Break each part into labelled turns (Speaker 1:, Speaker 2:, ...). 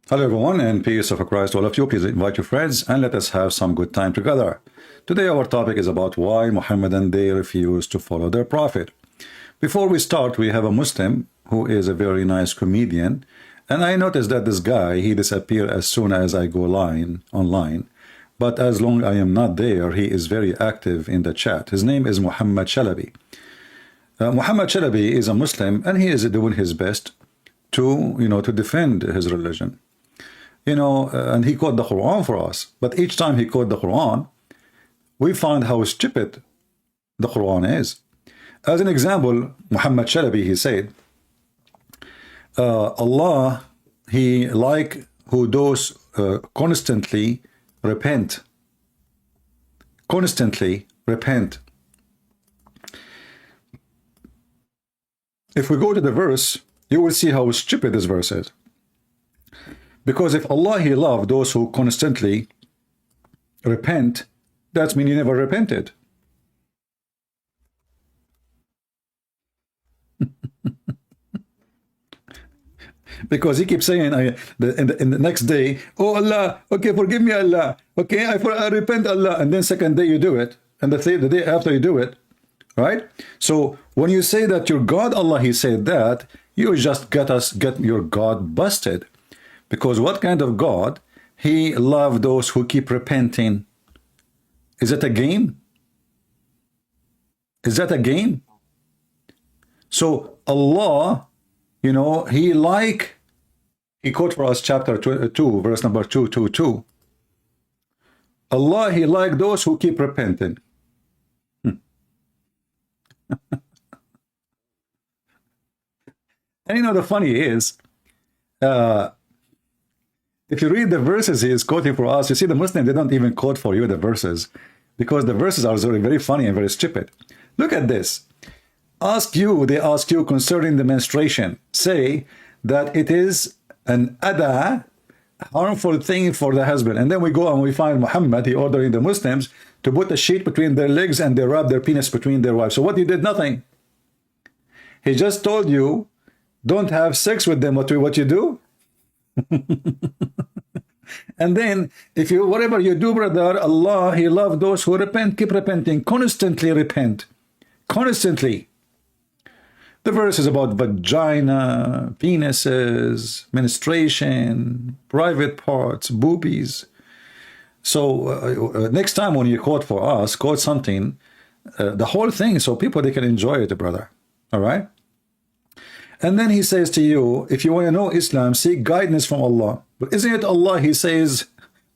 Speaker 1: Hello everyone, and peace of Christ to all of you. Please invite your friends and let us have some good time together. Today our topic is about why Muhammadan they refuse to follow their prophet. Before we start, we have a Muslim who is a very nice comedian, and I noticed that this guy, he disappeared as soon as I go online, but as long I am not there, he is very active in the chat. His name is Muhammad Shalabi. Muhammad Shalabi is a Muslim, and he is doing his best to defend his religion. And he quote the Quran for us. But each time he quote the Quran, we find how stupid the Quran is. As an example, Muhammad Shalabi, he said, Allah, he like who those constantly repent. Constantly repent. If we go to the verse, you will see how stupid this verse is. Because if Allah, he loved those who constantly repent, that means he never repented. Because he keeps saying in the next day, oh Allah, okay, forgive me Allah, okay, I repent Allah, and then second day you do it, and the day after you do it, right? So when you say that your God Allah, he said that, you just get your God busted. Because what kind of God? He loved those who keep repenting. Is it a game? Is that a game? So Allah, he quote for us chapter 2, verse number 222. Allah, he like those who keep repenting. And the funny is, if you read the verses he is quoting for us, you see the Muslim, they don't even quote for you the verses, because the verses are very, very funny and very stupid. Look at this. They ask you concerning the menstruation. Say that it is an ada, harmful thing for the husband. And then we go and we find Muhammad, he ordering the Muslims to put a sheet between their legs and they rub their penis between their wives. So what he did? Nothing. He just told you, don't have sex with them. What you do? And then if you whatever you do, brother, Allah, he loves those who repent. Keep repenting, constantly repent, constantly. The verse is about vagina, penises, menstruation, private parts, boobies. So next time when you quote for us, quote something, the whole thing, so people they can enjoy it, brother. All right. And then he says to you, if you want to know Islam, seek guidance from Allah. But isn't it Allah, he says,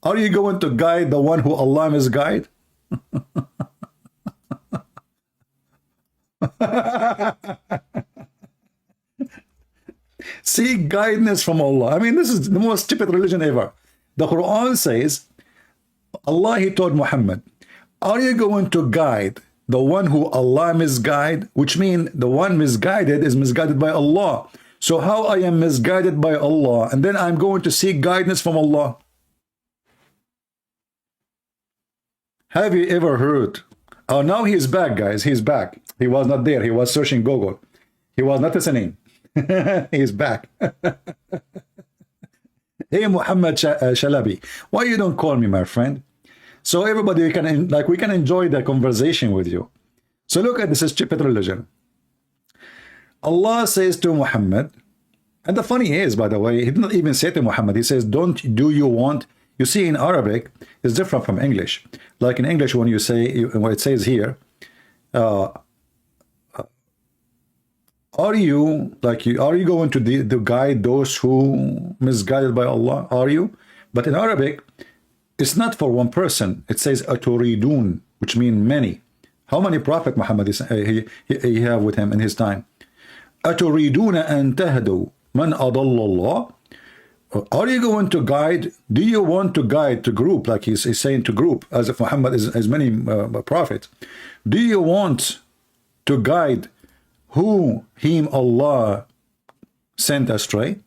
Speaker 1: are you going to guide the one who Allah misguide? Seek guidance from Allah. I mean, this is the most stupid religion ever. The Quran says, Allah, he told Muhammad, are you going to guide the one who Allah misguide, which means the one misguided is misguided by Allah. So how I am misguided by Allah, and then I'm going to seek guidance from Allah? Have you ever heard? Oh, now he's back, guys. He's back. He was not there. He was searching Google. He was not listening. He's back. Hey, Muhammad Shalabi, why you don't call me, my friend? So everybody we can enjoy the conversation with you. So look at this stupid religion. Allah says to Muhammad, and the funny is, by the way, he did not even say to Muhammad, he says, do you want, you see in Arabic, it's different from English. Like in English, when you say, what it says here, are you going to guide those who misguided by Allah? Are you? But in Arabic, it's not for one person. It says aturidun, which means many. How many prophet Muhammad he have with him in his time? Aturiduna an tahdu man adallallah. Are you going to guide? Do you want to guide to group, like he's saying to group, as if Muhammad is many prophets? Do you want to guide who him Allah sent astray?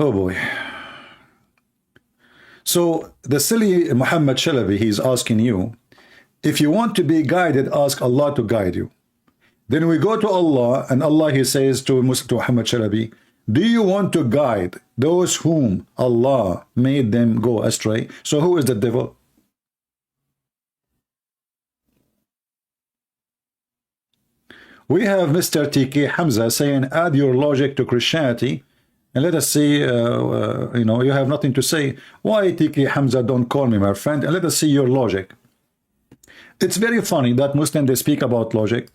Speaker 1: Oh boy. So the silly Muhammad Shalabi, he's asking you, if you want to be guided, ask Allah to guide you. Then we go to Allah, and Allah, he says to Muhammad Shalabi, do you want to guide those whom Allah made them go astray? So who is the devil? We have Mr. TK Hamza saying, add your logic to Christianity, and let us see, you know, you have nothing to say. Why, TK Hamza, don't call me, my friend, and let us see your logic. It's very funny that Muslims, they speak about logic.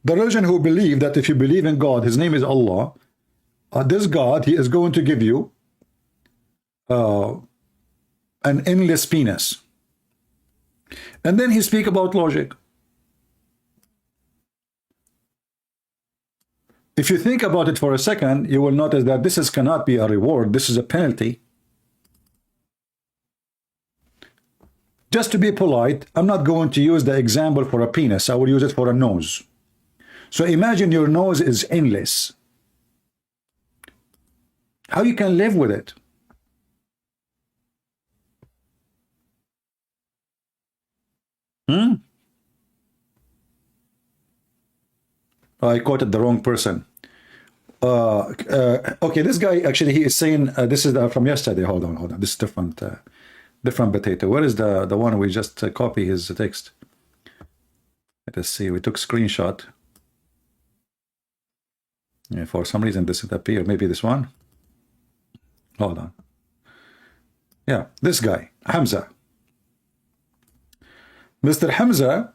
Speaker 1: The religion who believe that if you believe in God, his name is Allah, this God, he is going to give you an endless penis. And then he speak about logic. If you think about it for a second, you will notice that this cannot be a reward. This is a penalty. Just to be polite, I'm not going to use the example for a penis. I will use it for a nose. So imagine your nose is endless. How you can live with it? I quoted the wrong person. Okay, this guy actually, he is saying this is from yesterday. Hold on. This is different potato. Where is the one we just copy his text? Let us see. We took screenshot. Yeah, for some reason this disappeared. Maybe this one. Hold on. Yeah, this guy, Hamza. Mr. Hamza.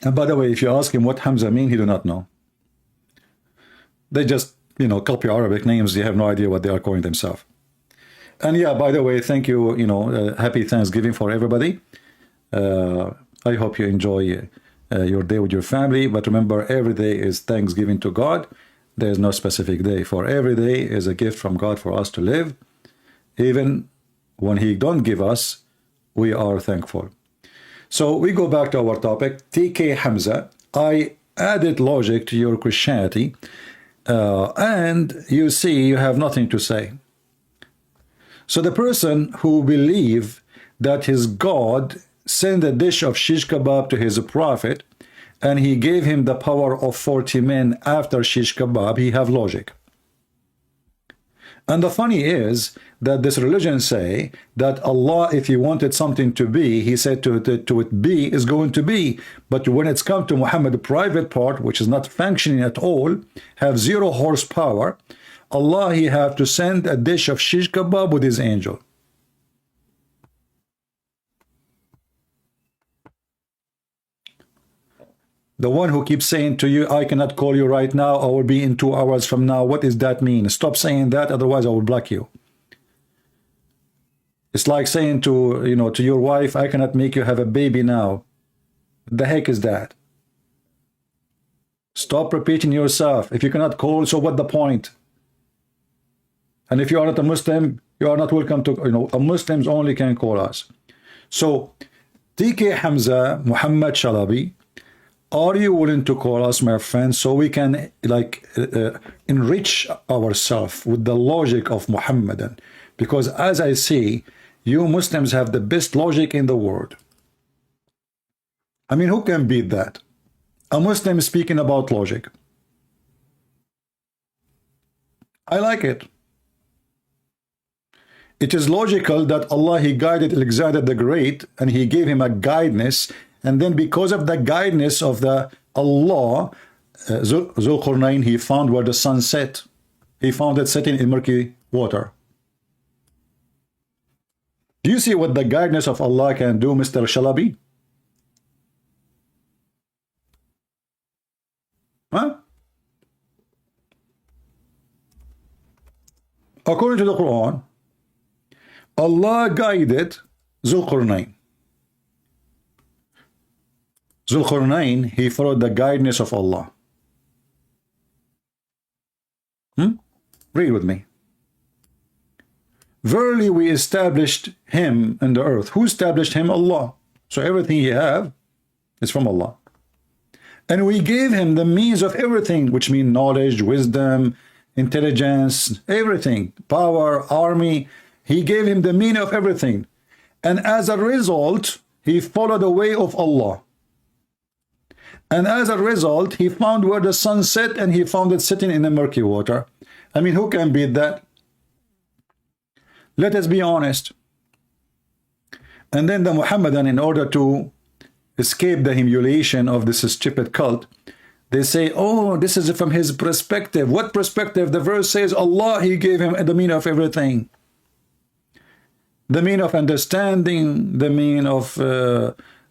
Speaker 1: And by the way, if you ask him what Hamza mean, he do not know. They just, you know, copy Arabic names. They have no idea what they are calling themselves. And yeah, by the way, thank you, you know, happy Thanksgiving for everybody. I hope you enjoy your day with your family. But remember, every day is Thanksgiving to God. There is no specific day. For every day is a gift from God for us to live. Even when he don't give us, we are thankful. So we go back to our topic. TK Hamza, I added logic to your Christianity, and you see you have nothing to say. So the person who believe that his God sent a dish of shish kebab to his prophet, and he gave him the power of 40 men after shish kebab, he have logic. And the funny is that this religion say that Allah, if he wanted something to be, he said to it be, is going to be. But when it's come to Muhammad, the private part, which is not functioning at all, have 0 horsepower, Allah, he have to send a dish of shish kebab with his angel. The one who keeps saying to you, I cannot call you right now, I will be in 2 hours from now. What does that mean? Stop saying that, otherwise I will block you. It's like saying to, you know, to your wife, I cannot make you have a baby now. What the heck is that? Stop repeating yourself. If you cannot call, so what the point? And if you are not a Muslim, you are not welcome to, you know, Muslims only can call us. So, TK Hamza, Muhammad Shalabi, are you willing to call us, my friends, so we can like enrich ourselves with the logic of Muhammadan? Because as I see, you Muslims have the best logic in the world. I mean, who can beat that? A Muslim speaking about logic. I like it. It is logical that Allah, he guided Alexander the Great, and he gave him a guidance. And then because of the guidance of the Allah, Zulqarnain, he found where the sun set. He found it setting in murky water. Do you see what the guidance of Allah can do, Mr. Shalabi? Huh? According to the Quran, Allah guided Zulqarnain. Zulqarnain, he followed the guidance of Allah. Read with me. Verily we established him in the earth. Who established him? Allah. So everything he have is from Allah. And we gave him the means of everything, which mean knowledge, wisdom, intelligence, everything, power, army. He gave him the meaning of everything. And as a result, he followed the way of Allah. And as a result, he found where the sun set, and he found it sitting in the murky water. I mean, who can beat that? Let us be honest. And then the Muhammadan, in order to escape the humiliation of this stupid cult, they say, oh, this is from his perspective. What perspective? The verse says Allah, he gave him the meaning of everything. The meaning of understanding, the meaning of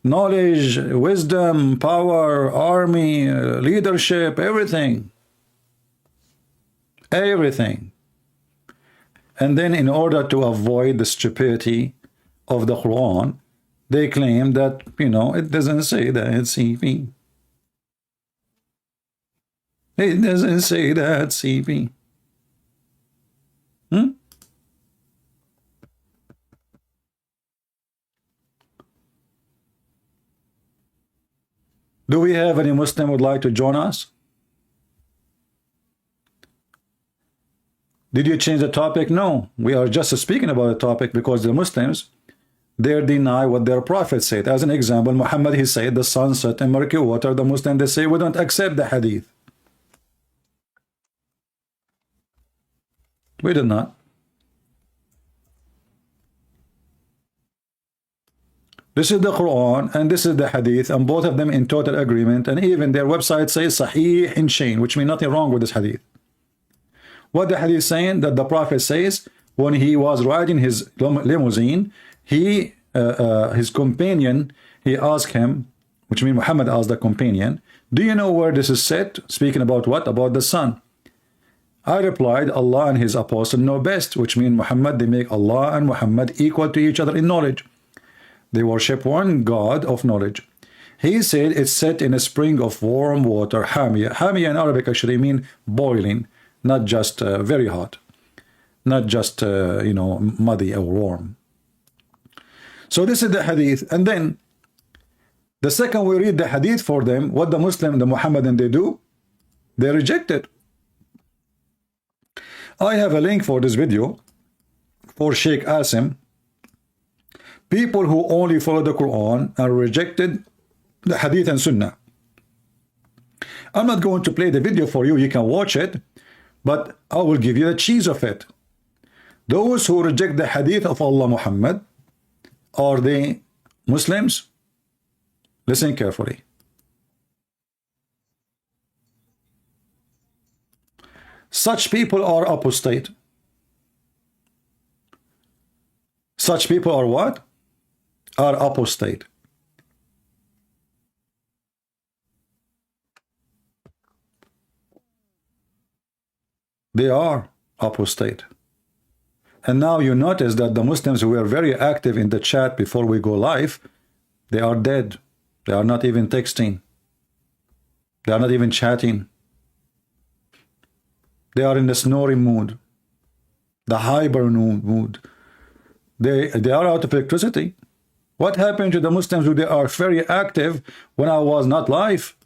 Speaker 1: knowledge, wisdom, power, army, leadership, everything. Everything. And then in order to avoid the stupidity of the Quran, they claim that, you know, it doesn't say that CP. It doesn't say that CP. Do we have any Muslim who would like to join us? Did you change the topic? No. We are just speaking about the topic because the Muslims, they deny what their prophet said. As an example, Muhammad, he said the sun set in murky water. The Muslims, they say we don't accept the hadith. We did not. This is the Quran and this is the hadith, and both of them in total agreement, and even their website says Sahih in Shane, which means nothing wrong with this hadith. What the hadith is saying, that the prophet says when he was riding his limousine, his companion, he asked him, which means Muhammad asked the companion, do you know where this is set? Speaking about what? About the sun. I replied, Allah and his apostle know best, which means Muhammad, they make Allah and Muhammad equal to each other in knowledge. They worship one God of knowledge. He said it's set in a spring of warm water, hamia. Hamia in Arabic actually mean boiling, not just very hot, not just, you know, muddy or warm. So this is the hadith. And then the second we read the hadith for them, what the Muslim, the Muhammadan, they do, they reject it. I have a link for this video for Sheikh Asim. People who only follow the Quran and rejected the hadith and sunnah. I'm not going to play the video for you. You can watch it, but I will give you the cheese of it. Those who reject the hadith of Allah Muhammad, are they Muslims? Listen carefully. Such people are apostate. Such people are what? Are apostate. They are apostate. And now you notice that the Muslims who were very active in the chat before we go live, they are dead. They are not even texting. They are not even chatting. They are in the snoring mood, the hyper mood. They are out of electricity. What happened to the Muslims who they are very active when I was not live?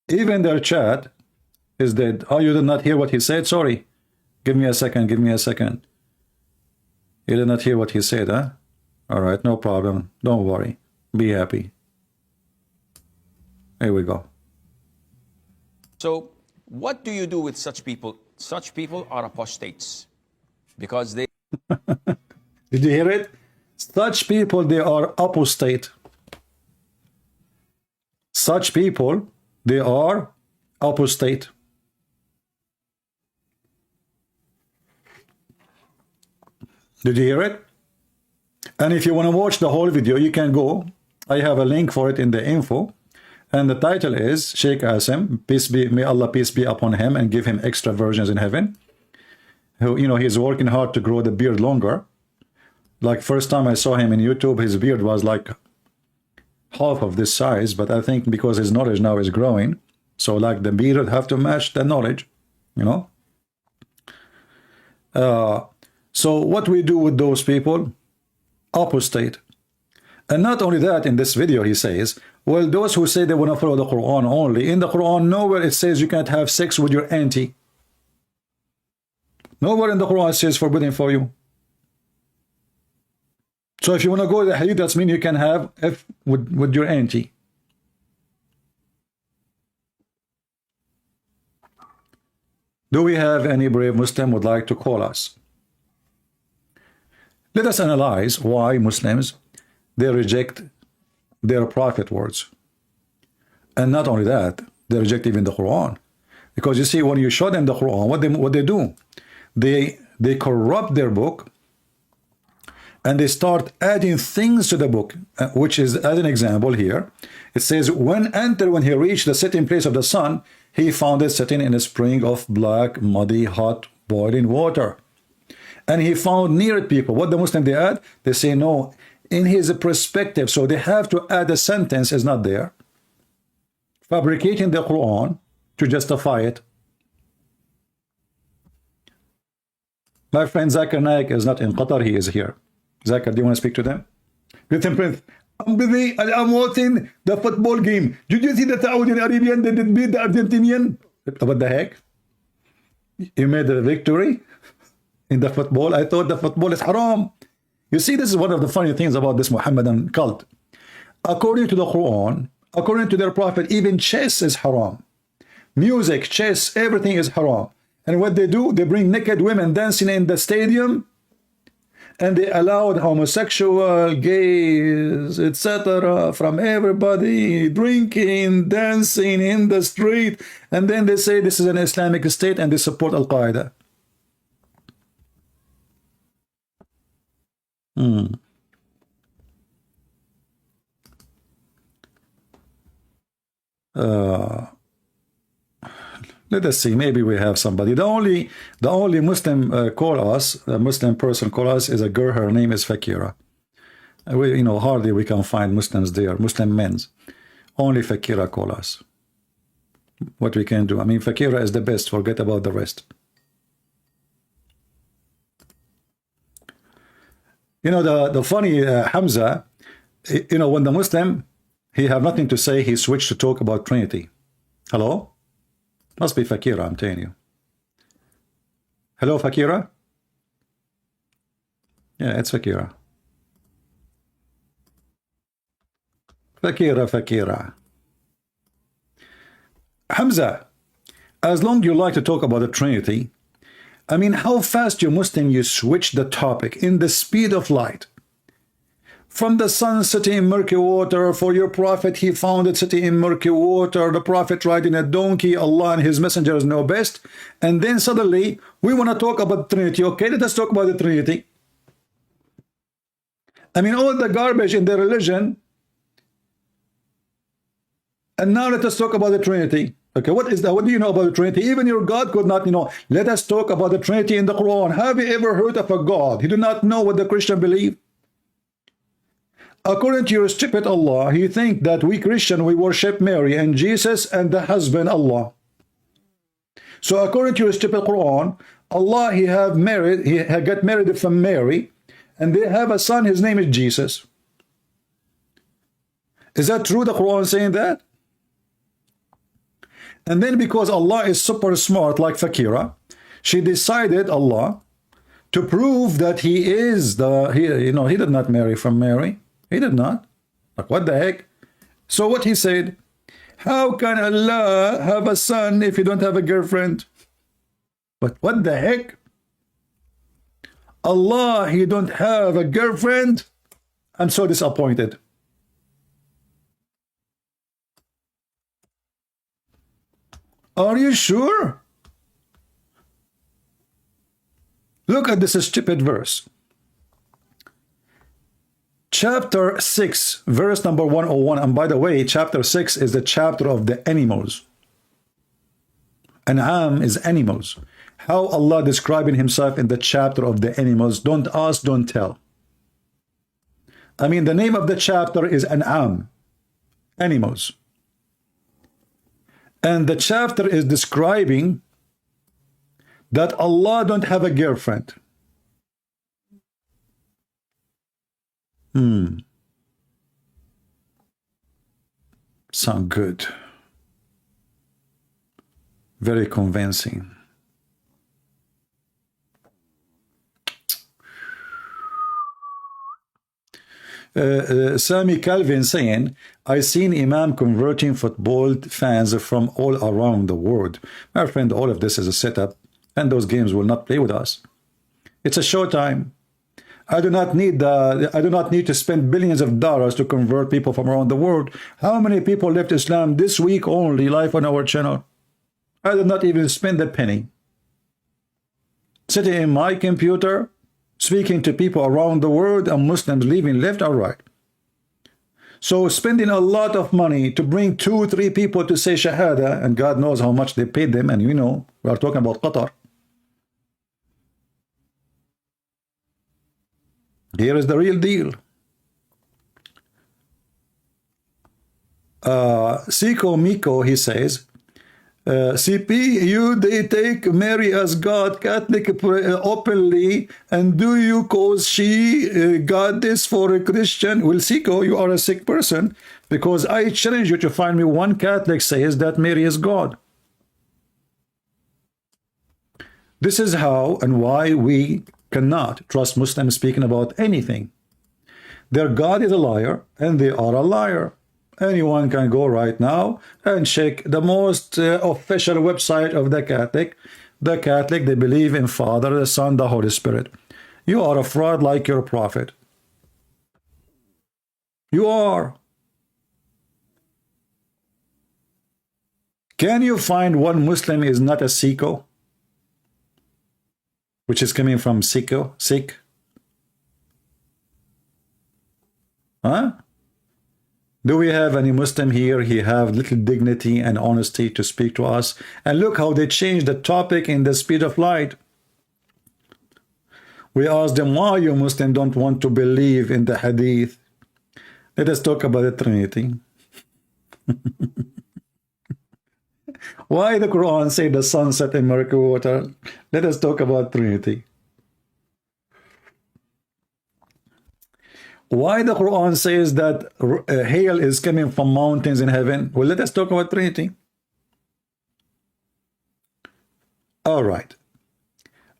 Speaker 1: Even their chat is dead. Oh, you did not hear what he said? Sorry. Give me a second. Give me a second. You did not hear what he said, huh? All right, no problem. Don't worry. Be happy. Here we go.
Speaker 2: So, what do you do with such people? Such people are apostates because they...
Speaker 1: Did you hear it? Such people, they are apostate. Such people, they are apostate. Did you hear it? And if you want to watch the whole video, you can go. I have a link for it in the info. And the title is Sheikh Asim, peace be, may Allah peace be upon him and give him extra versions in heaven. Who, you know, he's working hard to grow the beard longer. Like first time I saw him in YouTube, his beard was like half of this size, but I think because his knowledge now is growing, so like the beard would have to match the knowledge, you know. So what we do with those people? Apostate. And not only that, in this video he says, well, those who say they want to follow the Quran only, in the Quran nowhere it says you can't have sex with your auntie. Nowhere in the Quran it says forbidden for you. So if you want to go to the hadith, that means you can have F with your auntie. Do we have any brave Muslim would like to call us? Let us analyze why Muslims, they reject their prophet words. And not only that, they reject even the Quran. Because you see, when you show them the Quran, what they do? They corrupt their book, and they start adding things to the book, which is, as an example here, it says, when he reached the sitting place of the sun, he found it sitting in a spring of black, muddy, hot, boiling water. And he found near it people. What the Muslim they add? They say no, in his perspective. So they have to add a sentence is not there, fabricating the Quran to justify it. My friend Zakir Naik is not in Qatar, he is here. Zakir, do you want to speak to them? Listen, Prince, I'm busy, I'm watching the football game. Did you see the Saudi Arabian that did beat the Argentinian? What the heck? You made a victory in the football? I thought the football is haram. You see, this is one of the funny things about this Muhammadan cult. According to the Quran, according to their prophet, even chess is haram. Music, chess, everything is haram. And what they do, they bring naked women dancing in the stadium, and they allowed homosexual, gays, etc. from everybody drinking, dancing in the street, and then they say this is an Islamic state and they support Al-Qaeda. Let us see, maybe we have somebody. The only Muslim call us, a Muslim person call us, is a girl. Her name is Fakira. We, hardly we can find Muslims there, Muslim men. Only Fakira call us. What we can do? I mean, Fakira is the best. Forget about the rest. The funny Hamza, when the Muslim, he have nothing to say, he switched to talk about Trinity. Hello? Must be Fakira, I'm telling you. Hello, Fakira? Yeah, it's Fakira. Fakira. Hamza, as long as you like to talk about the Trinity, I mean, how fast you Muslim, you switch the topic in the speed of light. From the sun sitting in murky water, for your prophet, he found it sitting in murky water, the prophet riding a donkey, Allah and his messengers know best. And then suddenly, we want to talk about the Trinity. Okay, let us talk about the Trinity. I mean, all the garbage in their religion. And now let us talk about the Trinity. Okay, what is that? What do you know about the Trinity? Even your God could not, let us talk about the Trinity in the Quran. Have you ever heard of a God? He do not know what the Christian believe. According to your stupid Allah, you think that we Christian, we worship Mary and Jesus and the husband Allah. So according to your stupid Quran, Allah, he got married from Mary, and they have a son, his name is Jesus. Is that true, the Quran saying that? And then because Allah is super smart like Fakira, she decided, Allah, to prove that he is he did not marry from Mary. He did not. Like, what the heck? So what he said, how can Allah have a son if he don't have a girlfriend? But what the heck? Allah, he don't have a girlfriend? I'm so disappointed. Are you sure? Look at this stupid verse. Chapter 6, verse number 101. And by the way, chapter 6 is the chapter of the animals. An'am is animals. How Allah describing himself in the chapter of the animals? Don't ask, don't tell. I mean, the name of the chapter is An'am, animals. And the chapter is describing that Allah don't have a girlfriend. Sound good. Very convincing. Sammy Calvin saying, I seen Imam converting football fans from all around the world. My friend, all of this is a setup, and those games will not play with us. It's a showtime. I do not need to spend billions of dollars to convert people from around the world. How many people left Islam this week only live on our channel? I did not even spend a penny. Sitting in my computer, speaking to people around the world, and Muslims leaving left or right. So spending a lot of money to bring 2-3 people to say Shahada, and God knows how much they paid them, and you know, we are talking about Qatar. Here is the real deal. Siko Miko, he says, CP, they take Mary as God, Catholic openly, and do you cause she goddess for a Christian? Well, Siko, you are a sick person, because I challenge you to find me one Catholic says that Mary is God. This is how and why we cannot trust Muslims speaking about anything. Their God is a liar, and they are a liar. Anyone can go right now and check the most official website of the Catholic. The Catholic, they believe in Father, the Son, the Holy Spirit. You are a fraud like your prophet. You are. Can you find one Muslim is not a Sikh, which is coming from Sikh? Huh? Do we have any Muslim here? He have little dignity and honesty to speak to us. And look how they changed the topic in the speed of light. We asked them, why you Muslim don't want to believe in the hadith? Let us talk about the Trinity. Why the Quran say the sun set in miracle water? Let us talk about Trinity. Why the Quran says that hail is coming from mountains in heaven? Well, let us talk about Trinity. All right.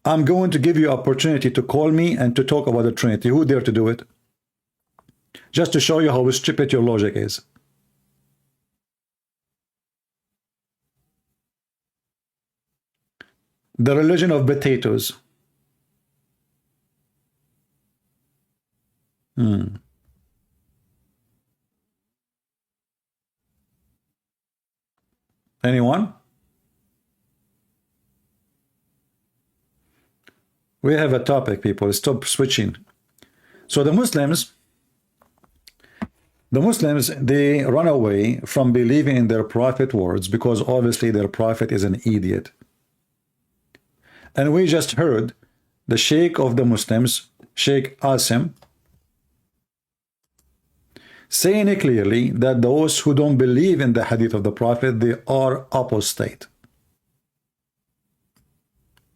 Speaker 1: I'm going to give you opportunity to call me and to talk about the Trinity. Who dare to do it? Just to show you how stupid your logic is. The religion of potatoes. Anyone? We have a topic, people. Stop switching. So the Muslims, they run away from believing in their prophet words because obviously their prophet is an idiot. And we just heard the Sheikh of the Muslims, Sheikh Asim, saying it clearly that those who don't believe in the hadith of the Prophet, they are apostate.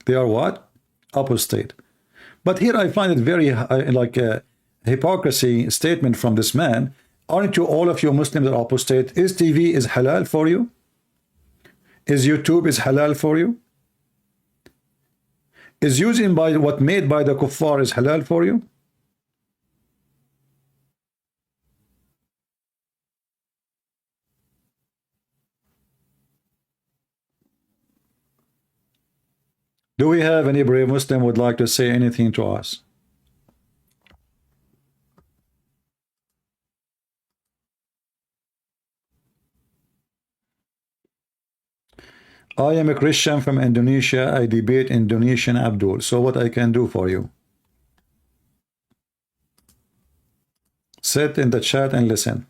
Speaker 1: They are what? Apostate. But here I find it very like a hypocrisy statement from this man. Aren't you all of you Muslims are apostate? Is TV is halal for you? Is YouTube is halal for you? Is using by what made by the kuffar is halal for you? Do we have any brave Muslim who would like to say anything to us? I am a Christian from Indonesia. I debate Indonesian Abdul. So what I can do for you? Sit in the chat and listen.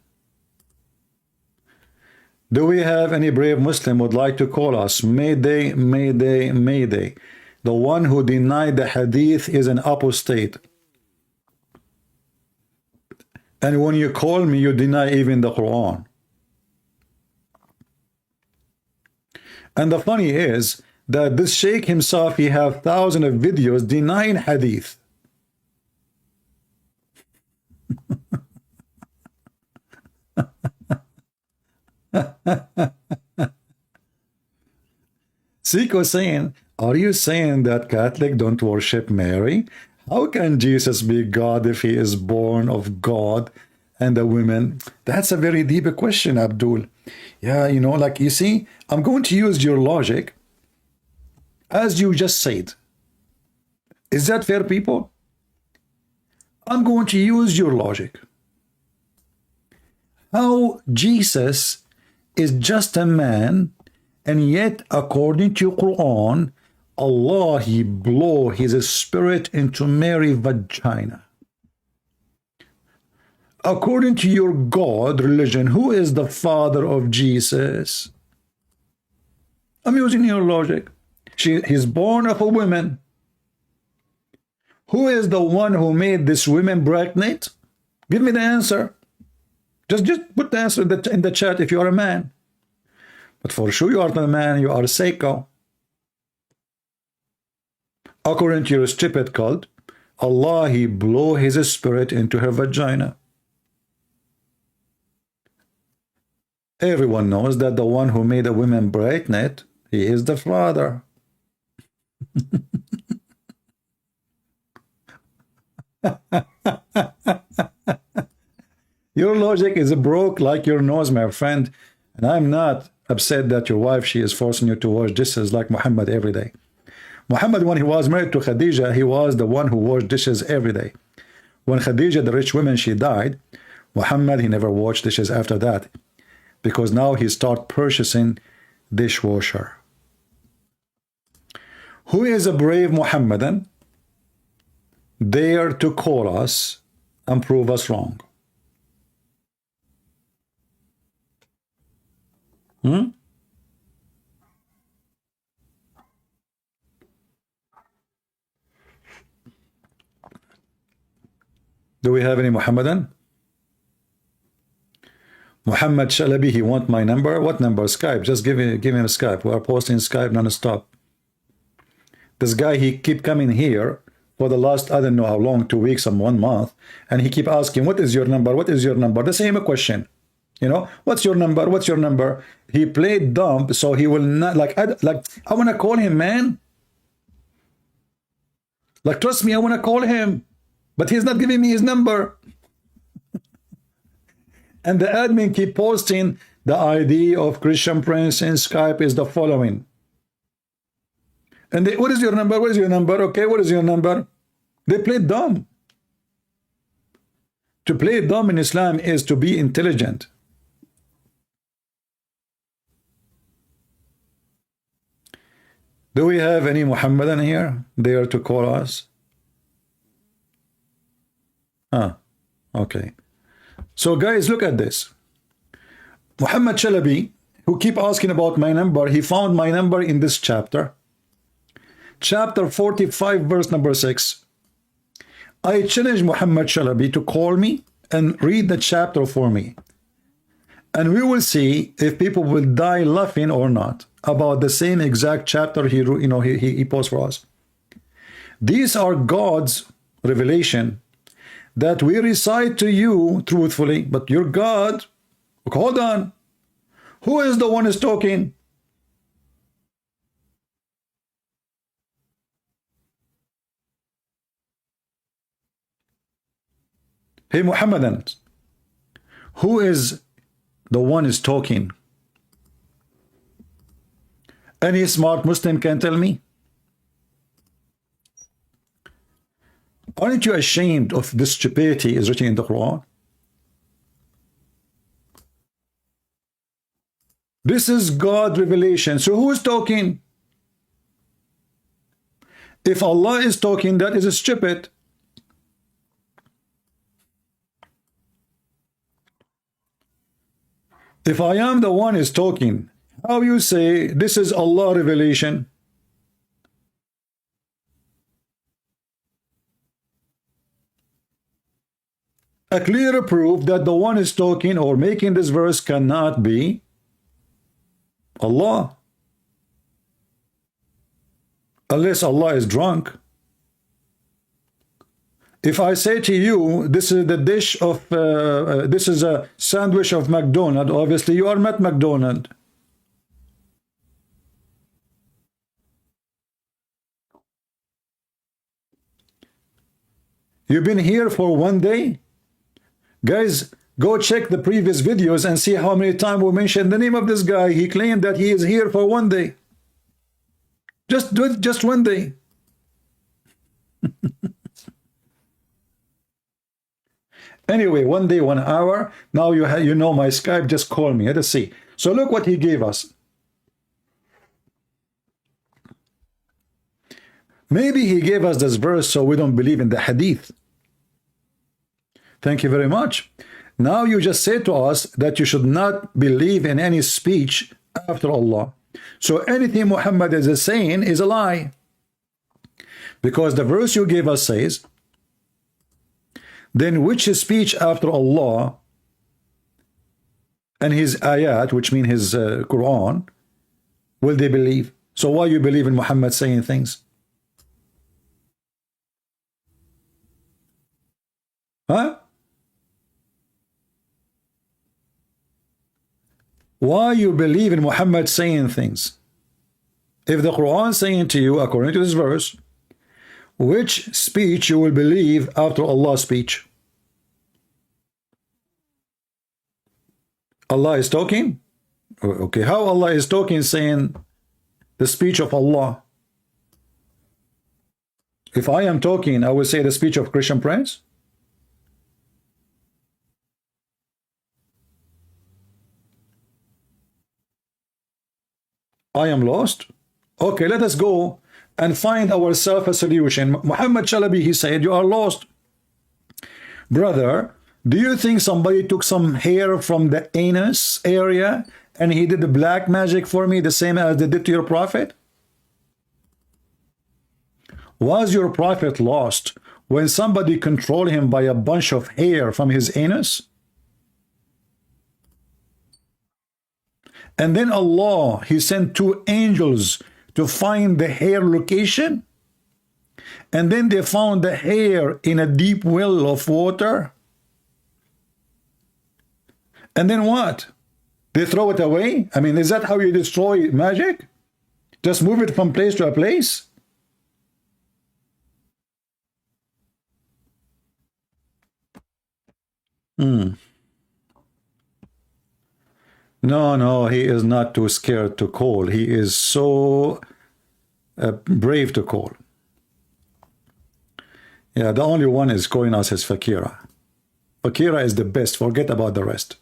Speaker 1: Do we have any brave Muslim who would like to call us? Mayday, Mayday, Mayday. The one who denied the hadith is an apostate. And when you call me, you deny even the Quran. And the funny is that this Sheikh himself, he have thousands of videos denying hadith. Siko saying, are you saying that Catholic don't worship Mary? How can Jesus be God if he is born of God and a woman? That's a very deep question, Abdul. Yeah, you know, like you see, I'm going to use your logic as you just said. Is that fair, people? I'm going to use your logic. How Jesus is just a man, and yet according to Quran, Allah, he blow his spirit into Mary's vagina. According to your God religion, who is the father of Jesus? I'm using your logic. He's born of a woman. Who is the one who made this woman pregnant? Give me the answer. Just put the answer in the chat if you are a man. But for sure you are not a man, you are a psycho. According to your stupid cult, Allah, he blew his spirit into her vagina. Everyone knows that the one who made a woman pregnant, he is the father. Your logic is broke like your nose, my friend. And I'm not upset that your wife, she is forcing you to wash dishes like Muhammad every day. Muhammad, when he was married to Khadija, he was the one who washed dishes every day. When Khadija, the rich woman, she died, Muhammad, he never washed dishes after that, because now he start purchasing dishwasher. Who is a brave Muhammadan dare to call us and prove us wrong? Do we have any Muhammadan? Muhammad Shalabi, he want my number. What number? Skype. Just give him a Skype. We are posting Skype non-stop. This guy, he keep coming here for the last, I don't know how long, 2 weeks or 1 month, and he keep asking, what is your number? What is your number? The same question. You know, what's your number? What's your number? He played dumb, so he will not, I want to call him, man. Like, trust me, I want to call him, but he's not giving me his number. And the admin keep posting the ID of Christian Prince in Skype is the following. And they, what is your number? What is your number? Okay, what is your number? They play dumb. To play dumb in Islam is to be intelligent. Do we have any Muhammadan here there to call us? Okay. So guys, look at this. Muhammad Shalabi, who keep asking about my number, he found my number in this chapter. Chapter 45, verse number 6. I challenge Muhammad Shalabi to call me and read the chapter for me. And we will see if people will die laughing or not about the same exact chapter he posed for us. These are God's revelation that we recite to you truthfully, but your God, hold on, who is the one who's talking? Hey Muhammadans, who is the one is talking? Any smart Muslim can tell me? Aren't you ashamed of this stupidity is written in the Quran? This is God's revelation. So who is talking? If Allah is talking, that is stupid. If I am the one is talking, how you say this is Allah revelation? A clear proof that the one is talking or making this verse cannot be Allah. Unless Allah is drunk. If I say to you, this is the dish of, this is a sandwich of McDonald's, obviously you are not McDonald's. You've been here for 1 day? Guys, go check the previous videos and see how many times we mentioned the name of this guy. He claimed that he is here for 1 day. Just 1 day. Anyway, 1 day, 1 hour. Now you know my Skype. Just call me. Let's see. So look what he gave us. Maybe he gave us this verse so we don't believe in the hadith. Thank you very much. Now you just say to us that you should not believe in any speech after Allah. So anything Muhammad is saying is a lie. Because the verse you gave us says, then which speech after Allah and his ayat, which mean his Quran, will they believe? So why you believe in Muhammad saying things? Huh? Why you believe in Muhammad saying things? If the Quran is saying to you, according to this verse, which speech you will believe after Allah's speech? Allah is talking? Okay, how Allah is talking, saying the speech of Allah? If I am talking, I will say the speech of Christian Prince? I am lost? Okay, let us go and find ourselves a solution. Muhammad Shalabi, he said, you are lost. Brother, do you think somebody took some hair from the anus area and he did the black magic for me the same as they did to your prophet? Was your prophet lost when somebody controlled him by a bunch of hair from his anus? And then Allah, he sent 2 angels to find the hair location. And then they found the hair in a deep well of water. And then what? They throw it away? I mean, is that how you destroy magic? Just move it from place to a place? No, he is not too scared to call. He is so brave to call. Yeah, the only one is calling us is Fakira. Fakira is the best. Forget about the rest.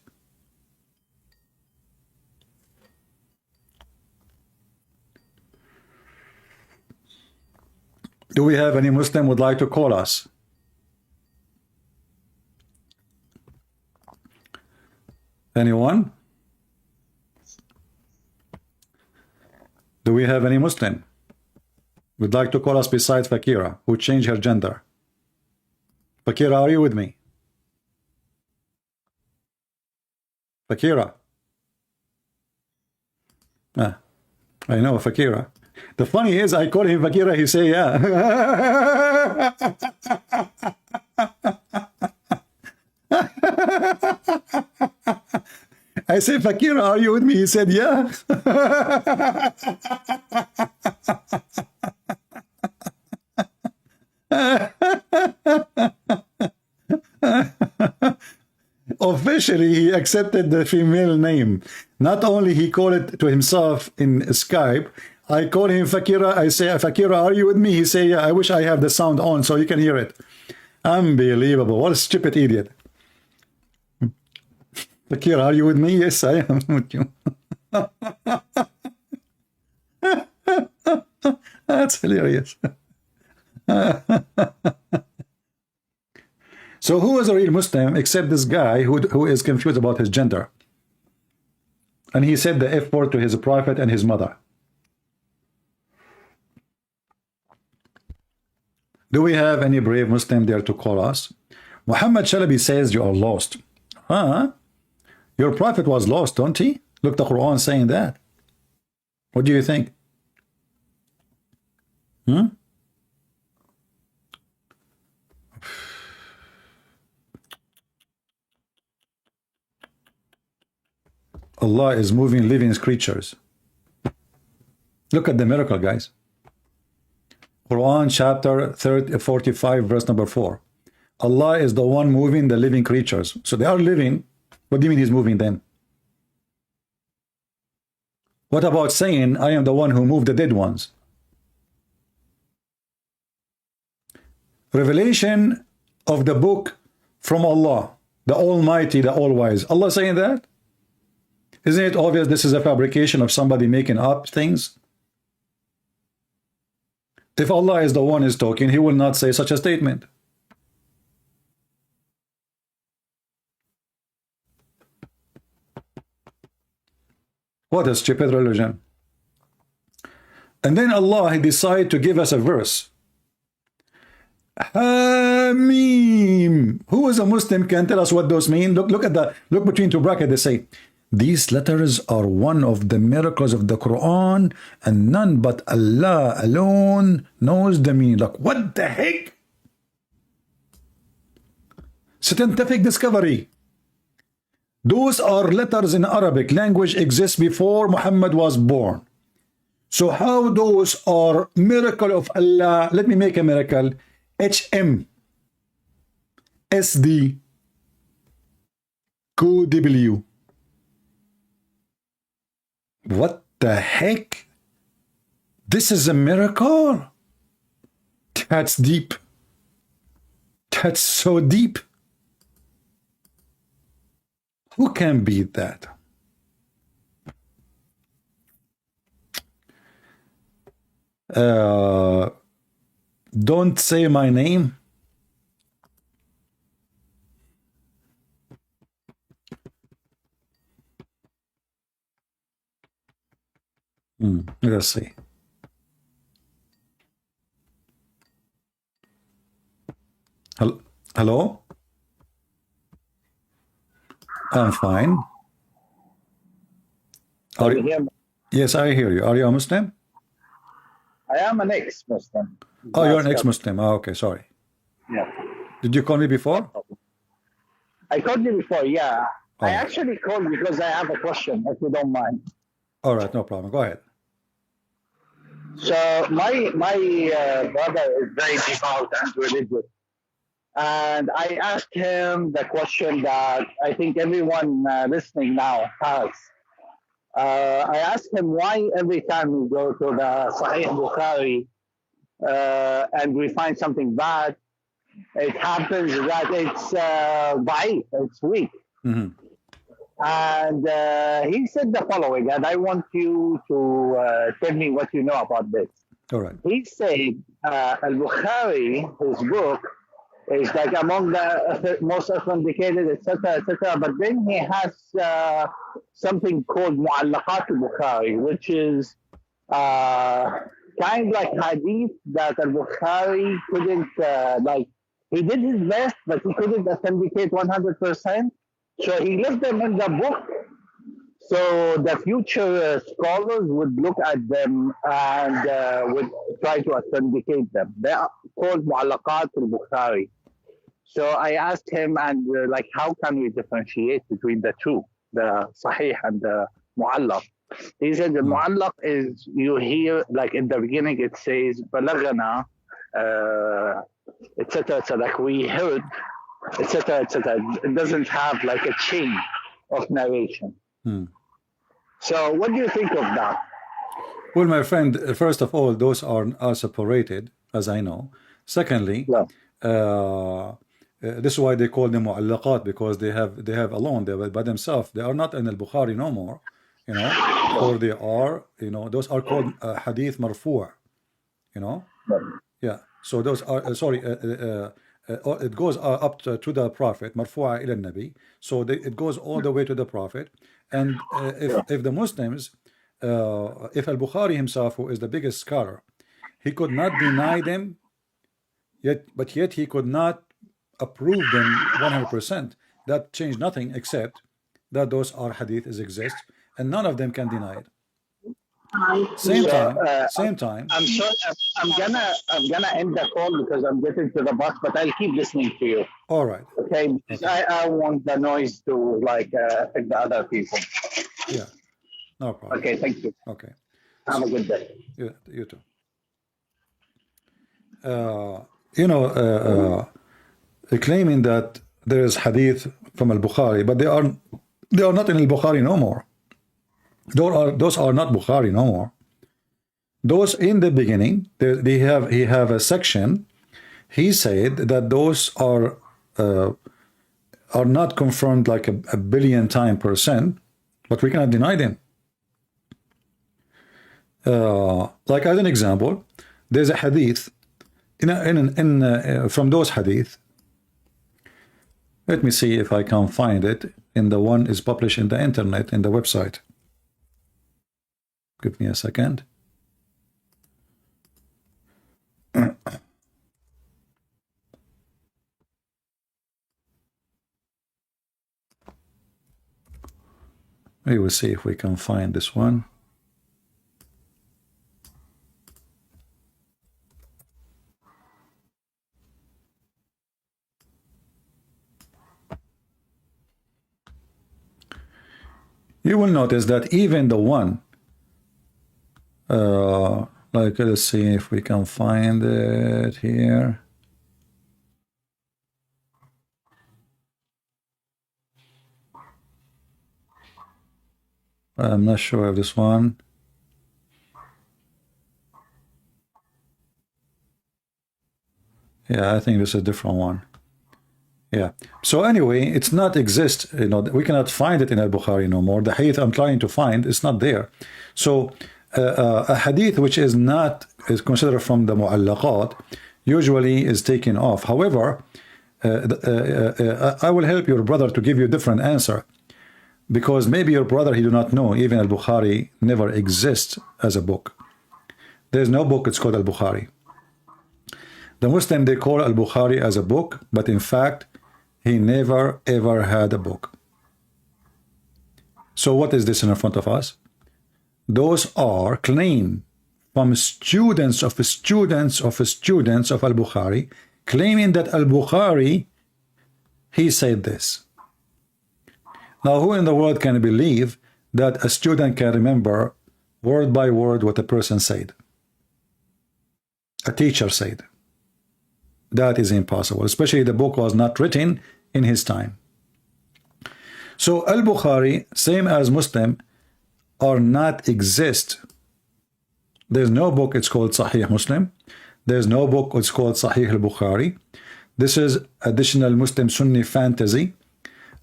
Speaker 1: Do we have any Muslim would like to call us? Anyone? Do we have any Muslim would like to call us besides Fakira, who changed her gender? Fakira, are you with me? Fakira. I know Fakira. The funny is, I call him Fakira, he say, yeah. I say, Fakira, are you with me? He said, yeah. Officially, he accepted the female name. Not only he called it to himself in Skype, I call him Fakira. I say, Fakira, are you with me? He say, yeah, I wish I have the sound on so you can hear it. Unbelievable. What a stupid idiot. Fakira, are you with me? Yes, I am with you. That's hilarious. So who is a real Muslim except this guy who is confused about his gender? And he said the F word to his prophet and his mother. Do we have any brave Muslim there to call us? Muhammad Shalabi says you are lost. Huh? Your prophet was lost, don't he? Look, the Quran saying that. What do you think? Allah is moving living creatures. Look at the miracle, guys. Quran chapter 45, verse number 4. Allah is the one moving the living creatures. So they are living. What do you mean he's moving them? What about saying, I am the one who moved the dead ones? Revelation of the book from Allah, the Almighty, the All-Wise. Allah saying that? Isn't it obvious this is a fabrication of somebody making up things? If Allah is the one is talking, he will not say such a statement. What a stupid religion. And then Allah, he decided to give us a verse. Hamim. Who is a Muslim can tell us what those mean? Look between two brackets. They say, these letters are one of the miracles of the Quran, and none but Allah alone knows the meaning. Like, what the heck? Scientific discovery. Those are letters in Arabic language exist before Muhammad was born. So how those are miracle of Allah? Let me make a miracle. HM SD QW. What the heck? This is a miracle. That's deep. That's so deep. Who can beat that? Don't say my name. Let's see. Hello? I'm fine. Are you? Yes, I hear you. Are you a Muslim?
Speaker 3: I am an ex-Muslim.
Speaker 1: Oh, you're an ex-Muslim. Oh, okay, sorry.
Speaker 3: Yeah.
Speaker 1: Did you call me before?
Speaker 3: I called you before, yeah.
Speaker 1: Oh.
Speaker 3: I actually called because I have a question, if you don't mind.
Speaker 1: All right, no problem. Go ahead.
Speaker 3: So my brother is very devout and religious. And I asked him the question that I think everyone listening now has. I asked him why every time we go to the Sahih Bukhari and we find something bad, it happens that it's da'if, it's weak.
Speaker 1: Mm-hmm.
Speaker 3: And he said the following, and I want you to tell me what you know about this.
Speaker 1: All right.
Speaker 3: He said Al-Bukhari, his book, is like among the most authenticated, etc., etc. But then he has something called Mu'allaqat al-Bukhari, which is kind of like hadith that al-Bukhari couldn't, he did his best, but he couldn't authenticate 100%. So he left them in the book. So the future scholars would look at them and would try to authenticate them. They are called Mu'allaqat al-Bukhari. So I asked him, and how can we differentiate between the two, the Sahih and the Mu'allaq? He said the Mu'allaq is, you hear, like in the beginning it says, Balagana, etc., etc., like we heard, etc., etc. It doesn't have like a chain of narration. So what do you think of that?
Speaker 1: Well, my friend, first of all, those are separated, as I know. Secondly, this is why they call them mu'allaqat, because they have alone, they by themselves. They are not in al-Bukhari no more, or they are, those are called hadith marfu', Yeah. So those are, it goes up to the Prophet, marfu'a ila nabi. So it goes all the way to the Prophet. And if the Muslims, if al-Bukhari himself, who is the biggest scholar, he could not deny them, yet he could not approve them 100%. That changed nothing except that those are hadiths exist, and none of them can deny it. Same time.
Speaker 3: I'm sorry, I'm gonna end the call because I'm getting to the bus, but I'll keep listening to you.
Speaker 1: All right.
Speaker 3: Okay. Because I want the noise to affect the other people.
Speaker 1: Yeah. No problem.
Speaker 3: Okay. Thank you.
Speaker 1: Okay.
Speaker 3: Have a good day.
Speaker 1: You too. claiming that there is hadith from Al-Bukhari, but they are not in Al-Bukhari no more. Those are not Bukhari no more. Those in the beginning, he have a section. He said that those are not confirmed like a billion time %, but we cannot deny them. Like as an example, there's a hadith from those hadith. Let me see if I can find it in the one is published in the internet in the website. Give me a second. We will see if we can find this one. You will notice that even the one, like let's see if we can find it here. I'm not sure of this one. Yeah, I think this is a different one. Yeah. So anyway, it's not exist. You know, we cannot find it in Al-Bukhari no more. The hadith I'm trying to find is not there. So a hadith which is considered from the mu'allaqat usually is taken off. However, I will help your brother to give you a different answer, because maybe your brother, he do not know even Al-Bukhari never exists as a book. There's no book, it's called Al-Bukhari. The Muslim, they call Al-Bukhari as a book, but in fact he never ever had a book. So what is this in front of us? Those are claims from students of students of students of Al-Bukhari, claiming that Al-Bukhari, he said this. Now, who in the world can believe that a student can remember word by word what a person said? A teacher said. That is impossible, especially the book was not written in his time. So Al-Bukhari, same as Muslim, are not exist. There's no book, it's called Sahih Muslim. There's no book, it's called Sahih Al-Bukhari. This is additional Muslim Sunni fantasy.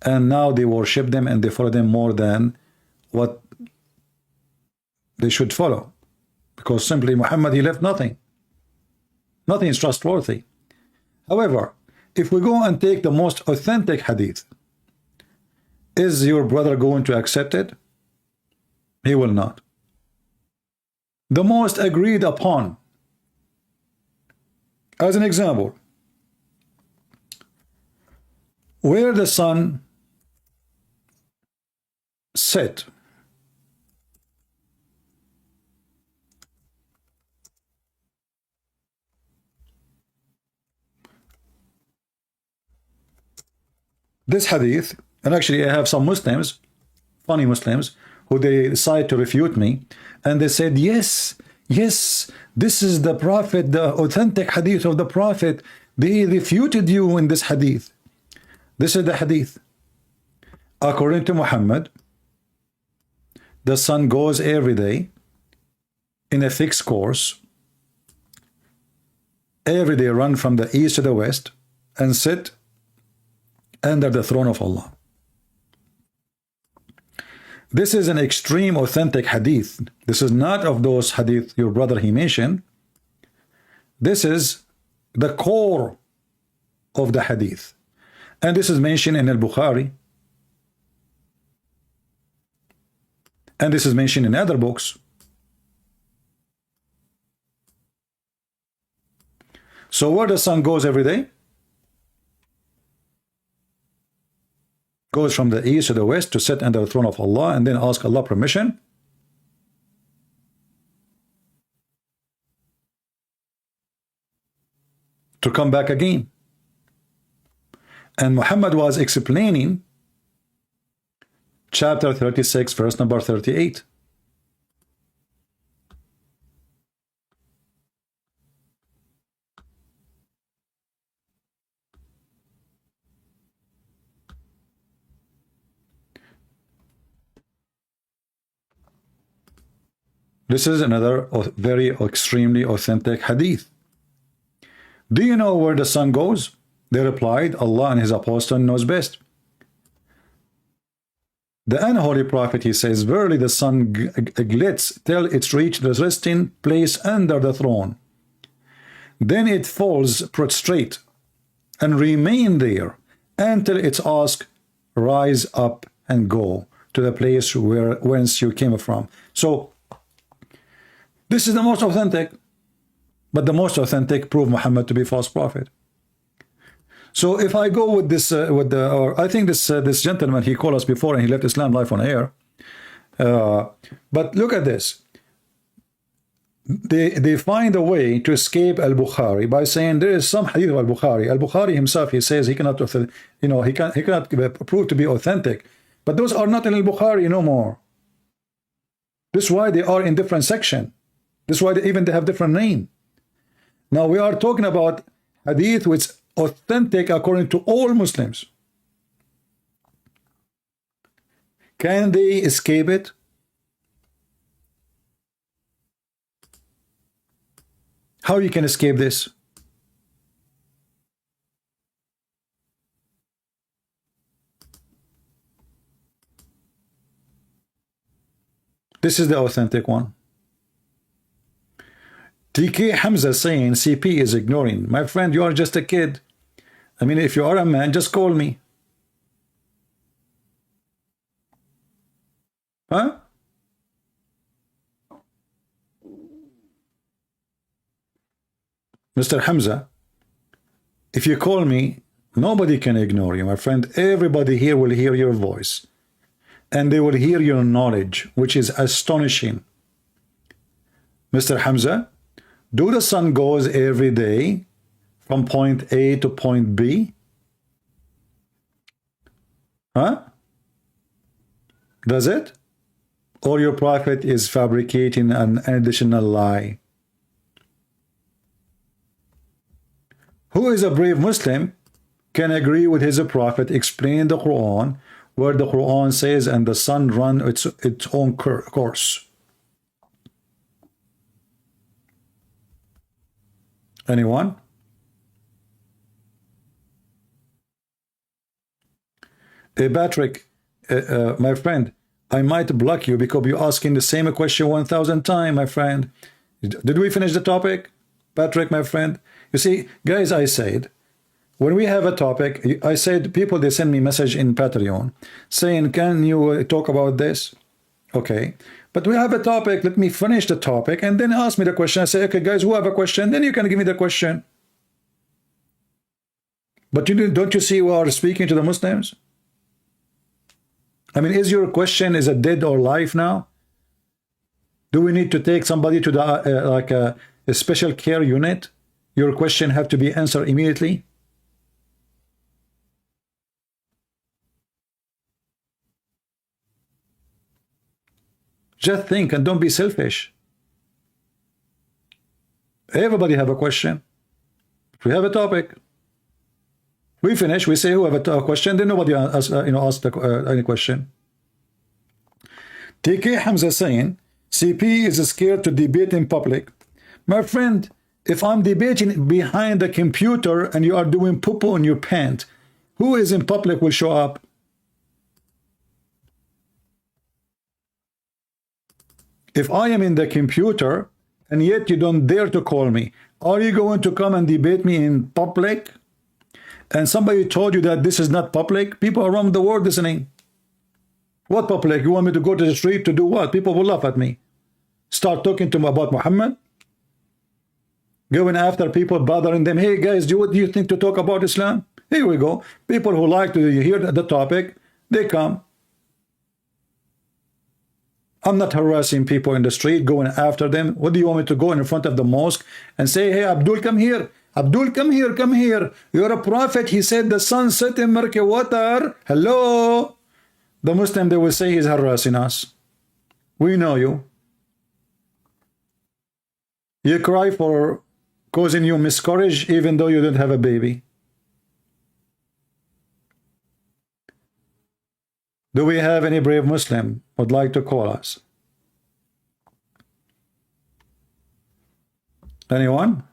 Speaker 1: And now they worship them and they follow them more than what they should follow. Because simply Muhammad, he left nothing. Nothing is trustworthy. However, if we go and take the most authentic hadith, is your brother going to accept it? He will not. The most agreed upon. As an example, where the sun set this hadith, and actually I have some Muslims, funny Muslims, who they decide to refute me, and they said, yes, this is the Prophet, the authentic hadith of the Prophet. They refuted you in this hadith. This is the hadith. According to Muhammad, the sun goes every day in a fixed course, every day run from the east to the west and sit under the throne of Allah. This is an extreme authentic hadith. This is not of those hadith your brother he mentioned. This is the core of the hadith. And this is mentioned in Al-Bukhari. And this is mentioned in other books. So where the sun goes every day? Goes from the east to the west to sit under the throne of Allah and then ask Allah permission. To come back again. And Muhammad was explaining chapter 36, verse number 38. This is another very extremely authentic hadith. Do you know where the sun goes? They replied, Allah and his apostle knows best. The unholy prophet, he says, verily the sun glits till it's reached the resting place under the throne. Then it falls prostrate and remain there until it's asked, rise up and go to the place whence you came from. So this is the most authentic, but the most authentic prove Muhammad to be false prophet. So if I go with this, or I think this gentleman, he called us before and he left Islam live on air. But look at this. They find a way to escape Al-Bukhari by saying there is some hadith of Al-Bukhari. Al-Bukhari himself, he says he cannot, he cannot prove to be authentic. But those are not in Al-Bukhari no more. This is why they are in different section. This is why they have different name. Now we are talking about hadith which is authentic according to all Muslims. Can they escape it? How you can escape this? This is the authentic one. TK Hamza saying CP is ignoring. My friend, you are just a kid. I mean, if you are a man, just call me. Huh? Mr. Hamza, if you call me, nobody can ignore you, my friend. Everybody here will hear your voice. And they will hear your knowledge, which is astonishing. Mr. Hamza, do the sun goes every day from point A to point B? Huh? Does it? Or your prophet is fabricating an additional lie? Who is a brave Muslim can agree with his prophet, explain the Quran, where the Quran says, and the sun run its own course? Anyone? Patrick, my friend, I might block you because you're asking the same question 1,000 times, my friend. Did we finish the topic? Patrick, my friend. You see, guys, I said, when we have a topic, I said, people, they send me message in Patreon saying, can you talk about this? Okay. But we have a topic. Let me finish the topic and then ask me the question. I say, okay, guys, who have a question? Then you can give me the question. But don't you see we are speaking to the Muslims? I mean, is your question is it dead or live now? Do we need to take somebody to the like a special care unit? Your question have to be answered immediately. Just think and don't be selfish. Everybody have a question. We have a topic. We finish. We say who have a question. Then nobody ask any question. TK Hamza saying CP is scared to debate in public. My friend, if I'm debating behind the computer and you are doing poo-poo on your pant, who is in public will show up? If I am in the computer and yet you don't dare to call me, are you going to come and debate me in public? And somebody told you that this is not public? People around the world listening. What public? You want me to go to the street to do what? People will laugh at me. Start talking to them about Muhammad? Going after people, bothering them. Hey guys, what do you think to talk about Islam? Here we go. People who like to hear the topic, they come. I'm not harassing people in the street, going after them. What do you want me to go in front of the mosque and say, hey, Abdul, come here. Abdul, come here, come here. You're a prophet. He said the sun set in murky water. Hello. The Muslim, they will say he's harassing us. We know you. You cry for causing you miscarriage even though you don't have a baby. Do we have any brave Muslim would like to call us? Anyone?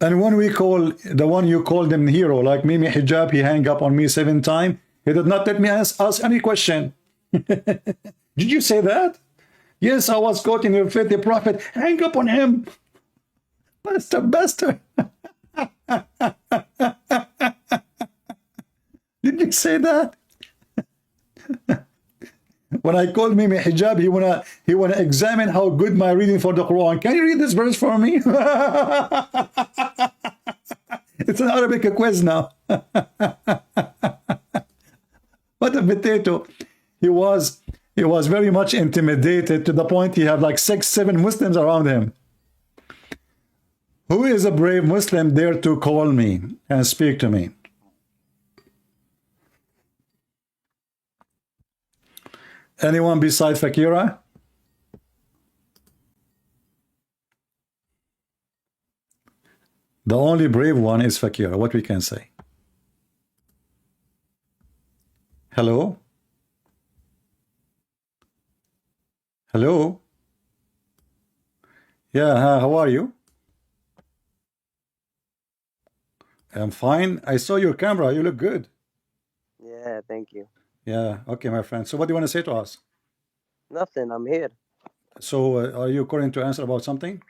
Speaker 1: And when we call the one you called him hero, like Mimi Hijab, he hang up on me 7 times. He did not let me ask any question. Did you say that? Yes, I was quoting your faith, the prophet. Hang up on him. Bastard. Did you say that? When I called Mimi Hijab, he wanna examine how good my reading for the Quran. Can you read this verse for me? It's an Arabic quiz now. What a potato. He was very much intimidated to the point he had like 6, 7 Muslims around him. Who is a brave Muslim dare to call me and speak to me? Anyone besides Fakira? The only brave one is Fakira. What we can say? Hello? Hello? Yeah, how are you? I'm fine. I saw your camera. You look good.
Speaker 4: Yeah, thank you.
Speaker 1: Yeah, okay, my friend. So what do you want to say to us?
Speaker 4: Nothing, I'm here.
Speaker 1: So are you calling to answer about something?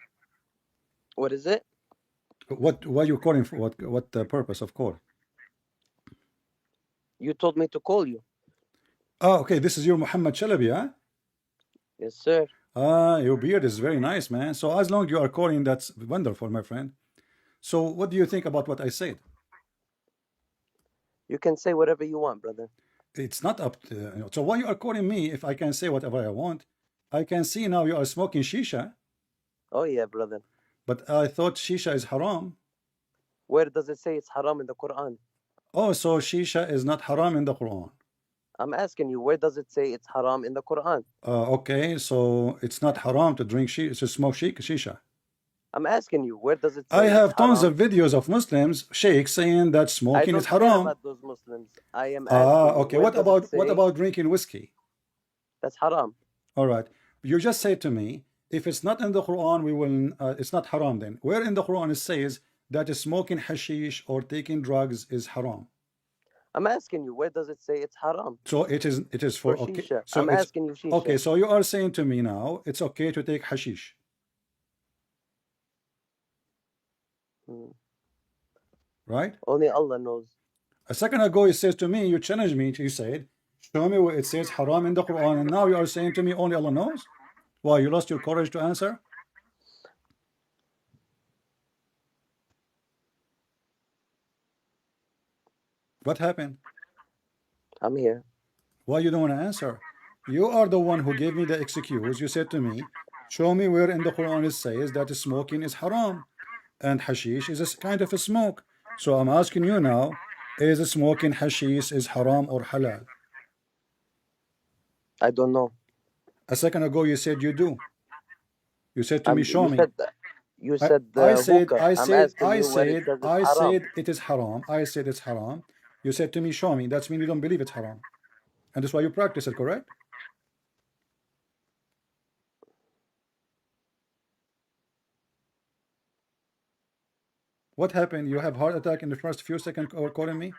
Speaker 4: What is it?
Speaker 1: What are you calling for? What purpose of call?
Speaker 4: You told me to call you.
Speaker 1: Oh, okay. This is your Muhammad Chalabi, huh?
Speaker 4: Yes, sir.
Speaker 1: Your beard is very nice, man. So as long as you are calling, that's wonderful, my friend. So what do you think about what I said?
Speaker 4: You can say whatever you want, brother.
Speaker 1: It's not up to, so why you are calling me if I can say whatever I want? I can see now you are smoking shisha,
Speaker 4: Oh, yeah, brother.
Speaker 1: but I thought shisha is haram.
Speaker 4: Where does it say it's haram in the Quran?
Speaker 1: Oh, so shisha is not haram in the Quran.
Speaker 4: I'm asking you, where does it say it's haram in the Quran?
Speaker 1: Okay, so it's not haram to drink shisha, to smoke shisha.
Speaker 4: I'm asking you, where does it say
Speaker 1: I have
Speaker 4: it's
Speaker 1: tons
Speaker 4: haram?
Speaker 1: of videos of Muslims, sheikhs, saying that
Speaker 4: I
Speaker 1: smoking
Speaker 4: don't
Speaker 1: is
Speaker 4: care
Speaker 1: haram.
Speaker 4: about those Muslims. I am asking you,
Speaker 1: Okay.
Speaker 4: where
Speaker 1: What
Speaker 4: does
Speaker 1: about
Speaker 4: it say
Speaker 1: drinking whiskey?
Speaker 4: that's haram?
Speaker 1: All right. You just say to me, if it's not in the Quran, we will. It's not haram. Then where in the Quran it says that smoking hashish or taking drugs is haram?
Speaker 4: I'm asking you, where does it say it's haram?
Speaker 1: So it is. It is for okay.
Speaker 4: shisha.
Speaker 1: So
Speaker 4: I'm
Speaker 1: it's
Speaker 4: asking you shisha.
Speaker 1: okay. So you are saying to me now it's okay to take hashish, right?
Speaker 4: Only Allah knows.
Speaker 1: A second ago, you says to me, you challenged me. You said, "Show me where it says haram in the Quran," and now you are saying to me, "Only Allah knows." Why you lost your courage to answer? What happened?
Speaker 4: I'm here.
Speaker 1: Why you don't want to answer? You are the one who gave me the excuse. You said to me, "Show me where in the Quran it says that smoking is haram, and hashish is a kind of a smoke." So I'm asking you now, is smoking hashish is haram or halal?
Speaker 4: I don't know.
Speaker 1: A second ago you said you do. You said to me, "Show
Speaker 4: You
Speaker 1: me."
Speaker 4: said that. You said
Speaker 1: I said,
Speaker 4: hookah.
Speaker 1: I
Speaker 4: I'm
Speaker 1: said,
Speaker 4: asking
Speaker 1: I
Speaker 4: you where it
Speaker 1: said,
Speaker 4: says it's
Speaker 1: I
Speaker 4: haram.
Speaker 1: said it is haram. I said it's haram. You said to me, "Show me." That's mean you don't believe it's haram, and that's why you practice it, correct? What happened? You have heart attack in the first few seconds or calling me?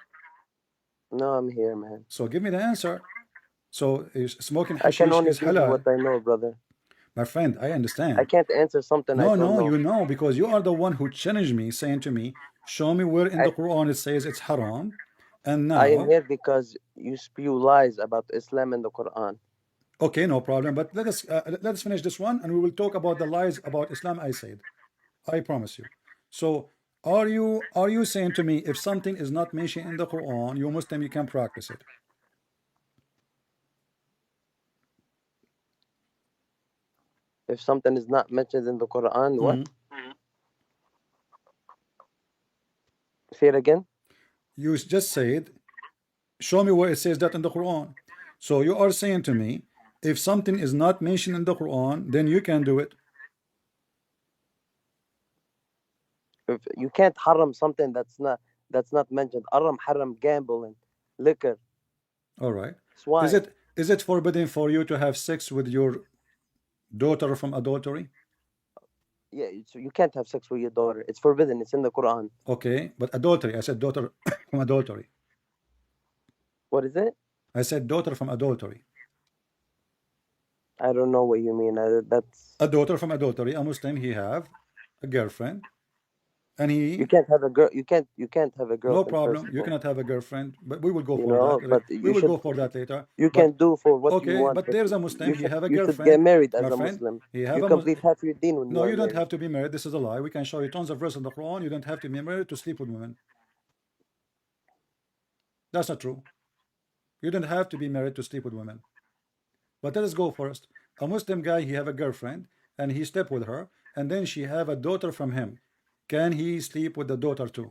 Speaker 4: No, I'm here, man.
Speaker 1: So give me the answer. So is smoking
Speaker 4: I can
Speaker 1: hashish
Speaker 4: only
Speaker 1: is
Speaker 4: give you what
Speaker 1: halal?
Speaker 4: I know, brother.
Speaker 1: My friend, I
Speaker 4: I
Speaker 1: understand.
Speaker 4: can't answer something I
Speaker 1: No,
Speaker 4: don't
Speaker 1: no,
Speaker 4: know.
Speaker 1: you know, because you are the one who challenged me, saying to me, "Show me where in the Quran it says it's haram." And
Speaker 4: I am
Speaker 1: now,
Speaker 4: here because you spew lies about Islam and the Quran.
Speaker 1: okay, no problem. But let us finish this one, and we will talk about the lies about Islam. I said, I promise you. So, are you saying to me if something is not mentioned in the Quran, you Muslim, you can practice it?
Speaker 4: If something is not mentioned in the Quran, what? Say it again.
Speaker 1: You just said, "Show me where it says that in the Quran." So you are saying to me, if something is not mentioned in the Quran, then you can do it.
Speaker 4: If you can't haram something that's not mentioned. Haram gambling, liquor,
Speaker 1: All right.
Speaker 4: swine.
Speaker 1: Is it forbidden for you to have sex with your daughter from adultery?
Speaker 4: Yeah, so you can't have sex with your daughter. It's forbidden. It's in the Quran.
Speaker 1: Okay, but adultery. I said daughter from adultery.
Speaker 4: What is it?
Speaker 1: I said daughter from adultery.
Speaker 4: I don't know what you mean. That's
Speaker 1: A daughter from adultery. A Muslim, he have a girlfriend, and
Speaker 4: you
Speaker 1: he
Speaker 4: can't have a girl. You can't have a
Speaker 1: no
Speaker 4: girlfriend first
Speaker 1: problem.
Speaker 4: of
Speaker 1: You
Speaker 4: all.
Speaker 1: cannot have a girlfriend, but we will go
Speaker 4: You
Speaker 1: for that.
Speaker 4: know, but
Speaker 1: We
Speaker 4: you
Speaker 1: will
Speaker 4: should.
Speaker 1: go for that later.
Speaker 4: You
Speaker 1: But
Speaker 4: can do for what you
Speaker 1: okay,
Speaker 4: want,
Speaker 1: but
Speaker 4: but
Speaker 1: there's a Muslim.
Speaker 4: you
Speaker 1: He
Speaker 4: should
Speaker 1: have a
Speaker 4: you should get
Speaker 1: girlfriend,
Speaker 4: married as a
Speaker 1: girlfriend.
Speaker 4: Muslim.
Speaker 1: He have
Speaker 4: You
Speaker 1: a
Speaker 4: complete half your deen when you
Speaker 1: no.
Speaker 4: are
Speaker 1: You don't
Speaker 4: married.
Speaker 1: have to be married. This is a lie. We can show you tons of verses in the Quran. You don't have to be married to sleep with women. That's not true. You don't have to be married to sleep with women. But let us go first. A Muslim guy, he have a girlfriend, and he slept with her, and then she have a daughter from him. Can he sleep with the daughter too?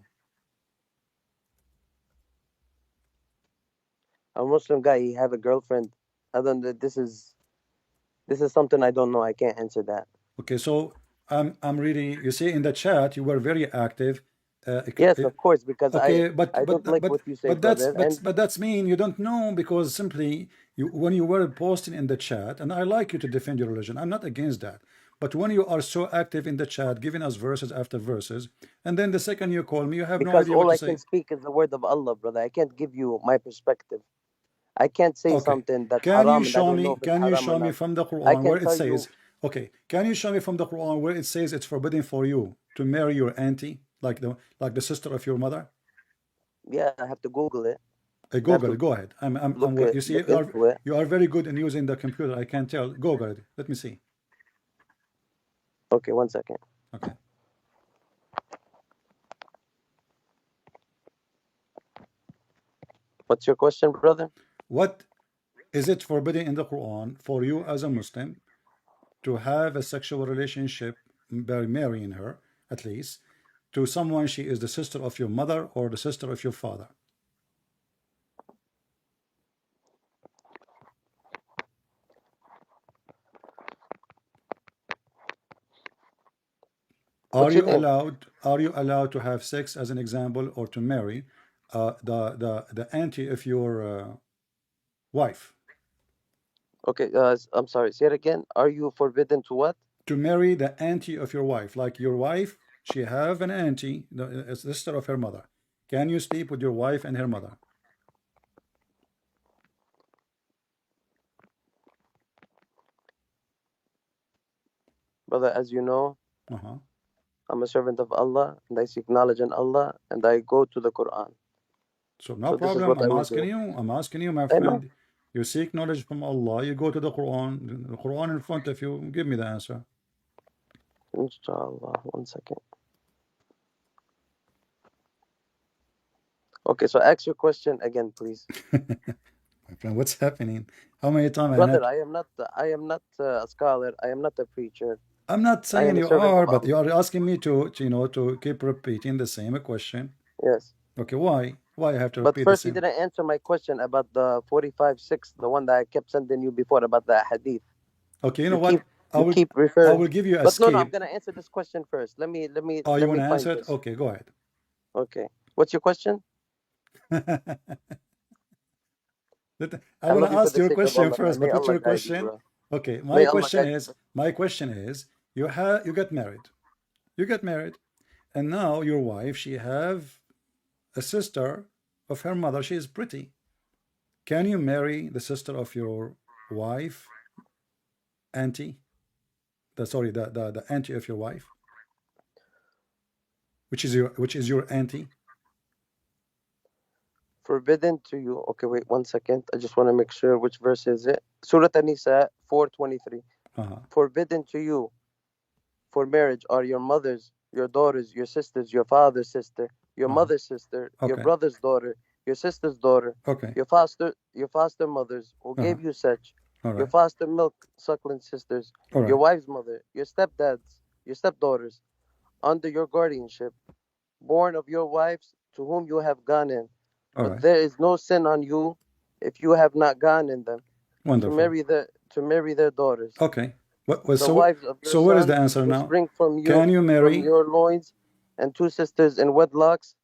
Speaker 4: A Muslim guy, he have a girlfriend. I don't. This is something I don't know. I can't answer that.
Speaker 1: Okay, so I'm reading. You see in the chat you were very active.
Speaker 4: Yes, of course, because
Speaker 1: Okay,
Speaker 4: I don't like what you say, brother. And
Speaker 1: but that's mean you don't know because simply you when you were posting in the chat, and I like you to defend your religion. I'm not against that. But when you are so active in the chat, giving us verses after verses, and then the second you call me, you have no
Speaker 4: because
Speaker 1: idea what
Speaker 4: all
Speaker 1: to
Speaker 4: I can
Speaker 1: say.
Speaker 4: speak is the word of Allah, brother. I can't give you my perspective. I can't say
Speaker 1: Okay.
Speaker 4: something that's
Speaker 1: Can you
Speaker 4: haram and I
Speaker 1: show
Speaker 4: don't know
Speaker 1: me
Speaker 4: if it's
Speaker 1: can you
Speaker 4: haram or
Speaker 1: show me
Speaker 4: not.
Speaker 1: from the
Speaker 4: I
Speaker 1: Quran where
Speaker 4: can
Speaker 1: it
Speaker 4: tell you.
Speaker 1: says, okay, can you show me from the Quran where it says it's forbidden for you to marry your auntie, like the sister of your mother?
Speaker 4: Yeah, I have to Google it. I have
Speaker 1: Google it.
Speaker 4: to
Speaker 1: Go ahead. You see,
Speaker 4: look into it.
Speaker 1: you are very good in using the computer. I can tell. Google it. Let me see.
Speaker 4: Okay, 1 second.
Speaker 1: Okay.
Speaker 4: What's your question, brother?
Speaker 1: What is it forbidden in the Quran for you as a Muslim to have a sexual relationship by marrying her, at least, to someone she is the sister of your mother or the sister of your father?
Speaker 4: What's your name?
Speaker 1: Are you allowed to have sex as an example or to marry the auntie of your wife?
Speaker 4: Okay, I'm sorry. Say it again. Are you forbidden to what?
Speaker 1: To marry the auntie of your wife, like your wife, she have an auntie, a sister of her mother. Can you sleep with your wife and her mother?
Speaker 4: Brother, as you know,
Speaker 1: Uh-huh.
Speaker 4: I'm a servant of Allah and I seek knowledge in Allah and I go to the Quran.
Speaker 1: So no
Speaker 4: So this is
Speaker 1: problem.
Speaker 4: what I will do.
Speaker 1: I'm asking you, my
Speaker 4: I know.
Speaker 1: friend. You seek knowledge from Allah. You go to the Quran in front of you. Give me the answer.
Speaker 4: Inshallah. 1 second. Okay, so ask your question again, please.
Speaker 1: My friend, what's happening? How many times I
Speaker 4: Brother,
Speaker 1: have?
Speaker 4: I am not a scholar. I am not a preacher.
Speaker 1: I'm not
Speaker 4: I
Speaker 1: saying
Speaker 4: am a
Speaker 1: you
Speaker 4: servant
Speaker 1: are,
Speaker 4: of
Speaker 1: but you
Speaker 4: Allah.
Speaker 1: are asking me to keep repeating the same question.
Speaker 4: Yes.
Speaker 1: Okay, why? Why I have to
Speaker 4: But
Speaker 1: repeat the
Speaker 4: first, you
Speaker 1: same?
Speaker 4: didn't answer my question about the 45:6, the one that I kept sending you before about the hadith.
Speaker 1: Okay, you know
Speaker 4: You
Speaker 1: what?
Speaker 4: keep you keep
Speaker 1: I
Speaker 4: referring.
Speaker 1: will give you a
Speaker 4: But no, I'm
Speaker 1: skip.
Speaker 4: gonna answer this question first.
Speaker 1: Oh, you
Speaker 4: Let
Speaker 1: want
Speaker 4: me
Speaker 1: to
Speaker 4: find
Speaker 1: answer it?
Speaker 4: this.
Speaker 1: Okay, go ahead.
Speaker 4: Okay. What's your question?
Speaker 1: I
Speaker 4: I
Speaker 1: want
Speaker 4: love
Speaker 1: to
Speaker 4: you for
Speaker 1: ask
Speaker 4: the
Speaker 1: your
Speaker 4: sake of
Speaker 1: question
Speaker 4: Allah, man.
Speaker 1: first,
Speaker 4: May
Speaker 1: but what's
Speaker 4: Allah
Speaker 1: your
Speaker 4: guide you,
Speaker 1: question?
Speaker 4: bro.
Speaker 1: Okay,
Speaker 4: May Allah guide you.
Speaker 1: my question is, you get married. You get married, and now your wife, she have a sister of her mother. She is pretty. Can you marry the sister of your wife, auntie? The auntie of your wife, which is your auntie.
Speaker 4: Forbidden to you. Okay, wait 1 second. I just want to make sure which verse is it. Surah An-Nisa 4:23.
Speaker 1: Uh-huh.
Speaker 4: Forbidden to you for marriage are your mothers, your daughters, your sisters, your father's sister, your
Speaker 1: Uh-huh.
Speaker 4: mother's sister, your
Speaker 1: Okay.
Speaker 4: brother's daughter, your sister's daughter,
Speaker 1: Okay.
Speaker 4: your foster mothers who
Speaker 1: Uh-huh.
Speaker 4: gave you such,
Speaker 1: All
Speaker 4: your
Speaker 1: right.
Speaker 4: foster milk suckling sisters,
Speaker 1: All
Speaker 4: your
Speaker 1: right.
Speaker 4: wife's mother, your stepdads, your stepdaughters, under your guardianship, born of your wives to whom you have gone in.
Speaker 1: All
Speaker 4: But
Speaker 1: right.
Speaker 4: there is no sin on you if you have not gone in them
Speaker 1: Wonderful.
Speaker 4: to marry their daughters.
Speaker 1: Okay. What
Speaker 4: The wives of your
Speaker 1: where is the
Speaker 4: sons
Speaker 1: answer
Speaker 4: who
Speaker 1: now?
Speaker 4: spring from
Speaker 1: Can you
Speaker 4: from
Speaker 1: marry?
Speaker 4: your loins, and two sisters in wedlocks,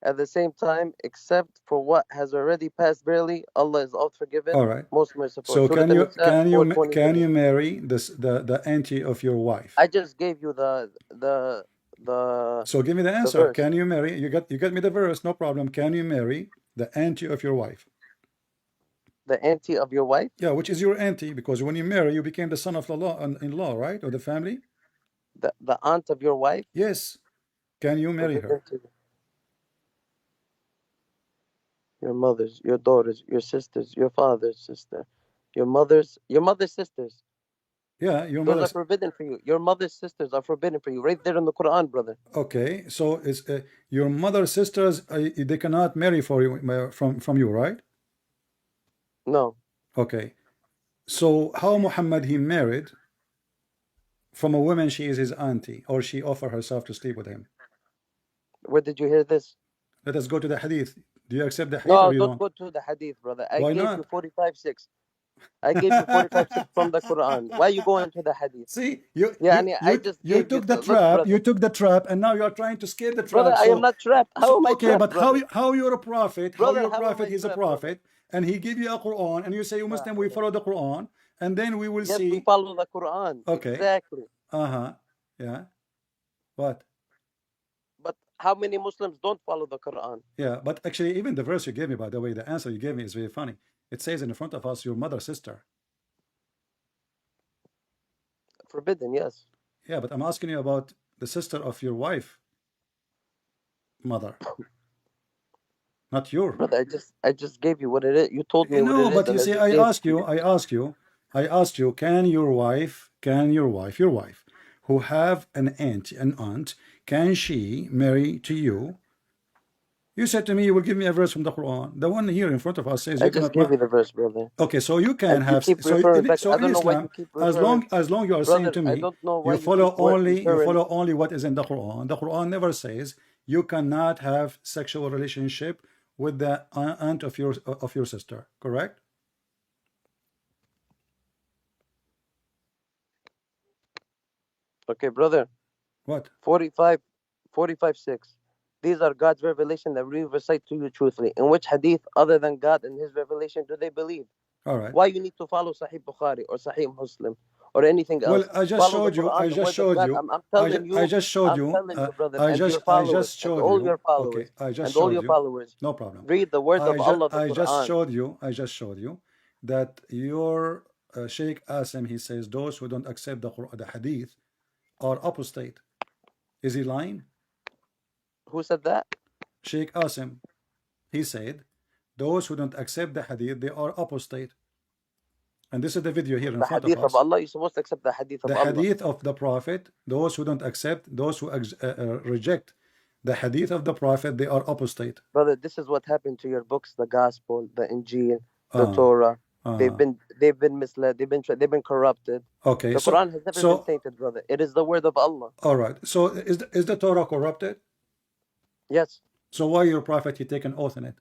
Speaker 4: At the same time, except for what has already passed barely, Allah is all forgiven,
Speaker 1: All right.
Speaker 4: most merciful.
Speaker 1: So
Speaker 4: Surah An-Nisa 4:23.
Speaker 1: marry the auntie of your wife?
Speaker 4: I just gave you the
Speaker 1: So give me the
Speaker 4: the
Speaker 1: answer.
Speaker 4: verse.
Speaker 1: Can you marry? You got me the verse, no problem. Can you marry the auntie of your wife?
Speaker 4: The auntie of your wife,
Speaker 1: Yeah, which is your auntie, because when you marry, you became the son of the law in law, right? Or the family?
Speaker 4: the aunt of your wife,
Speaker 1: Yes. Can you marry
Speaker 4: forbidden
Speaker 1: her?
Speaker 4: to your mothers, your daughters, your sisters, your father's sister, your mother's sisters.
Speaker 1: Yeah, your
Speaker 4: Those are
Speaker 1: mother's.
Speaker 4: forbidden for you. Your mother's sisters are forbidden for you. Right there in the Quran, brother.
Speaker 1: Okay, so is your mother's sisters? They cannot marry for you from you, right?
Speaker 4: No.
Speaker 1: Okay. So how Muhammad he married from a woman? She is his auntie, or she offered herself to sleep with him.
Speaker 4: Where did you hear this?
Speaker 1: Let us go to the hadith. Do you accept the hadith or
Speaker 4: No,
Speaker 1: you
Speaker 4: don't
Speaker 1: don't?
Speaker 4: go to the hadith, brother. I
Speaker 1: Why
Speaker 4: gave you
Speaker 1: not?
Speaker 4: 45:6. I gave you 45:6 from the Quran. Why you going to the hadith?
Speaker 1: See,
Speaker 4: Yeah, I just
Speaker 1: you
Speaker 4: gave you.
Speaker 1: took the
Speaker 4: Look,
Speaker 1: trap. You
Speaker 4: brother.
Speaker 1: took the trap, and now you are trying to escape the
Speaker 4: Brother,
Speaker 1: trap.
Speaker 4: I am
Speaker 1: So,
Speaker 4: not trapped. How am I
Speaker 1: okay,
Speaker 4: trapped,
Speaker 1: but
Speaker 4: brother?
Speaker 1: how you're a prophet? How
Speaker 4: Brother,
Speaker 1: you're a
Speaker 4: how am
Speaker 1: prophet?
Speaker 4: I
Speaker 1: He's a
Speaker 4: trapped, brother?
Speaker 1: prophet, and he give you a Quran, and you say
Speaker 4: La
Speaker 1: Muslim we
Speaker 4: hawla.
Speaker 1: follow the Quran, and then we will
Speaker 4: Yes, we
Speaker 1: see.
Speaker 4: follow the Quran.
Speaker 1: Okay,
Speaker 4: Exactly.
Speaker 1: yeah, what?
Speaker 4: But how many Muslims don't follow the Quran?
Speaker 1: Yeah, but actually, even the verse you gave me, by the way, the answer you gave me is very funny. It says in front of us, your mother's sister.
Speaker 4: Forbidden, yes.
Speaker 1: Yeah, but I'm asking you about the sister of your wife, mother, not your.
Speaker 4: Brother, I just gave you what it is. You told me what
Speaker 1: No,
Speaker 4: it is,
Speaker 1: but you
Speaker 4: and I
Speaker 1: see,
Speaker 4: just gave it to you.
Speaker 1: I asked you, can your wife, who have an aunt, can she marry to you? You said to me, you will give me a verse from the Quran. The one here in front of us says
Speaker 4: I
Speaker 1: you
Speaker 4: just
Speaker 1: cannot.
Speaker 4: gave you the verse, brother.
Speaker 1: Okay, so you can
Speaker 4: And you
Speaker 1: have.
Speaker 4: keep referring back. I
Speaker 1: In
Speaker 4: don't know why
Speaker 1: Islam,
Speaker 4: you keep referring.
Speaker 1: as long you are saying
Speaker 4: Brother,
Speaker 1: to
Speaker 4: I
Speaker 1: me,
Speaker 4: don't know why
Speaker 1: you
Speaker 4: you keep referring.
Speaker 1: follow only what is in the Quran. The Quran never says you cannot have sexual relationship with the aunt of your sister. Correct?
Speaker 4: Okay, brother.
Speaker 1: What?
Speaker 4: 45:6. These are God's revelation that we recite to you truthfully. In which hadith, other than God and His revelation, do they believe?
Speaker 1: All right.
Speaker 4: Why you need to follow Sahih Bukhari or Sahih Muslim or anything
Speaker 1: Well,
Speaker 4: else? Follow the Quran,
Speaker 1: I
Speaker 4: the
Speaker 1: just
Speaker 4: word of
Speaker 1: showed
Speaker 4: God.
Speaker 1: you,
Speaker 4: I'm telling
Speaker 1: I
Speaker 4: you,
Speaker 1: just showed
Speaker 4: I'm
Speaker 1: you,
Speaker 4: telling you, brother, and your followers, and all your
Speaker 1: okay,
Speaker 4: followers,
Speaker 1: I just
Speaker 4: and all
Speaker 1: showed
Speaker 4: your
Speaker 1: you,
Speaker 4: followers,
Speaker 1: no problem.
Speaker 4: read the word of Allah, the Quran.
Speaker 1: I just showed you that your Sheikh Asim, he says those who don't accept the hadith are apostate. Is he lying?
Speaker 4: Who said that?
Speaker 1: Sheikh Asim, he said those who don't accept the hadith, they are apostate. And this is the video here in
Speaker 4: The
Speaker 1: front of
Speaker 4: hadith of
Speaker 1: us.
Speaker 4: Allah, you're supposed to accept the hadith of
Speaker 1: The
Speaker 4: Allah.
Speaker 1: hadith of the Prophet, those who don't accept, those who reject the hadith of the Prophet, they are apostate.
Speaker 4: Brother, this is what happened to your books, the Gospel, the Injil, the
Speaker 1: Uh,
Speaker 4: Torah.
Speaker 1: uh,
Speaker 4: They've been misled. They've been corrupted.
Speaker 1: okay,
Speaker 4: The Quran has never been tainted, brother. It is the word of Allah.
Speaker 1: all right. So is the Torah corrupted?
Speaker 4: Yes.
Speaker 1: So why your Prophet he take an oath in it?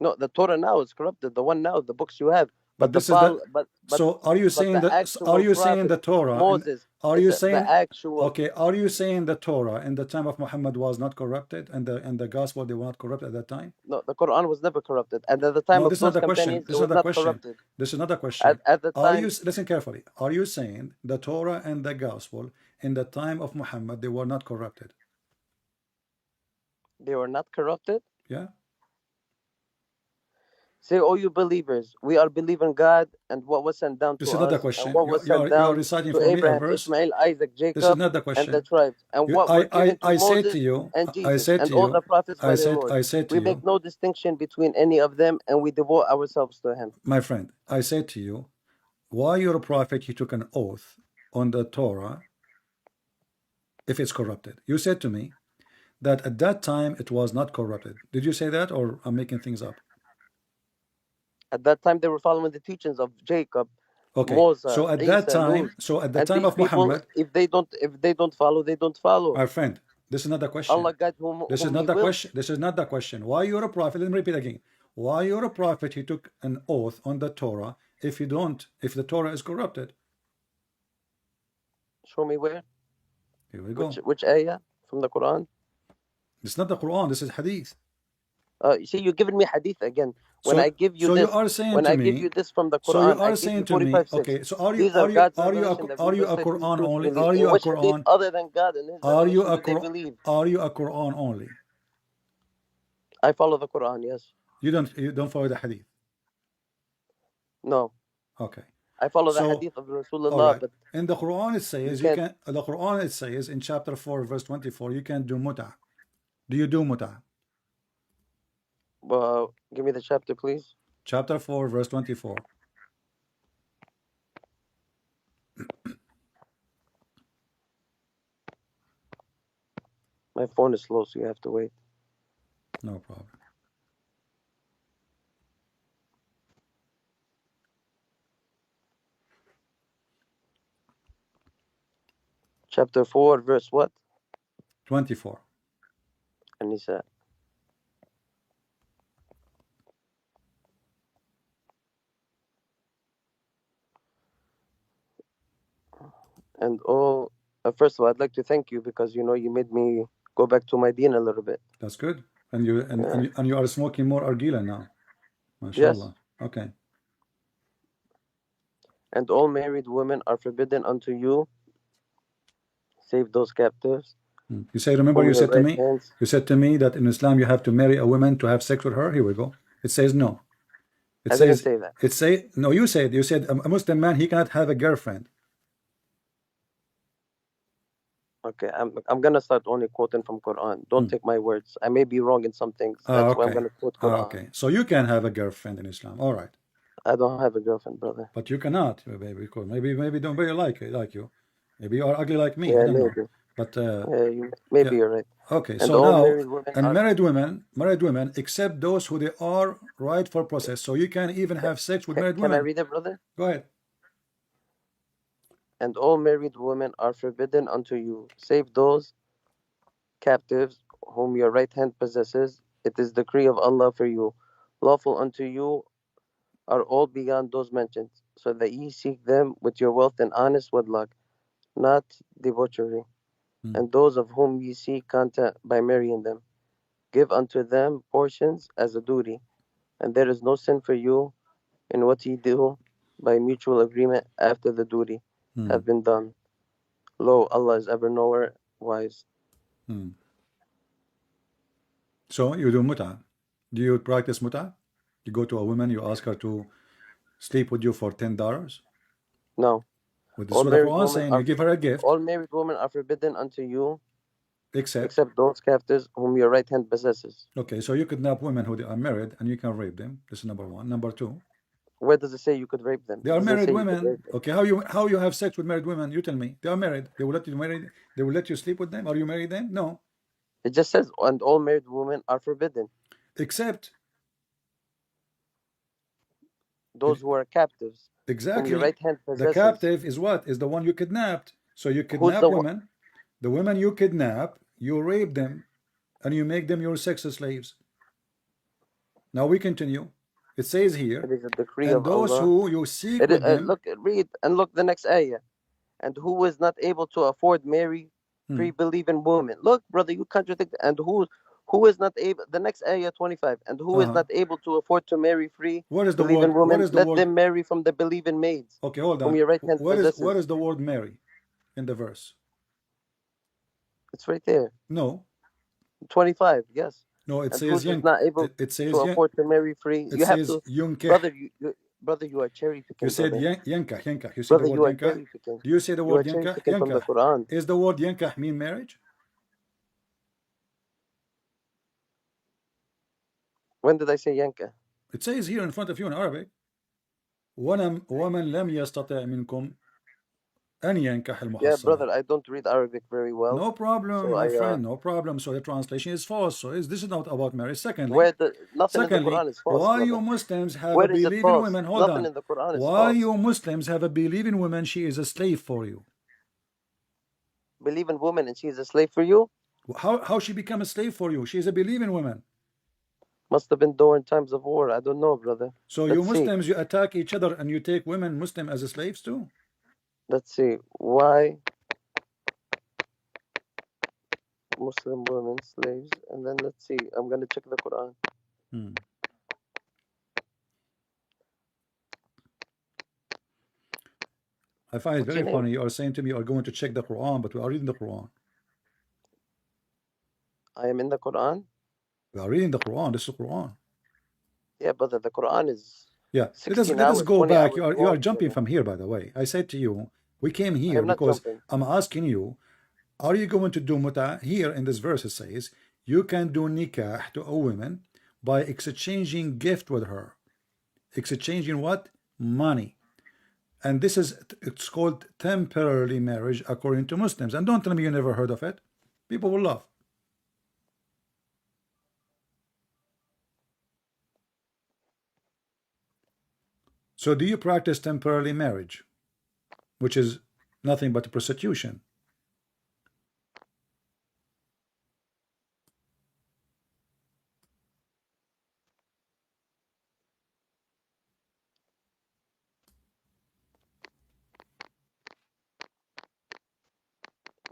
Speaker 4: No, the Torah now is corrupted. The one now, the books you have.
Speaker 1: But
Speaker 4: But
Speaker 1: this is the.
Speaker 4: but
Speaker 1: So are you saying
Speaker 4: the
Speaker 1: that?
Speaker 4: actual
Speaker 1: Are you saying
Speaker 4: prophet,
Speaker 1: the Torah?
Speaker 4: Moses,
Speaker 1: Are you
Speaker 4: the
Speaker 1: saying
Speaker 4: actual?
Speaker 1: okay? Are you saying the Torah in the time of Muhammad was not corrupted, and the gospel they were not corrupted at that time?
Speaker 4: No, the Quran was never corrupted, and at the time
Speaker 1: No,
Speaker 4: of
Speaker 1: this is not
Speaker 4: those
Speaker 1: the question.
Speaker 4: companions, it was not corrupted.
Speaker 1: This is not the question.
Speaker 4: At the
Speaker 1: Are
Speaker 4: time,
Speaker 1: you listen carefully? Are you saying the Torah and the gospel in the time of Muhammad they were not corrupted?
Speaker 4: they were not corrupted.
Speaker 1: Yeah.
Speaker 4: Say, all you believers, we are believing God and what was sent down
Speaker 1: This
Speaker 4: to
Speaker 1: is not the
Speaker 4: us, and
Speaker 1: question.
Speaker 4: what was
Speaker 1: You
Speaker 4: sent
Speaker 1: are
Speaker 4: down
Speaker 1: reciting
Speaker 4: to
Speaker 1: for me a
Speaker 4: Abraham,
Speaker 1: verse.
Speaker 4: Ishmael, Isaac,
Speaker 1: This is
Speaker 4: Jacob,
Speaker 1: not the
Speaker 4: and the
Speaker 1: question.
Speaker 4: tribes, and what were given to
Speaker 1: I said
Speaker 4: Moses
Speaker 1: to you.
Speaker 4: and Jesus, and all the prophets by the Lord.
Speaker 1: I said to
Speaker 4: We
Speaker 1: you,
Speaker 4: make no distinction between any of them, and we devote ourselves to Him.
Speaker 1: my friend. I said to you, why your prophet he took an oath on the Torah if it's corrupted? You said to me that at that time it was not corrupted. Did you say that, or I'm making things up?
Speaker 4: At that time, they were following the teachings of Jacob,
Speaker 1: Okay.
Speaker 4: Moses,
Speaker 1: So at that
Speaker 4: Isa,
Speaker 1: time,
Speaker 4: Lut.
Speaker 1: the
Speaker 4: And
Speaker 1: time
Speaker 4: these
Speaker 1: of
Speaker 4: people,
Speaker 1: Muhammad,
Speaker 4: if they don't follow, they don't follow.
Speaker 1: my friend, this is not the question.
Speaker 4: Allah guide whom
Speaker 1: This is
Speaker 4: He
Speaker 1: not the
Speaker 4: will.
Speaker 1: question. This is not the question. Why you're a prophet? Let me repeat again. Why you're a prophet? He took an oath on the Torah. If the Torah is corrupted,
Speaker 4: Show me where.
Speaker 1: here we go.
Speaker 4: Which ayah from the Quran?
Speaker 1: It's not the Quran, this is hadith.
Speaker 4: You see, you're giving me hadith again. When
Speaker 1: So
Speaker 4: I give you
Speaker 1: so you
Speaker 4: this,
Speaker 1: are saying
Speaker 4: when
Speaker 1: to
Speaker 4: I give you
Speaker 1: me,
Speaker 4: this from the
Speaker 1: so you
Speaker 4: Quran, I
Speaker 1: are
Speaker 4: give you
Speaker 1: saying to me,
Speaker 4: 45:6.
Speaker 1: okay, so are you
Speaker 4: These are God's
Speaker 1: are you
Speaker 4: revelation that
Speaker 1: are you
Speaker 4: believer
Speaker 1: a
Speaker 4: said to be
Speaker 1: Quran only?
Speaker 4: truthfully.
Speaker 1: Are
Speaker 4: In
Speaker 1: you a
Speaker 4: which hadith
Speaker 1: Quran?
Speaker 4: other than God and His
Speaker 1: Are you
Speaker 4: revelation
Speaker 1: a
Speaker 4: do they
Speaker 1: Quran?
Speaker 4: believe?
Speaker 1: Are you a Quran only?
Speaker 4: I follow the Quran, yes.
Speaker 1: You don't follow the hadith.
Speaker 4: No.
Speaker 1: Okay.
Speaker 4: I follow the
Speaker 1: So
Speaker 4: hadith of
Speaker 1: all
Speaker 4: Rasulullah,
Speaker 1: right.
Speaker 4: but
Speaker 1: In the Quran it
Speaker 4: you
Speaker 1: says you
Speaker 4: can't.
Speaker 1: can the Quran it says in chapter 4 verse 24 you can do muta. Do you do muta?
Speaker 4: Give me the chapter, please.
Speaker 1: Chapter 4 verse 24.
Speaker 4: My phone is slow, so you have to wait.
Speaker 1: No problem.
Speaker 4: Chapter 4, verse what?
Speaker 1: 24.
Speaker 4: And he said, and all. First of all, I'd like to thank you because you made me go back to my deen a little bit.
Speaker 1: That's good. And you and you are smoking more argila now.
Speaker 4: Yes.
Speaker 1: MashaAllah. Okay.
Speaker 4: And all married women are forbidden unto you, save those captives.
Speaker 1: You say, remember
Speaker 4: whom
Speaker 1: you
Speaker 4: your
Speaker 1: said to
Speaker 4: right
Speaker 1: me,
Speaker 4: hands.
Speaker 1: you said to me that in Islam you have to marry a woman to have sex with her. Here we go. It says no. It
Speaker 4: I didn't
Speaker 1: says
Speaker 4: say that.
Speaker 1: no. You said a Muslim man he cannot have a girlfriend.
Speaker 4: Okay, I'm gonna start only quoting from Quran. Don't take my words. I may be wrong in some things. That's why I'm
Speaker 1: Okay.
Speaker 4: gonna quote Quran.
Speaker 1: Okay. So you can have a girlfriend in Islam. All right.
Speaker 4: I don't have a girlfriend, brother.
Speaker 1: But you cannot, baby, because maybe don't very like you. Maybe you are ugly like me. I
Speaker 4: Yeah,
Speaker 1: don't know.
Speaker 4: maybe.
Speaker 1: But
Speaker 4: Maybe
Speaker 1: yeah.
Speaker 4: you're right.
Speaker 1: Okay.
Speaker 4: And
Speaker 1: So
Speaker 4: all
Speaker 1: now,
Speaker 4: married women
Speaker 1: and
Speaker 4: are.
Speaker 1: married women, except those who they are right for process. So you can even have sex with married
Speaker 4: Can I
Speaker 1: women.
Speaker 4: read it, brother?
Speaker 1: Go ahead.
Speaker 4: And all married women are forbidden unto you, save those captives whom your right hand possesses. It is the decree of Allah for you. Lawful unto you are all beyond those mentioned, so that ye seek them with your wealth and honest wedlock, not debauchery. And those of whom ye seek content by marrying them, give unto them portions as a duty, and there is no sin for you in what ye do by mutual agreement after the duty have been done. Lo, Allah is ever knower, wise.
Speaker 1: So you do muta. Do you practice muta? You go to a woman, you ask her to sleep with you for $10.
Speaker 4: No.
Speaker 1: With the
Speaker 4: All
Speaker 1: Surah
Speaker 4: married
Speaker 1: Quran
Speaker 4: women
Speaker 1: saying
Speaker 4: are
Speaker 1: you give her a gift,
Speaker 4: all married women are forbidden unto you,
Speaker 1: except
Speaker 4: except those captives whom your right hand possesses.
Speaker 1: okay. So you kidnap women who they are married, and you can rape them. This is number one. Number two,
Speaker 4: Where does it say you could rape them?
Speaker 1: they
Speaker 4: It
Speaker 1: are
Speaker 4: doesn't
Speaker 1: married
Speaker 4: say you could
Speaker 1: women.
Speaker 4: rape them.
Speaker 1: Okay, how you have sex with married women? You tell me. They are married. They will let you marry. They will let you sleep with them. Are you married them? No.
Speaker 4: It just says, and all married women are forbidden.
Speaker 1: Except
Speaker 4: Those who are captives, whom
Speaker 1: exactly
Speaker 4: your right hand
Speaker 1: the
Speaker 4: possesses.
Speaker 1: captive is what is the one you kidnapped. So you
Speaker 4: Who's
Speaker 1: kidnap
Speaker 4: the one?
Speaker 1: women. The women you kidnap, you rape them, and you make them your sex slaves. Now we continue. It says here,
Speaker 4: It is a decree
Speaker 1: and
Speaker 4: of
Speaker 1: those
Speaker 4: Allah.
Speaker 1: who you seek with them.
Speaker 4: Read and look the next ayah. And who is not able to afford marry pre-believing women. Look, brother, you contradict. And who is not able? The next ayah 25. And who is not able to afford to marry free
Speaker 1: What is the
Speaker 4: believing
Speaker 1: word? What
Speaker 4: women?
Speaker 1: is the
Speaker 4: Let
Speaker 1: word?
Speaker 4: them marry from the believing maids,
Speaker 1: Okay, hold
Speaker 4: whom
Speaker 1: on.
Speaker 4: your right hand possesses.
Speaker 1: What is the word Mary in the verse?
Speaker 4: It's right there.
Speaker 1: No.
Speaker 4: 25. Yes.
Speaker 1: No, it
Speaker 4: And
Speaker 1: says
Speaker 4: who's
Speaker 1: yank.
Speaker 4: not able
Speaker 1: It says
Speaker 4: to afford to marry free?
Speaker 1: It
Speaker 4: You have
Speaker 1: says
Speaker 4: to,
Speaker 1: yunkih.
Speaker 4: brother. You are cherry picking.
Speaker 1: You said
Speaker 4: brother.
Speaker 1: yankah. You say
Speaker 4: Brother,
Speaker 1: the word
Speaker 4: you are
Speaker 1: yankah.
Speaker 4: cherry picking.
Speaker 1: Do you say the
Speaker 4: You
Speaker 1: word
Speaker 4: are cherry
Speaker 1: yankah?
Speaker 4: picking from the
Speaker 1: Yankah.
Speaker 4: Quran.
Speaker 1: Is the word yankah mean marriage?
Speaker 4: When did I say yanka?
Speaker 1: It says here in front of you in Arabic. ومن لم يستطع منكم أن ينكح
Speaker 4: Yeah,
Speaker 1: المحصنات.
Speaker 4: brother, I don't read Arabic very well.
Speaker 1: No problem,
Speaker 4: So
Speaker 1: my friend. No problem. So the translation is false. So this is not about marriage.
Speaker 4: nothing in the Quran is false,
Speaker 1: why
Speaker 4: brother.
Speaker 1: you Muslims have
Speaker 4: Where
Speaker 1: a
Speaker 4: is it
Speaker 1: believing
Speaker 4: false?
Speaker 1: woman? Hold
Speaker 4: Nothing
Speaker 1: on.
Speaker 4: in the Quran is
Speaker 1: Why
Speaker 4: false.
Speaker 1: you Muslims have a believing woman? She is a slave for you.
Speaker 4: Believe in woman and she is a slave for you?
Speaker 1: How she become a slave for you? She is a believing woman.
Speaker 4: Must have been during times of war. I don't know, brother.
Speaker 1: So
Speaker 4: Let's
Speaker 1: you
Speaker 4: see.
Speaker 1: Muslims, you attack each other and you take women Muslim as slaves too?
Speaker 4: Let's see. Why Muslim women slaves, and then let's see. I'm gonna check the Quran.
Speaker 1: Hmm. I find it
Speaker 4: What's your
Speaker 1: very
Speaker 4: name?
Speaker 1: funny. You are saying to me you are going to check the Quran, but we are reading the Quran.
Speaker 4: I am in the Quran.
Speaker 1: We are reading the Quran. This is the Quran.
Speaker 4: Yeah, brother. The Quran is
Speaker 1: Yeah. Let us
Speaker 4: 16
Speaker 1: let us
Speaker 4: hours,
Speaker 1: go
Speaker 4: 20
Speaker 1: back.
Speaker 4: hours
Speaker 1: You are
Speaker 4: long,
Speaker 1: jumping
Speaker 4: brother.
Speaker 1: from here, by the way. I said to you, we came
Speaker 4: I
Speaker 1: here
Speaker 4: am not
Speaker 1: because
Speaker 4: jumping.
Speaker 1: I'm asking you, are you going to do muta? Here in this verse it says you can do nikah to a woman by exchanging gift with her. Exchanging what? Money. And this is, it's called temporary marriage according to Muslims. And don't tell me you never heard of it. People will laugh. So do you practice temporary marriage, which is nothing but prostitution?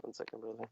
Speaker 4: One second, brother.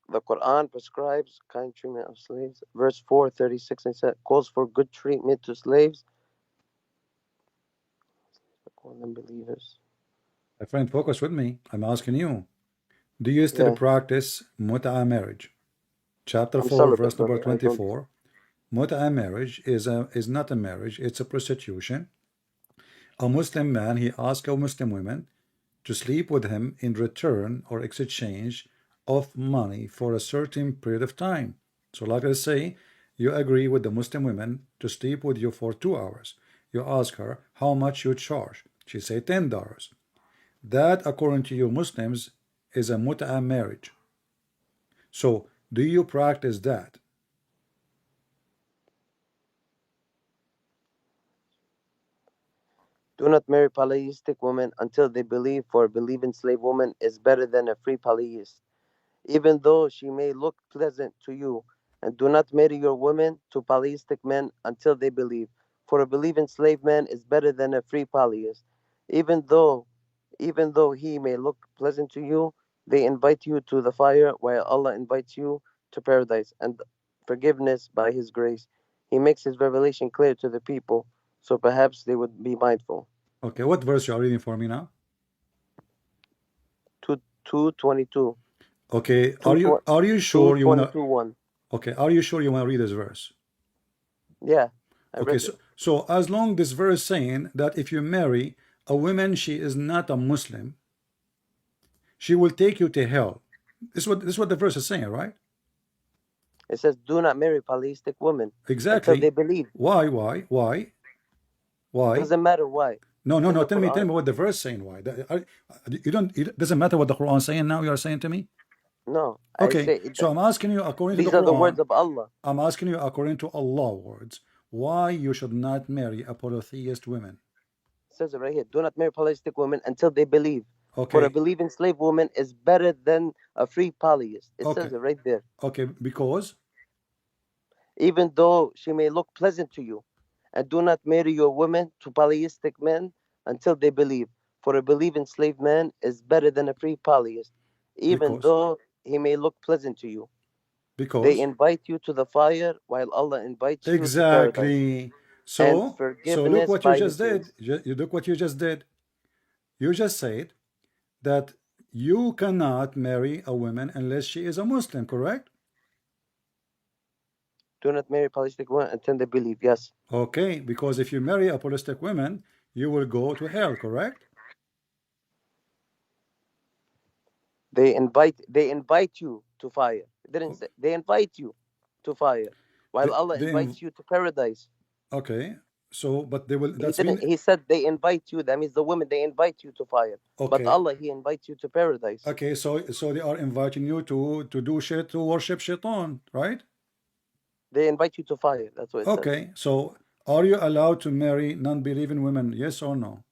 Speaker 4: The Quran prescribes kind treatment of slaves. Verse 4:36 it said, calls for good treatment to slaves, call them believers.
Speaker 1: My friend, focus with me. I'm asking you. Do you still
Speaker 4: Yeah,
Speaker 1: practice mut'a marriage? Chapter
Speaker 4: I'm
Speaker 1: 4,
Speaker 4: celibate,
Speaker 1: verse number
Speaker 4: brother. I don't.
Speaker 1: 24. Mut'a marriage is not a marriage, it's a prostitution. A Muslim man, he asks a Muslim woman to sleep with him in return or exchange of money for a certain period of time. So like I say, you agree with the Muslim woman to sleep with you for 2 hours. You ask her how much you charge. She say $10. That, according to you Muslims, is a mut'a marriage. So do you practice that?
Speaker 4: Do not marry polytheistic women until they believe, for a believing slave woman is better than a free polytheist, even though she may look pleasant to you. And do not marry your women to polytheistic men until they believe, for a believing slave man is better than a free polytheist, even though he may look pleasant to you. They invite you to the fire, while Allah invites you to paradise and forgiveness by His grace. He makes His revelation clear to the people, so perhaps they would be mindful.
Speaker 1: Okay, what verse you are reading for me now?
Speaker 4: 222.
Speaker 1: Okay,
Speaker 4: 2,
Speaker 1: are you sure you wanna
Speaker 4: 222 1.
Speaker 1: okay, are you sure you wanna read this verse?
Speaker 4: Yeah, I
Speaker 1: Okay,
Speaker 4: read
Speaker 1: so
Speaker 4: it.
Speaker 1: so as long this verse saying that if you marry a woman she is not a Muslim, she will take you to hell. This is what the verse is saying, right?
Speaker 4: It says, do not marry polytheistic women until they
Speaker 1: Exactly.
Speaker 4: believe.
Speaker 1: Why?
Speaker 4: Doesn't matter why.
Speaker 1: No,
Speaker 4: It's
Speaker 1: no,
Speaker 4: in
Speaker 1: no.
Speaker 4: the
Speaker 1: Tell me
Speaker 4: Quran.
Speaker 1: what the verse saying. Why? You don't. It doesn't matter what the Quran is saying now. You are saying to me.
Speaker 4: No, I
Speaker 1: Okay,
Speaker 4: say it,
Speaker 1: so I'm asking you according to the
Speaker 4: these are the words
Speaker 1: Quran.
Speaker 4: of Allah.
Speaker 1: I'm asking you according to Allah words. Why you should not marry a polytheist woman?
Speaker 4: It says it right here. Do not marry polytheistic women until they believe. For a
Speaker 1: Okay,
Speaker 4: believing slave woman is better than a free polytheist. It
Speaker 1: okay,
Speaker 4: says it right there.
Speaker 1: okay. Because
Speaker 4: Even though she may look pleasant to you. And do not marry your women to polytheistic men until they believe. For a believing slave man is better than a free polytheist, even
Speaker 1: because
Speaker 4: though he may look pleasant to you. They
Speaker 1: because
Speaker 4: invite you to the fire, while Allah invites you to paradise
Speaker 1: exactly.
Speaker 4: and
Speaker 1: So look
Speaker 4: forgiveness
Speaker 1: what you
Speaker 4: by His
Speaker 1: just
Speaker 4: grace.
Speaker 1: did. You look what you just did. You just said that you cannot marry a woman unless she is a Muslim, correct?
Speaker 4: Do not marry polytheistic women until they believe. Yes.
Speaker 1: Okay, because if you marry a polytheistic woman, you will go to hell, correct?
Speaker 4: They invite you to fire. It didn't
Speaker 1: O-
Speaker 4: say they invite you to fire, while
Speaker 1: They,
Speaker 4: Allah
Speaker 1: they, inv-
Speaker 4: invites you to paradise.
Speaker 1: okay, so, but they will,
Speaker 4: He
Speaker 1: that's
Speaker 4: didn't.
Speaker 1: mean,
Speaker 4: He said they invite you. That means the women they invite you to fire. But
Speaker 1: okay,
Speaker 4: Allah, He invites you to paradise.
Speaker 1: okay, so they are inviting you to do shit, to worship shaitan, right?
Speaker 4: They invite you to fire. That's what it says.
Speaker 1: Okay, so are you allowed to marry non-believing women? Yes or no?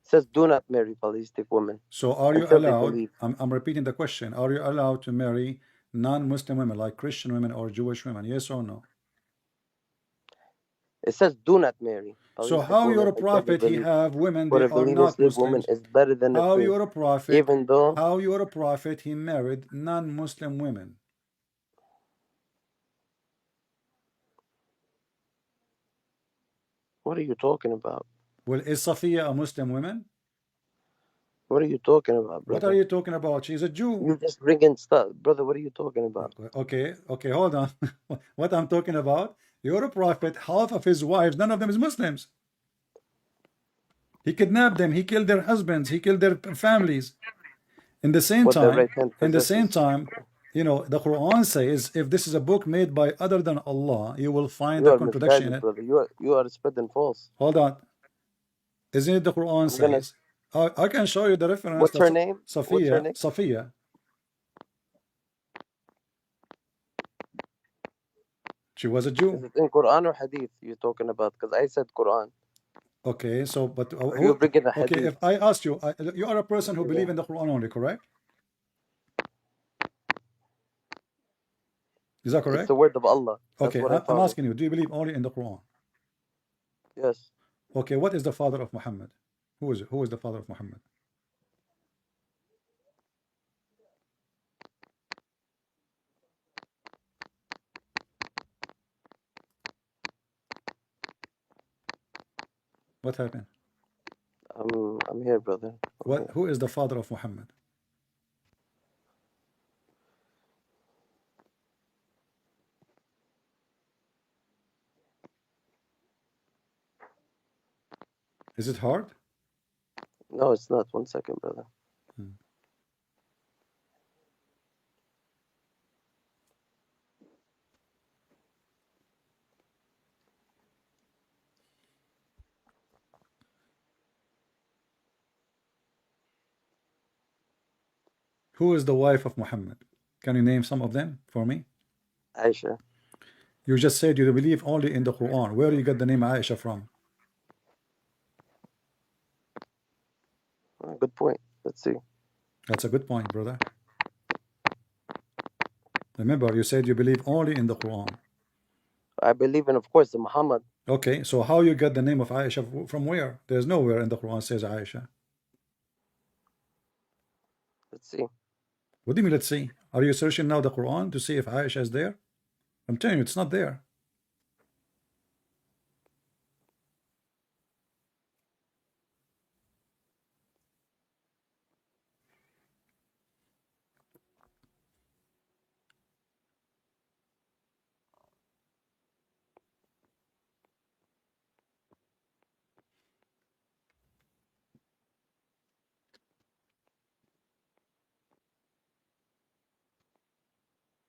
Speaker 4: It says, do not marry polytheistic women
Speaker 1: So are you
Speaker 4: until they
Speaker 1: allowed,
Speaker 4: believe.
Speaker 1: I'm repeating the question, are you allowed to marry non-Muslim women like Christian women or Jewish women? Yes or no?
Speaker 4: It says, do not marry
Speaker 1: So
Speaker 4: polytheistic
Speaker 1: how
Speaker 4: women
Speaker 1: your
Speaker 4: until they
Speaker 1: prophet, he
Speaker 4: believe.
Speaker 1: have women,
Speaker 4: For
Speaker 1: they
Speaker 4: a
Speaker 1: are
Speaker 4: believer
Speaker 1: not
Speaker 4: slave woman
Speaker 1: Muslims.
Speaker 4: is better than a
Speaker 1: How
Speaker 4: free,
Speaker 1: your prophet,
Speaker 4: even though.
Speaker 1: how your prophet, he married non-Muslim women?
Speaker 4: What are you talking about?
Speaker 1: Well, is Safiya a Muslim woman?
Speaker 4: What are you talking about,
Speaker 1: What are
Speaker 4: brother?
Speaker 1: you talking about? She's a Jew.
Speaker 4: You just bringing stuff, brother. What are you talking about?
Speaker 1: Okay, okay, hold on. What I'm talking about, your prophet, half of his wives, none of them is Muslims. He kidnapped them, he killed their husbands, he killed their families. In the same
Speaker 4: What the
Speaker 1: time,
Speaker 4: right hand
Speaker 1: in the same
Speaker 4: possesses.
Speaker 1: time, you know, the Quran says if this is a book made by other than Allah, you will find
Speaker 4: You
Speaker 1: a
Speaker 4: are
Speaker 1: contradiction in
Speaker 4: misguided,
Speaker 1: it.
Speaker 4: brother. You are spreading false.
Speaker 1: Hold on. Isn't it the Quran
Speaker 4: I'm gonna.
Speaker 1: says? I can show you the reference
Speaker 4: What's
Speaker 1: that
Speaker 4: her name? What's her name?
Speaker 1: Safiya, she was a
Speaker 4: Is
Speaker 1: Jew.
Speaker 4: it in Quran or Hadith you're talking about? Because I said Quran.
Speaker 1: Okay, so but
Speaker 4: Or you bring in a
Speaker 1: okay,
Speaker 4: Hadith.
Speaker 1: if I asked you, you are a person who believe in the Quran only, correct? Is that
Speaker 4: It's the
Speaker 1: correct?
Speaker 4: word of Allah. That's
Speaker 1: Okay,
Speaker 4: what I
Speaker 1: I'm
Speaker 4: follow.
Speaker 1: asking you, do you believe only in the Quran?
Speaker 4: Yes.
Speaker 1: Okay, what is the father of Muhammad? Who is the father of Muhammad? What happened?
Speaker 4: I'm here, brother. I'm here.
Speaker 1: Who is the father of Muhammad? Is it hard?
Speaker 4: No, it's not. 1 second, brother.
Speaker 1: Who is the wife of Muhammad? Can you name some of them for me?
Speaker 4: Aisha.
Speaker 1: You just said you believe only in the Quran. Where you get the name Aisha from?
Speaker 4: Good point. Let's see.
Speaker 1: That's a good point, brother. Remember, you said you believe only in the Quran.
Speaker 4: I believe in, of course, the Muhammad.
Speaker 1: Okay, so how you get the name of Aisha from where? There's nowhere in the Quran says Aisha.
Speaker 4: Let's see.
Speaker 1: What do you mean, let's see? Are you searching now the Quran to see if Aisha is there? I'm telling you, it's not there.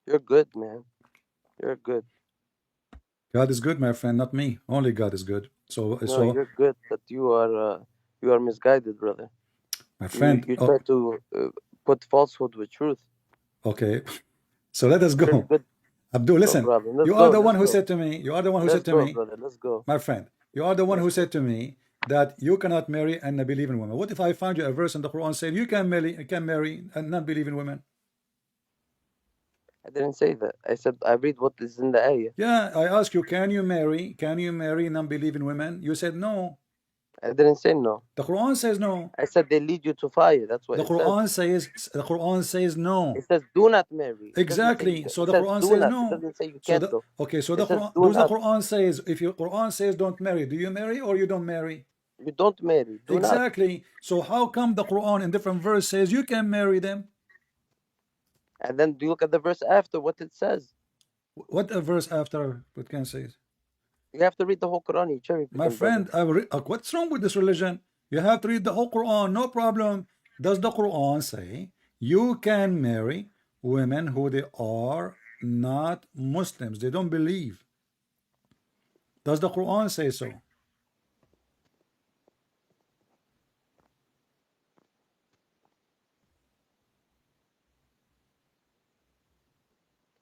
Speaker 4: You're good, man. You're good.
Speaker 1: God is good, my friend, not me. Only God is good.
Speaker 4: No, you're good, but you are misguided, brother.
Speaker 1: My
Speaker 4: You
Speaker 1: friend,
Speaker 4: you try to put falsehood with truth.
Speaker 1: okay. So let us
Speaker 4: Very
Speaker 1: go.
Speaker 4: good.
Speaker 1: Abdul,
Speaker 4: No
Speaker 1: listen.
Speaker 4: problem. Let's
Speaker 1: You are
Speaker 4: go.
Speaker 1: the one
Speaker 4: Let's
Speaker 1: who
Speaker 4: go.
Speaker 1: said to me, you are the one who
Speaker 4: Let's
Speaker 1: said to
Speaker 4: go,
Speaker 1: me,
Speaker 4: brother. Let's go.
Speaker 1: my friend, you are the one
Speaker 4: Let's
Speaker 1: who
Speaker 4: go.
Speaker 1: said to me that you cannot marry a non-believing woman. What if I find you a verse in the Quran saying you can marry a non-believing woman?
Speaker 4: I didn't say that. I said I read what is in the ayah.
Speaker 1: Yeah, I ask you, can you marry non-believing women? You said no.
Speaker 4: I didn't say no.
Speaker 1: The Quran says no.
Speaker 4: I said they lead you to fire. That's what
Speaker 1: The
Speaker 4: it says.
Speaker 1: Quran says no.
Speaker 4: It says do not marry. It doesn't say you
Speaker 1: Exactly.
Speaker 4: can.
Speaker 1: So
Speaker 4: It
Speaker 1: the
Speaker 4: says
Speaker 1: Quran
Speaker 4: do
Speaker 1: says
Speaker 4: not. It
Speaker 1: no.
Speaker 4: doesn't say you
Speaker 1: So
Speaker 4: can't
Speaker 1: the
Speaker 4: though.
Speaker 1: okay, so
Speaker 4: It
Speaker 1: the
Speaker 4: says
Speaker 1: Quran
Speaker 4: do
Speaker 1: does the
Speaker 4: not.
Speaker 1: Quran says if your Quran says don't marry, do you marry or you don't marry?
Speaker 4: You don't marry. Do not.
Speaker 1: Exactly. So how come the Quran in different verse says you can marry them?
Speaker 4: And then you look at the verse after what it says.
Speaker 1: What a verse after what can say?
Speaker 4: You have to read the whole Quran. You cherry
Speaker 1: My
Speaker 4: picking, brother.
Speaker 1: friend, what's wrong with this religion? You have to read the whole Quran, no problem. Does the Quran say you can marry women who they are not Muslims? They don't believe. Does the Quran say so?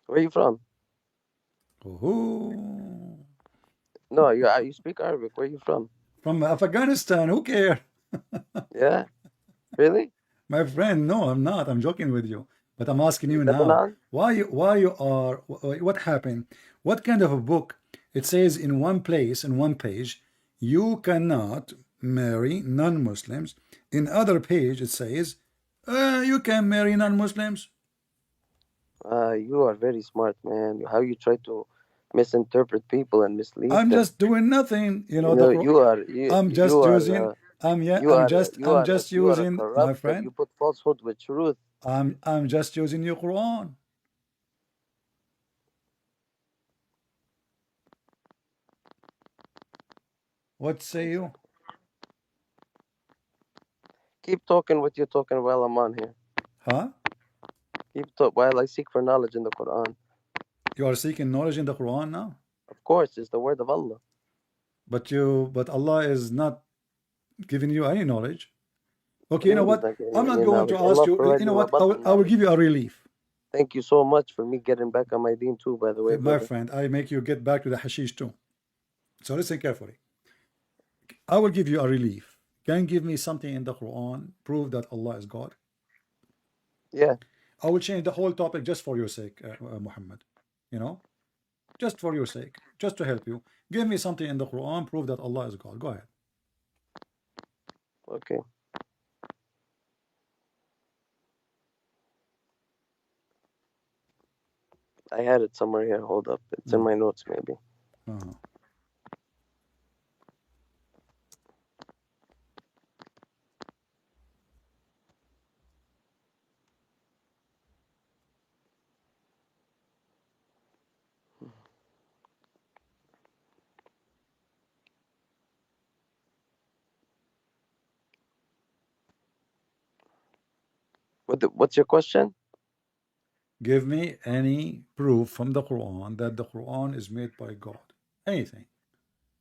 Speaker 4: Where you from?
Speaker 1: Oh,
Speaker 4: No, you speak Arabic. Where you from?
Speaker 1: from Afghanistan. Who cares?
Speaker 4: Yeah, really?
Speaker 1: My friend, no, I'm not. I'm joking with you. But I'm asking you now,
Speaker 4: Lebanon?
Speaker 1: why you are, what happened? What kind of a book? It says in one place, in one page, you cannot marry non-Muslims. In other page, it says, you can marry non-Muslims.
Speaker 4: You are very smart, man. How you try to misinterpret people and mislead
Speaker 1: I'm
Speaker 4: them?
Speaker 1: just doing nothing. You
Speaker 4: You
Speaker 1: know,
Speaker 4: know, you are
Speaker 1: I'm just using, I'm just
Speaker 4: you are a
Speaker 1: using, my
Speaker 4: corrupt, and
Speaker 1: friend,
Speaker 4: you put falsehood with truth.
Speaker 1: I'm just using your Quran. What say you?
Speaker 4: Keep talking what you're talking while I'm on here.
Speaker 1: Huh?
Speaker 4: Keep talk while I seek for knowledge in the Quran.
Speaker 1: You are seeking knowledge in the Quran now?
Speaker 4: Of course, it's the word of Allah.
Speaker 1: But Allah is not giving you any knowledge.
Speaker 4: What
Speaker 1: Okay,
Speaker 4: do
Speaker 1: you
Speaker 4: you
Speaker 1: know
Speaker 4: mean he's
Speaker 1: what?
Speaker 4: not giving
Speaker 1: I'm
Speaker 4: me
Speaker 1: not
Speaker 4: any
Speaker 1: going to
Speaker 4: knowledge?
Speaker 1: ask
Speaker 4: Allah
Speaker 1: you. You
Speaker 4: provides
Speaker 1: know
Speaker 4: me
Speaker 1: what?
Speaker 4: abundant
Speaker 1: I will
Speaker 4: knowledge.
Speaker 1: give you a relief.
Speaker 4: Thank you so much for me getting back on my deen too, by the way,
Speaker 1: My
Speaker 4: brother.
Speaker 1: friend, I make you get back to the hashish too. So listen carefully. I will give you a relief. Can you give me something in the Quran prove that Allah is God?
Speaker 4: Yeah,
Speaker 1: I will change the whole topic just for your sake, Muhammad. You know, just for your sake, just to help you. Give me something in the Quran prove that Allah is God. Go ahead.
Speaker 4: okay. I had it somewhere here. Hold up. It's in my notes, maybe.
Speaker 1: Uh-huh.
Speaker 4: What's your question?
Speaker 1: Give me any proof from the Quran that the Quran is made by God. Anything.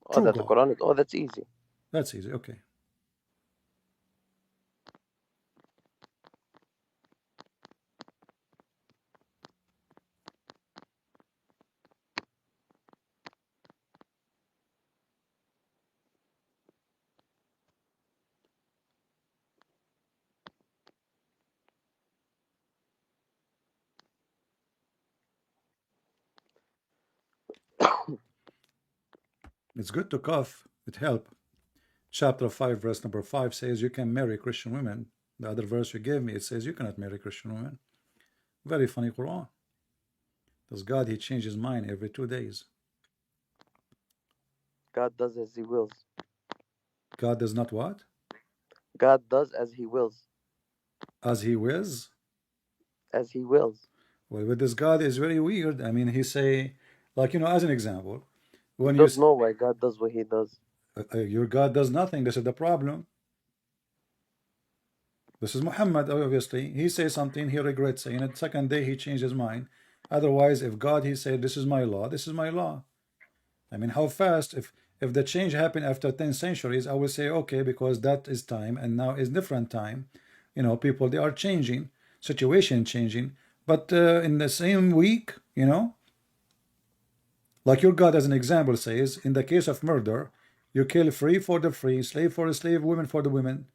Speaker 4: Oh,
Speaker 1: True
Speaker 4: that the
Speaker 1: God.
Speaker 4: Quran is. Oh, that's easy.
Speaker 1: That's easy. Okay. It's good to cough. It helps. Chapter 5, verse number 5 says you can marry Christian women. The other verse you gave me, it says you cannot marry Christian women. Very funny Quran. Does God, he changes his mind every 2 days.
Speaker 4: God does as He wills.
Speaker 1: God does not what?
Speaker 4: God does as He wills.
Speaker 1: As he wills.
Speaker 4: As He wills.
Speaker 1: Well, with this God is very weird. I mean, he say, like, you know, as an example,
Speaker 4: You
Speaker 1: when you,
Speaker 4: don't know why God does what He does.
Speaker 1: your God does nothing. This is the problem. This is Muhammad, obviously. He says something, he regrets saying it. Second day, he changed his mind. Otherwise, if God, he said, this is my law, this is my law. I mean, how fast, if the change happened after 10 centuries, I will say, okay, because that is time, and now is different time. You know, people, they are changing, situation changing. But in the same week, you know, like your God, as an example, says, in the case of murder, you kill free for the free, slave for the slave, women for the women.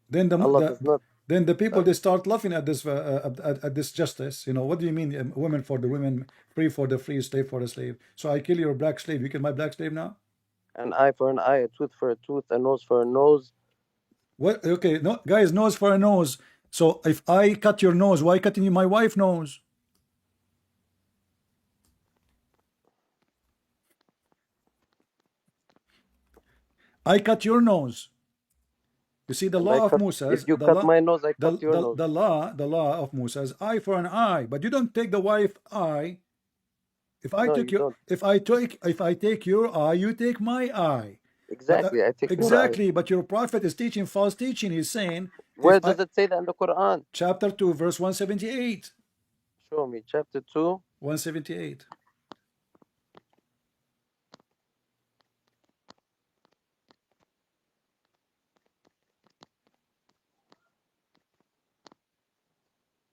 Speaker 1: Then
Speaker 4: Allah does not.
Speaker 1: then the people,
Speaker 4: Sorry.
Speaker 1: they start laughing at this at this justice. You know, what do you mean, women for the women, free for the free, slave for the slave? So I kill your black slave, you kill my black slave now?
Speaker 4: An eye for an eye, a tooth for a tooth, a nose for a nose.
Speaker 1: What? Okay, no, guys, nose for a nose. So if I cut your nose, why cutting my wife nose? I cut your nose. You see, the
Speaker 4: And I
Speaker 1: law of
Speaker 4: cut.
Speaker 1: Moses,
Speaker 4: If you cut my nose, I cut your nose.
Speaker 1: the law of Moses, eye for an eye. But you don't take the wife eye.
Speaker 4: No, you don't.
Speaker 1: If I take your eye, you take my eye. But
Speaker 4: Exactly. I take your eye.
Speaker 1: exactly, but your prophet is teaching false teaching. He's saying, if
Speaker 4: Where
Speaker 1: I
Speaker 4: does it say that in the Quran?
Speaker 1: chapter 2, verse 178.
Speaker 4: Show me. Chapter 2.
Speaker 1: 178.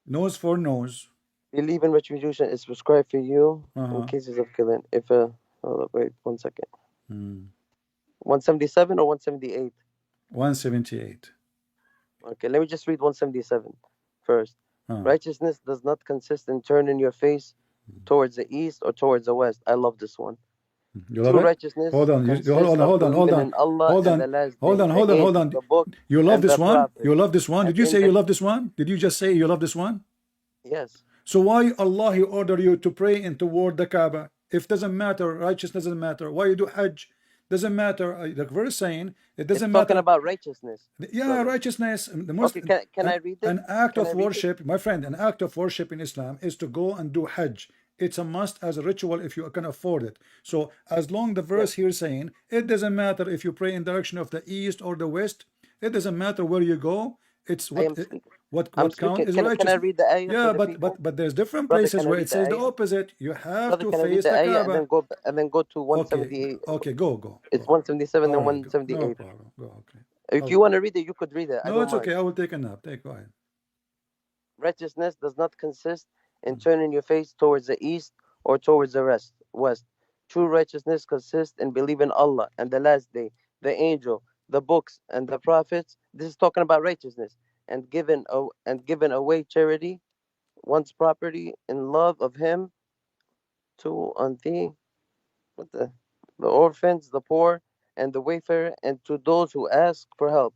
Speaker 1: Nose for nose.
Speaker 4: Believe in retribution is prescribed for you in
Speaker 1: Uh-huh.
Speaker 4: cases of killing. If a hold up, wait 1 second.
Speaker 1: Hmm.
Speaker 4: 177 or 178?
Speaker 1: 178.
Speaker 4: Okay, let me just read 177 first.
Speaker 1: Uh.
Speaker 4: Righteousness does not consist in turning your face towards the east or towards the west. I love this one.
Speaker 1: You love
Speaker 4: True
Speaker 1: it?
Speaker 4: righteousness
Speaker 1: Hold on.
Speaker 4: consists of
Speaker 1: Hold on. Hold
Speaker 4: believing
Speaker 1: on.
Speaker 4: in Allah
Speaker 1: Hold
Speaker 4: and the
Speaker 1: on.
Speaker 4: last
Speaker 1: Hold
Speaker 4: day,
Speaker 1: on.
Speaker 4: the
Speaker 1: Hold on. Hold
Speaker 4: angel,
Speaker 1: on.
Speaker 4: the book,
Speaker 1: You love
Speaker 4: and the
Speaker 1: this one?
Speaker 4: prophet.
Speaker 1: You love this one?
Speaker 4: And
Speaker 1: Did you say
Speaker 4: in
Speaker 1: you
Speaker 4: the
Speaker 1: love this one? Did you just say you love this one?
Speaker 4: yes,
Speaker 1: So why Allah He order you to pray and toward the Kaaba? If doesn't matter, righteousness doesn't matter. Why you do Hajj? Doesn't matter. The verse saying it
Speaker 4: it's
Speaker 1: doesn't
Speaker 4: talking
Speaker 1: matter.
Speaker 4: about righteousness,
Speaker 1: Yeah,
Speaker 4: brother.
Speaker 1: righteousness. The
Speaker 4: Okay, can I read it?
Speaker 1: an act
Speaker 4: Can I
Speaker 1: of
Speaker 4: read it?
Speaker 1: worship, my friend. An act of worship in Islam is to go and do Hajj. It's a must as a ritual if you can afford it. So as long the
Speaker 4: Yes,
Speaker 1: verse here saying it doesn't matter if you pray in direction of the east or the west. It doesn't matter where you go. It's
Speaker 4: I am speaking. I'm
Speaker 1: what count
Speaker 4: speaking.
Speaker 1: is
Speaker 4: Can I
Speaker 1: righteousness.
Speaker 4: read the ayah for
Speaker 1: Yeah,
Speaker 4: the people?
Speaker 1: but there's different
Speaker 4: Brother,
Speaker 1: places
Speaker 4: can I
Speaker 1: where it
Speaker 4: read the
Speaker 1: says the
Speaker 4: ayah?
Speaker 1: opposite. You have
Speaker 4: Brother,
Speaker 1: to
Speaker 4: can I read
Speaker 1: face
Speaker 4: the
Speaker 1: the
Speaker 4: ayah and
Speaker 1: Kaaba.
Speaker 4: then go to
Speaker 1: Okay,
Speaker 4: 178?
Speaker 1: okay, go,
Speaker 4: It's
Speaker 1: go.
Speaker 4: 177
Speaker 1: All
Speaker 4: and
Speaker 1: right, go. No
Speaker 4: 178.
Speaker 1: problem. Go, okay.
Speaker 4: If you want to read it, you could read it. I
Speaker 1: No,
Speaker 4: don't
Speaker 1: it's okay.
Speaker 4: mind.
Speaker 1: I will take a nap. Go ahead.
Speaker 4: Righteousness does not consist in turning your face towards the east or towards the west. True righteousness consists in believing Allah and the last day, the angel, the books, and the prophets. This is talking about righteousness and giving away charity, one's property in love of Him to on thee, what the orphans, the poor, and the wayfarer, and to those who ask for help,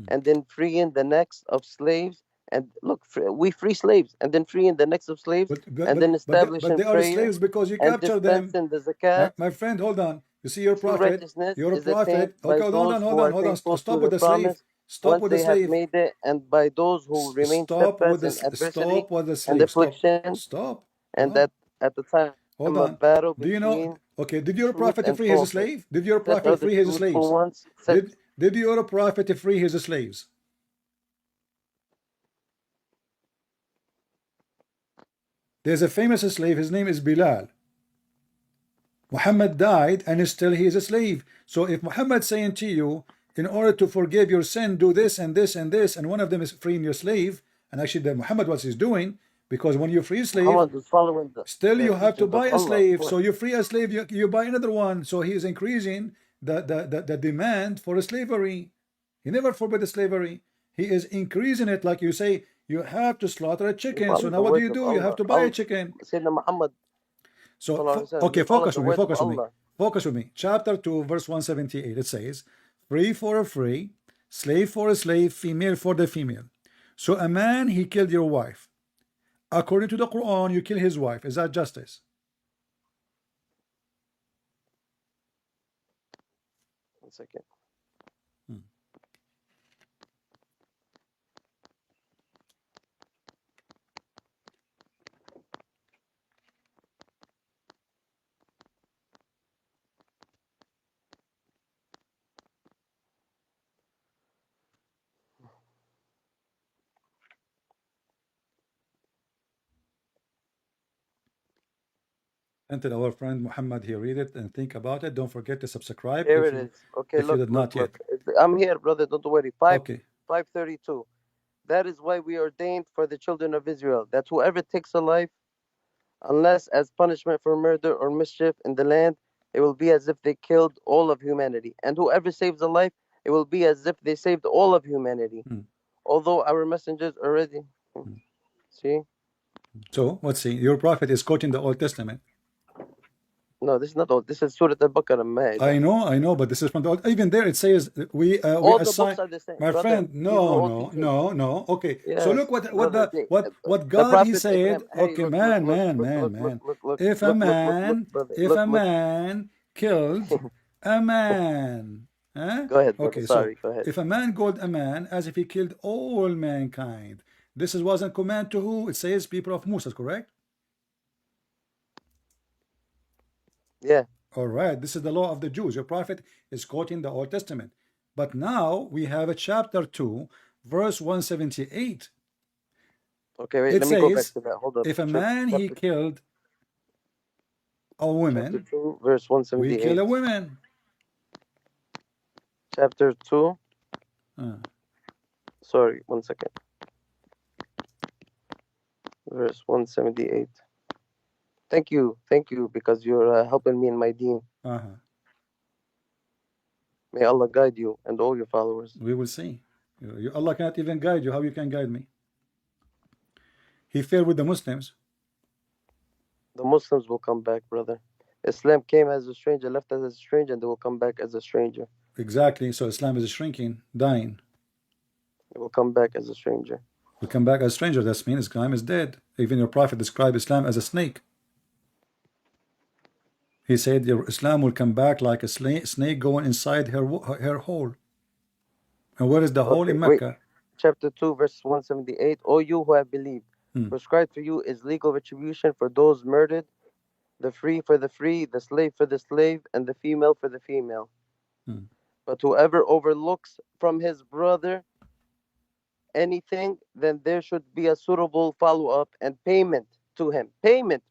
Speaker 4: and then freeing the necks of slaves. And look, we free slaves, and then freeing the necks of slaves, and then
Speaker 1: But
Speaker 4: establishing
Speaker 1: they are
Speaker 4: prayer
Speaker 1: slaves because you
Speaker 4: and
Speaker 1: capture them.
Speaker 4: dispensing the zakat.
Speaker 1: My friend, hold on. You see your
Speaker 4: True
Speaker 1: prophet.
Speaker 4: righteousness
Speaker 1: You're a
Speaker 4: is attained
Speaker 1: prophet.
Speaker 4: by
Speaker 1: Okay,
Speaker 4: those who are
Speaker 1: hold on.
Speaker 4: faithful to
Speaker 1: Stop with
Speaker 4: the
Speaker 1: the slave.
Speaker 4: promise
Speaker 1: Stop
Speaker 4: once
Speaker 1: with the
Speaker 4: they have
Speaker 1: slave.
Speaker 4: made it, and by those who remain steadfast in adversity
Speaker 1: Stop with the
Speaker 4: and
Speaker 1: slave.
Speaker 4: affliction,
Speaker 1: Stop.
Speaker 4: and
Speaker 1: Stop.
Speaker 4: that at the time
Speaker 1: Hold
Speaker 4: of
Speaker 1: on.
Speaker 4: battle
Speaker 1: Do you know?
Speaker 4: between
Speaker 1: Okay, did your
Speaker 4: truth
Speaker 1: prophet
Speaker 4: and
Speaker 1: free his
Speaker 4: falsehood.
Speaker 1: slave? Did your
Speaker 4: Such are
Speaker 1: prophet
Speaker 4: the
Speaker 1: free his
Speaker 4: truthful
Speaker 1: slaves?
Speaker 4: ones.
Speaker 1: Did your prophet free his slaves? There's a famous slave. His name is Bilal. Muhammad died and still he is a slave. So if Muhammad saying to you, in order to forgive your sin, do this and this and this, and one of them is freeing your slave, and actually that Muhammad what he's doing, because when you free a slave,
Speaker 4: Muhammad was following
Speaker 1: still
Speaker 4: the
Speaker 1: you have to
Speaker 4: teachings of
Speaker 1: buy a
Speaker 4: Allah, of
Speaker 1: slave.
Speaker 4: course.
Speaker 1: So you free a slave, you buy another one. So he is increasing the demand for slavery. He never forbid the slavery. He is increasing it, like you say, you have to slaughter a
Speaker 4: We
Speaker 1: chicken. So
Speaker 4: follow
Speaker 1: now
Speaker 4: the
Speaker 1: what
Speaker 4: words of
Speaker 1: do? You have
Speaker 4: Allah.
Speaker 1: to buy a chicken.
Speaker 4: Sayyidina Muhammad,
Speaker 1: So,
Speaker 4: sallallahu alaihi wasallam, we
Speaker 1: okay,
Speaker 4: follow the words of
Speaker 1: focus with me.
Speaker 4: Allah.
Speaker 1: Focus with me. Chapter 2, verse 178. It says, free for a free, slave for a slave, female for the female. So a man, he killed your wife. According to the Quran, you kill his wife. Is that justice?
Speaker 4: 1 second.
Speaker 1: Until our friend Muhammad here read it and think about it. Don't forget to subscribe
Speaker 4: Here it is. Okay,
Speaker 1: if you
Speaker 4: look,
Speaker 1: did
Speaker 4: look,
Speaker 1: not yet.
Speaker 4: look. I'm here, brother. Don't worry.
Speaker 1: Okay.
Speaker 4: 532. That is why we ordained for the children of Israel that whoever takes a life, unless as punishment for murder or mischief in the land, it will be as if they killed all of humanity. And whoever saves a life, it will be as if they saved all of humanity. Although our messengers already. See?
Speaker 1: So, let's see. Your prophet is quoting the Old Testament.
Speaker 4: No, this is not all. This is Surah Al-Baqarah.
Speaker 1: I know, but this is from the Old. Even there it says we
Speaker 4: All the
Speaker 1: assign.
Speaker 4: books are the same,
Speaker 1: My
Speaker 4: brother.
Speaker 1: friend,
Speaker 4: These were all teachings.
Speaker 1: no. Okay, so
Speaker 4: Yes,
Speaker 1: look
Speaker 4: brother.
Speaker 1: what
Speaker 4: The
Speaker 1: God He
Speaker 4: Prophet Abraham.
Speaker 1: said.
Speaker 4: Hey,
Speaker 1: Okay,
Speaker 4: look,
Speaker 1: man. If a man,
Speaker 4: brother.
Speaker 1: if a man killed a man, huh?
Speaker 4: Go ahead, brother.
Speaker 1: Okay, so
Speaker 4: Sorry, go ahead.
Speaker 1: if a man killed a man as if he killed all mankind, this is wasn't command to who? It says people of Musa, correct?
Speaker 4: Yeah.
Speaker 1: All right, this is the law of the Jews. Your prophet is quoting the Old Testament. But now we have a chapter 2, verse 178.
Speaker 4: Okay, wait.
Speaker 1: It
Speaker 4: Let me go back
Speaker 1: says,
Speaker 4: to that. Hold up.
Speaker 1: if a man he killed a
Speaker 4: Chapter
Speaker 1: woman,
Speaker 4: 2, verse
Speaker 1: we
Speaker 4: 178.
Speaker 1: kill a woman.
Speaker 4: Chapter 2.
Speaker 1: Uh,
Speaker 4: Sorry, 1 second. verse 178. Thank you, because you're helping me in my deen. May Allah guide you and all your followers.
Speaker 1: We will see. Allah cannot even guide you. How you can guide me? He failed with the Muslims.
Speaker 4: The Muslims will come back, brother. Islam came as a stranger, left as a stranger, and they will come back as a stranger.
Speaker 1: Exactly. So Islam is shrinking, dying.
Speaker 4: It will come back as a stranger.
Speaker 1: Will come back as a stranger. That means Islam is dead. Even your prophet described Islam as a snake. He said your Islam will come back like a snake going inside her hole. And where is the hole? In Mecca?
Speaker 4: Wait. Chapter 2, verse 178. O you who have believed, prescribed for you is legal retribution for those murdered, the free for the free, the slave for the slave, and the female for the female. But whoever overlooks from his brother anything, then there should be a suitable follow-up and payment to him. Payment,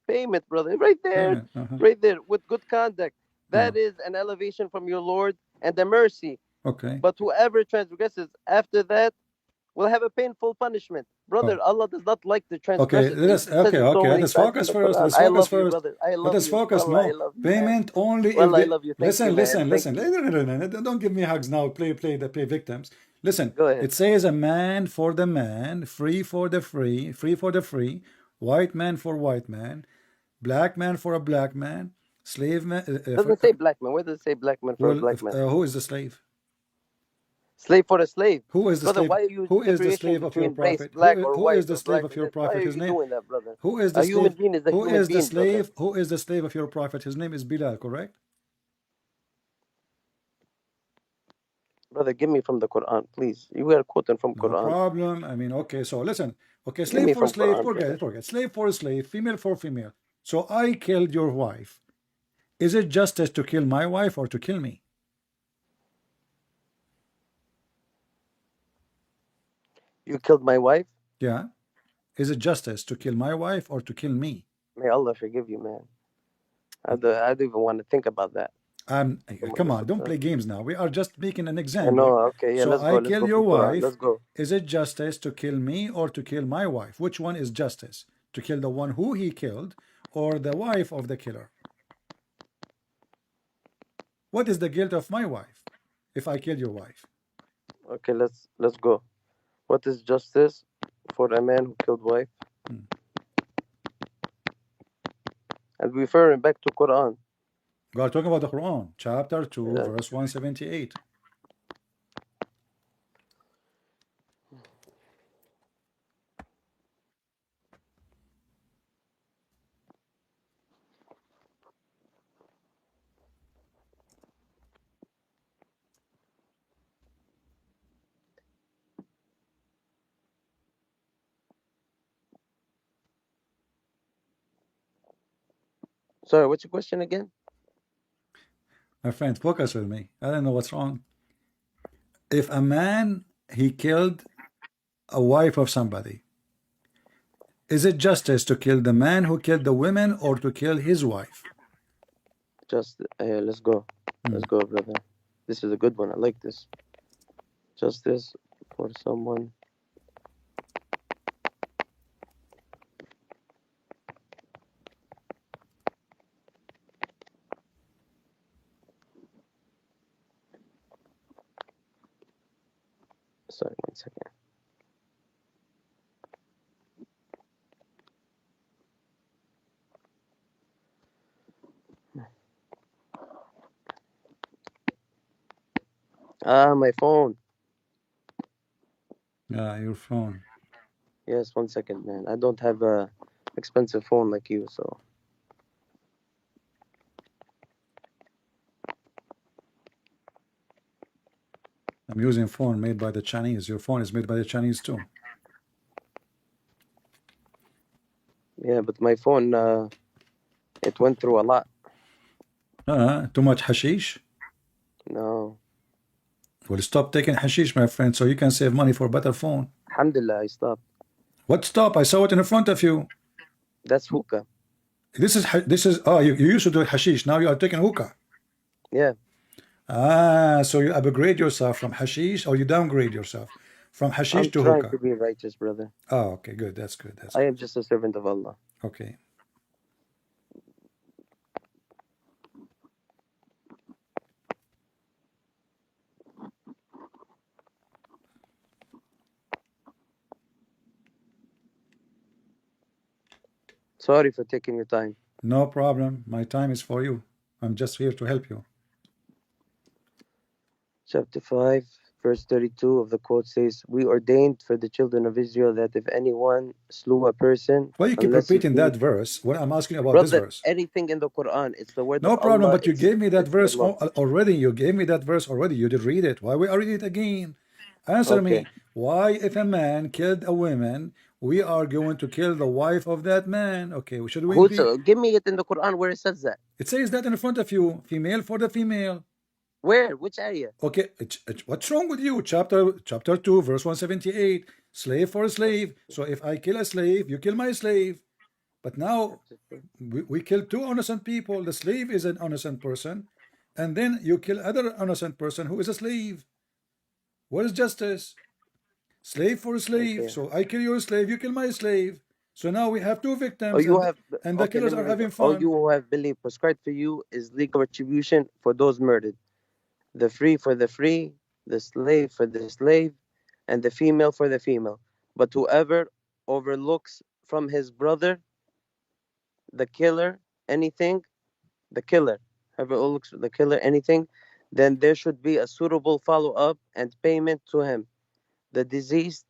Speaker 4: brother. Right there, right there, with good conduct. That is an elevation from your Lord and a mercy.
Speaker 1: Okay.
Speaker 4: But whoever transgresses after that will have a painful punishment. Brother, Allah does not like the transgression.
Speaker 1: Okay. Let us focus first. Let's focus first. Let us focus. No, payment only.
Speaker 4: Well, I love you.
Speaker 1: Listen. Don't give me hugs now. Play victims. Listen.
Speaker 4: Go ahead.
Speaker 1: It says a man for the man, free for the free, white man for white man, black man for a black man, slave man.
Speaker 4: Doesn't say black man. Where does it say black man for a black man?
Speaker 1: Who is the slave?
Speaker 4: Slave for a slave.
Speaker 1: Who is the
Speaker 4: brother,
Speaker 1: slave?
Speaker 4: Why are you
Speaker 1: who is the slave of your prophet? Who is the slave of your prophet? His name.
Speaker 4: Doing that, brother?
Speaker 1: Who is the
Speaker 4: human
Speaker 1: slave?
Speaker 4: being is a
Speaker 1: Who
Speaker 4: human
Speaker 1: is the
Speaker 4: being,
Speaker 1: slave?
Speaker 4: brother.
Speaker 1: Who is the slave of your prophet? His name is Bilal, correct?
Speaker 4: Brother, give me from the Quran, please. You are quoting from
Speaker 1: No
Speaker 4: Quran.
Speaker 1: problem. I mean, okay. So listen. Okay, slave for slave. Forget. Slave for slave. Female for female. So I killed your wife. Is it justice to kill my wife or to kill me?
Speaker 4: You killed my wife?
Speaker 1: Yeah. Is it justice to kill my wife or to kill me?
Speaker 4: May Allah forgive you, man. I don't even want to think about that.
Speaker 1: Come on, don't play games now. We are just making an example.
Speaker 4: No, okay, yeah,
Speaker 1: so
Speaker 4: let's go.
Speaker 1: I kill your wife.
Speaker 4: Let's go.
Speaker 1: Is it justice to kill me or to kill my wife? Which one is justice? To kill the one who he killed or the wife of the killer? What is the guilt of my wife if I kill your wife?
Speaker 4: Okay, let's go. What is justice for a man who killed wife? And referring back to Quran.
Speaker 1: We are talking about the Quran, chapter 2, verse 178.
Speaker 4: Sorry, what's your question again?
Speaker 1: My friend, focus with me. I don't know what's wrong. If a man, he killed a wife of somebody, is it justice to kill the man who killed the women or to kill his wife?
Speaker 4: Just let's go. Let's go, brother. This is a good one. I like this. Justice for someone. Sorry, 1 second. My phone.
Speaker 1: Your phone.
Speaker 4: Yes, 1 second, man. I don't have a expensive phone like you, so.
Speaker 1: I'm using phone made by the Chinese. Your phone is made by the Chinese too.
Speaker 4: Yeah, but my phone, it went through a lot.
Speaker 1: Too much hashish?
Speaker 4: No.
Speaker 1: Well, stop taking hashish, my friend, so you can save money for a better phone.
Speaker 4: Alhamdulillah, I stopped.
Speaker 1: What stop? I saw it in front of you.
Speaker 4: That's hookah.
Speaker 1: This is you used to do hashish. Now you are taking hookah.
Speaker 4: Yeah.
Speaker 1: So you upgrade yourself from hashish or you downgrade yourself. From hashish
Speaker 4: I'm
Speaker 1: to
Speaker 4: trying
Speaker 1: hookah.
Speaker 4: to be righteous, brother.
Speaker 1: Oh, okay, good. That's good. That's
Speaker 4: I
Speaker 1: good.
Speaker 4: am just a servant of Allah.
Speaker 1: Okay.
Speaker 4: Sorry for taking your time.
Speaker 1: No problem. My time is for you. I'm just here to help you.
Speaker 4: Chapter 5, verse 32 of the quote says, "We ordained for the children of Israel that if anyone slew a person,
Speaker 1: Why you keep
Speaker 4: unless he
Speaker 1: repeating
Speaker 4: plead..."
Speaker 1: that verse when I'm asking about this
Speaker 4: Brother,
Speaker 1: verse?
Speaker 4: anything in the Quran, it's the word of
Speaker 1: No problem,
Speaker 4: Allah,
Speaker 1: but you gave me that
Speaker 4: it's the
Speaker 1: verse
Speaker 4: law.
Speaker 1: already. You gave me that verse already. You did read it. Why we are reading it again? Answer
Speaker 4: Okay.
Speaker 1: me. Why, if a man killed a woman, we are going to kill the wife of that man? Okay, should we be?
Speaker 4: Give me it in the Quran where it says that.
Speaker 1: It says that in front of you. Female for the female.
Speaker 4: Where? Which ayah?
Speaker 1: Okay, what's wrong with you? Chapter 2, verse 178. Slave for a slave. So if I kill a slave, you kill my slave. But now we kill two innocent people. The slave is an innocent person, and then you kill other innocent person who is a slave. What is justice? Slave for slave.
Speaker 4: Okay.
Speaker 1: So I kill your slave, you kill my slave. So now we have two
Speaker 4: Oh,
Speaker 1: victims,
Speaker 4: you have...
Speaker 1: and the
Speaker 4: Okay, let
Speaker 1: killers
Speaker 4: me
Speaker 1: are
Speaker 4: read it.
Speaker 1: having
Speaker 4: All
Speaker 1: fun.
Speaker 4: you who have been prescribed for you is legal retribution for those murdered. The free for the free, the slave for the slave, and the female for the female. But whoever overlooks from his brother, the killer, anything, the killer, whoever overlooks the killer anything, then there should be a suitable follow-up and payment to him, the deceased,